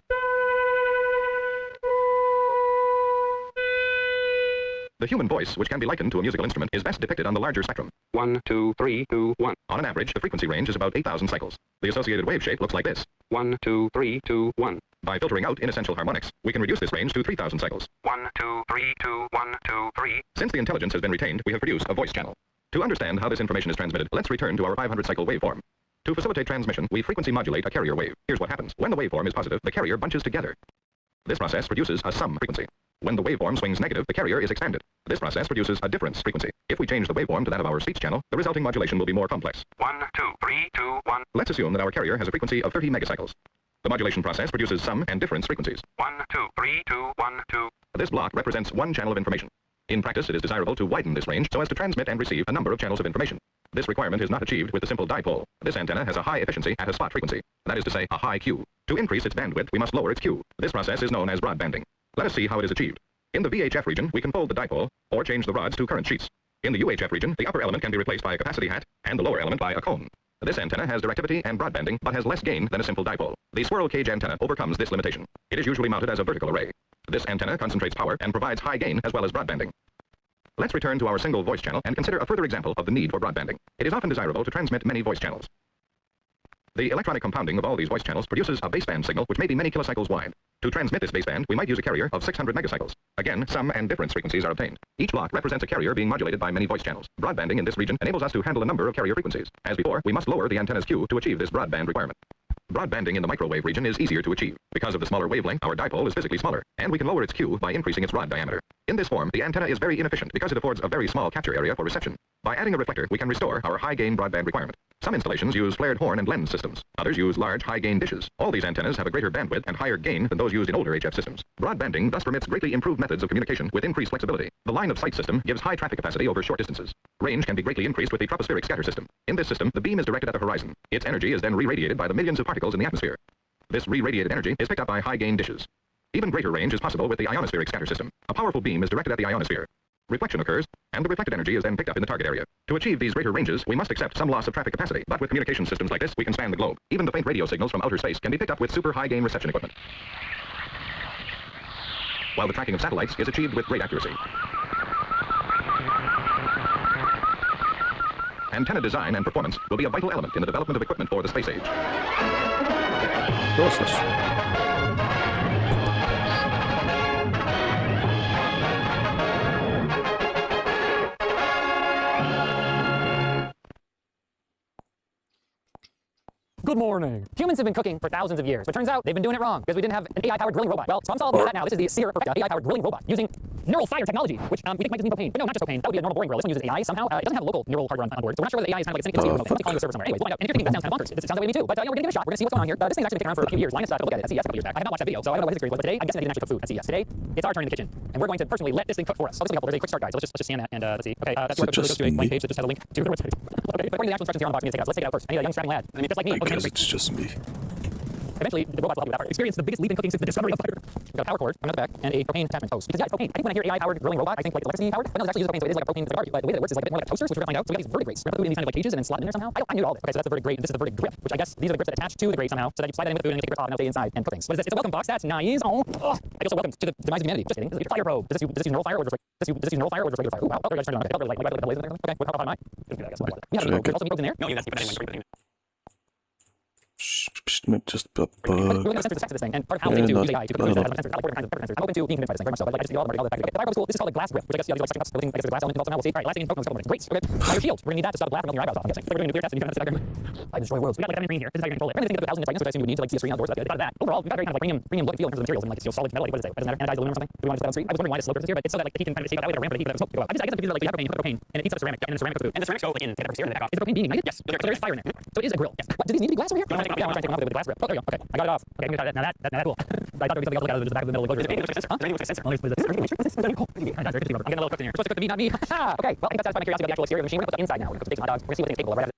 The human voice, which can be likened to a musical instrument, is best depicted on the larger spectrum. 1, 2, 3, 2, 1. On an average, the frequency range is about 8,000 cycles. The associated wave shape looks like this. 1, 2, 3, 2, 1. By filtering out inessential harmonics, we can reduce this range to 3,000 cycles. 1, 2, 3, 2, 1, 2, 3. Since the intelligence has been retained, we have produced a voice channel. To understand how this information is transmitted, let's return to our 500-cycle waveform. To facilitate transmission, we frequency modulate a carrier wave. Here's what happens. When the waveform is positive, the carrier bunches together. This process produces a sum frequency. When the waveform swings negative, the carrier is expanded. This process produces a difference frequency. If we change the waveform to that of our speech channel, the resulting modulation will be more complex. 1, 2, 3, 2, 1. Let's assume that our carrier has a frequency of 30 megacycles. The modulation process produces sum and difference frequencies. 1, 2, 3, 2, 1, 2. This block represents one channel of information. In practice, it is desirable to widen this range so as to transmit and receive a number of channels of information. This requirement is not achieved with the simple dipole. This antenna has a high efficiency at a spot frequency. That is to say, a high Q. To increase its bandwidth, we must lower its Q. This process is known as broadbanding. Let us see how it is achieved. In the VHF region, we can fold the dipole, or change the rods to current sheets. In the UHF region, the upper element can be replaced by a capacity hat, and the lower element by a cone. This antenna has directivity and broadbanding, but has less gain than a simple dipole. The squirrel cage antenna overcomes this limitation. It is usually mounted as a vertical array. This antenna concentrates power and provides high gain as well as broadbanding. Let's return to our single voice channel and consider a further example of the need for broadbanding. It is often desirable to transmit many voice channels. The electronic compounding of all these voice channels produces a baseband signal which may be many kilocycles wide. To transmit this baseband, we might use a carrier of 600 megacycles. Again, sum and difference frequencies are obtained. Each block represents a carrier being modulated by many voice channels. Broadbanding in this region enables us to handle a number of carrier frequencies. As before, we must lower the antenna's Q to achieve this broadband requirement. Broadbanding in the microwave region is easier to achieve. Because of the smaller wavelength, our dipole is physically smaller, and we can lower its Q by increasing its rod diameter. In this form, the antenna is very inefficient because it affords a very small capture area for reception. By adding a reflector, we can restore our high-gain broadband requirement. Some installations use flared horn and lens systems. Others use large, high-gain dishes. All these antennas have a greater bandwidth and higher gain than those used in older HF systems. Broadbanding thus permits greatly improved methods of communication with increased flexibility. The line-of-sight system gives high traffic capacity over short distances. Range can be greatly increased with the tropospheric scatter system. In this system, the beam is directed at the horizon. Its energy is then re-radiated by the millions of particles in the atmosphere. This re-radiated energy is picked up by high-gain dishes. Even greater range is possible with the ionospheric scatter system. A powerful beam is directed at the ionosphere. Reflection occurs, and the reflected energy is then picked up in the target area. To achieve these greater ranges, we must accept some loss of traffic capacity, but with communication systems like this, we can span the globe. Even the faint radio signals from outer space can be picked up with super high-gain reception equipment. While the tracking of satellites is achieved with great accuracy. Antenna design and performance will be a vital element in the development of equipment for the space age. Good morning. Humans have been cooking for thousands of years, but turns out they've been doing it wrong because we didn't have an AI-powered grilling robot. Well, so I'm solving that now. This is the Seer Perfecta AI-powered grilling robot using neural fire technology, which we think might just mean propane. But no, not just propane. That would be a normal boring grill. This one uses AI somehow. It doesn't have local neural hardware on board, so we're not sure whether the AI is kind of like a sync. It's calling the server somewhere. Anyways, we'll find out. And if you're thinking that sounds kind of bonkers, it sounds like me too. But we're gonna give it a shot. We're gonna see what's going on here. This thing's actually been around for a few years. Linus took a look at it at CES a couple years back. I have not watched that video, so I don't know what his experience was. But today, I'm guessing they didn't actually cook food at CES. Today, it's our turn in the kitchen, and we're going to personally let this thing cook for us. So this will be helpful. There's a quick start guide. So let's just scan that and let's see. Okay, that's where it goes to a blank page that just has a link to the website. Okay, but according to the actual instructions here on the box, we need to take it out. So let's take it out first. I need a young strapping lad. I mean, just like me. I guess it's just me. Eventually, the robots will help you with that part. Experience the biggest leap in cooking since the discovery of fire. We've got a power cord on the back and a propane attachment hose. Because yeah, it's propane. I think when I hear AI-powered grilling robot, I think like it's electricity powered. But no, it actually uses propane, so it is like a propane barbecue. But the way that it works is like a bit more like a toaster, which we're gonna find out. So we got these vertigrates. We're gonna put food in these kind of like cages and then slot it in there somehow. I knew all this. Okay, so that's the vertigrate. This is the vertic grip, which I guess these are the grips that attach to the grate somehow, so that you slide that in with the food and you take the grip off and it'll stay inside and cook things. What is this? It's a welcome box. That's nice. Oh, I feel so welcome to the demise of humanity. Just kidding. This is a fire probe. Does this use neural fire or just like does this use neural fire or just regular fire? Ooh, wow. Oh, I just turned it on. Like the laser there. Okay, how hot am I? I guess. Yeah, there's also probes in there. No, that's Just we're going to censor the sex of this thing, and part of how they do use AI to put sensors, I like pepper sensors. I'm open to being convinced by this thing very much so. But I just all the fact. The fire probe is cool. This is called a glass grip, which I guess like suction cups. I guess the glass element involved somehow. We'll see. All right, last thing in focus, couple minutes. Great. Okay. Fire shield. We're gonna need that to stop the blast from melting your eyebrows off. I'm guessing. So we're doing a nuclear test, and you can have this I destroy worlds. We got like a green here. This is how you control it. We're gonna think of 1,000 brightness, which I assume you would need to like see a screen outdoors. Like out of that. Overall, we've got very kind of like premium look and feel in terms of materials and like solid metal. Like what is it? It doesn't matter. Anodized aluminum or something. Do we want to set that on street? I was wondering why the slope is here, but it's so that like the heat can kind of escape out that way. The ramp, but the heat can smoke go out. I guess the pieces are like you have propane, you put propane, and it heats up ceramic, and the ceramic cooks food. And the ceramics go like in here in the back off. Is the propane being ignited? Yes. So there's fire in there. So it is a grill. Yes. What, do these need to be glass over here? Yeah, I'm trying to take them off with the glass grip. Oh, there you go. Okay, I got it off. Okay, I'm gonna try that. Now that's cool. I thought there was something else to look at the back of the middle of the enclosure. Huh? I'm getting a little cooked in here. You're supposed to cook the meat, not me. Okay, well, I think that satisfies my curiosity about the actual exterior of the machine. We're gonna put that inside now. We're gonna cook steaks and hot dogs. We're gonna see what things capable of right after.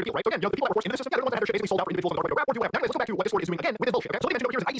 later field, right? So again, the people that were forced into the system, they're the ones that had their shit basically sold out for individuals in the corporate web or do web. Anyways, let's go back to what Discord is doing again with this bullshit. Okay? So they mentioned over here is an IE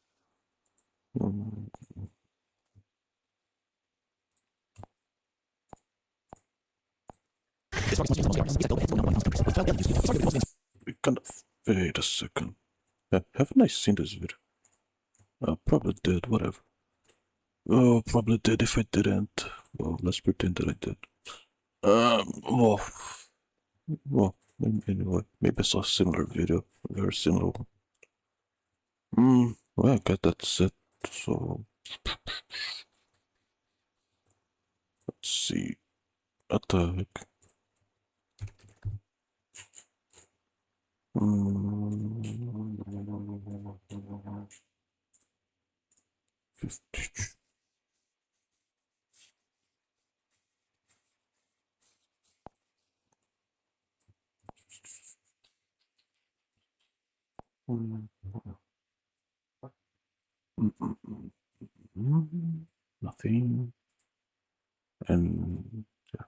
Wait a second. Haven't I seen this video? Probably did, whatever. Oh, probably did. If I didn't, well, let's pretend that I did. Well, anyway, maybe I saw a similar video, a very similar one. Well, I guess that's it. So let's see. Attack. Mm. 50. Nothing. And yeah.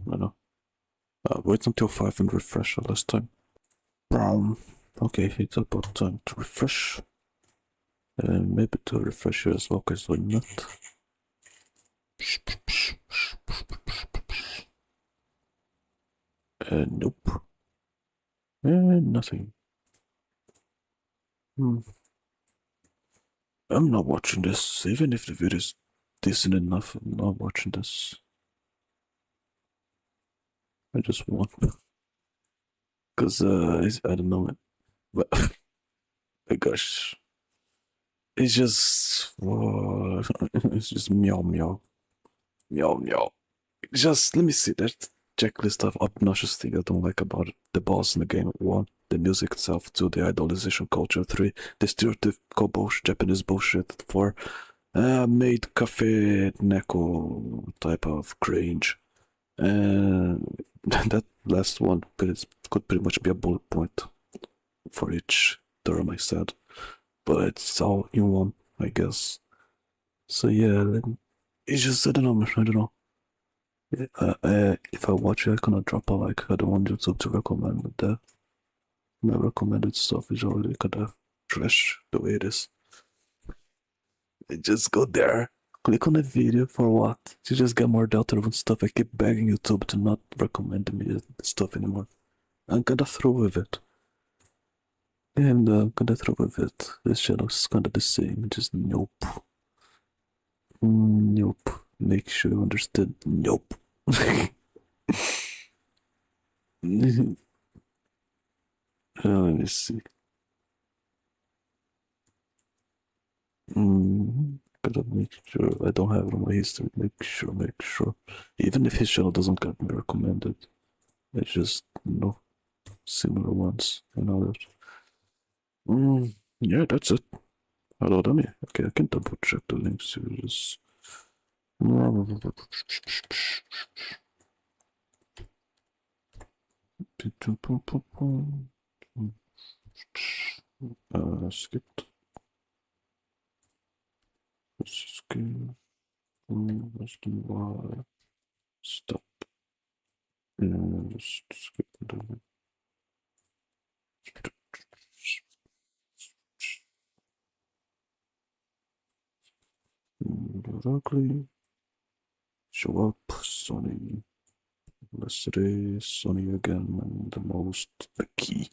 I know. Wait until 5 and refresh last time. Brown. Okay, it's about time to refresh. Maybe to refresh here as well, because why not? Nope. Nothing. I'm not watching this, even if the video is decent enough. I'm not watching this. I just want, because I don't know, but my gosh, it's just it's just meow meow meow meow. Just let me see that checklist of obnoxious things I don't like about it. The boss in the game. 1, the music itself. 2, the idolization culture. 3, the stereotypical bullshit, Japanese bullshit. 4, made cafe neko type of cringe. And that last one could pretty much be a bullet point for each term I said, but it's all in one, I guess. So yeah, it's just I don't know. If I watch it, I cannot drop a like. I don't want YouTube to recommend that. My recommended stuff is already kind of trash the way it is. I just go there, click on the video for what? To just get more Deltarune stuff. I keep begging YouTube to not recommend me the stuff anymore. I'm kinda through with it. And I'm kinda through with it. This channel is kinda the same, just nope. Nope. Make sure you understand. Nope. Let me see. Gotta make sure I don't have it on my history. Make sure. Even if his channel doesn't get me recommended, I just similar ones and others. Yeah, that's it. Hello, dummy. Okay, I can double check the links here. Just skip. Skip. Let's do Y. Stop. And just skip the directly. Show up, Sony. Let's say Sony again, and the most the key.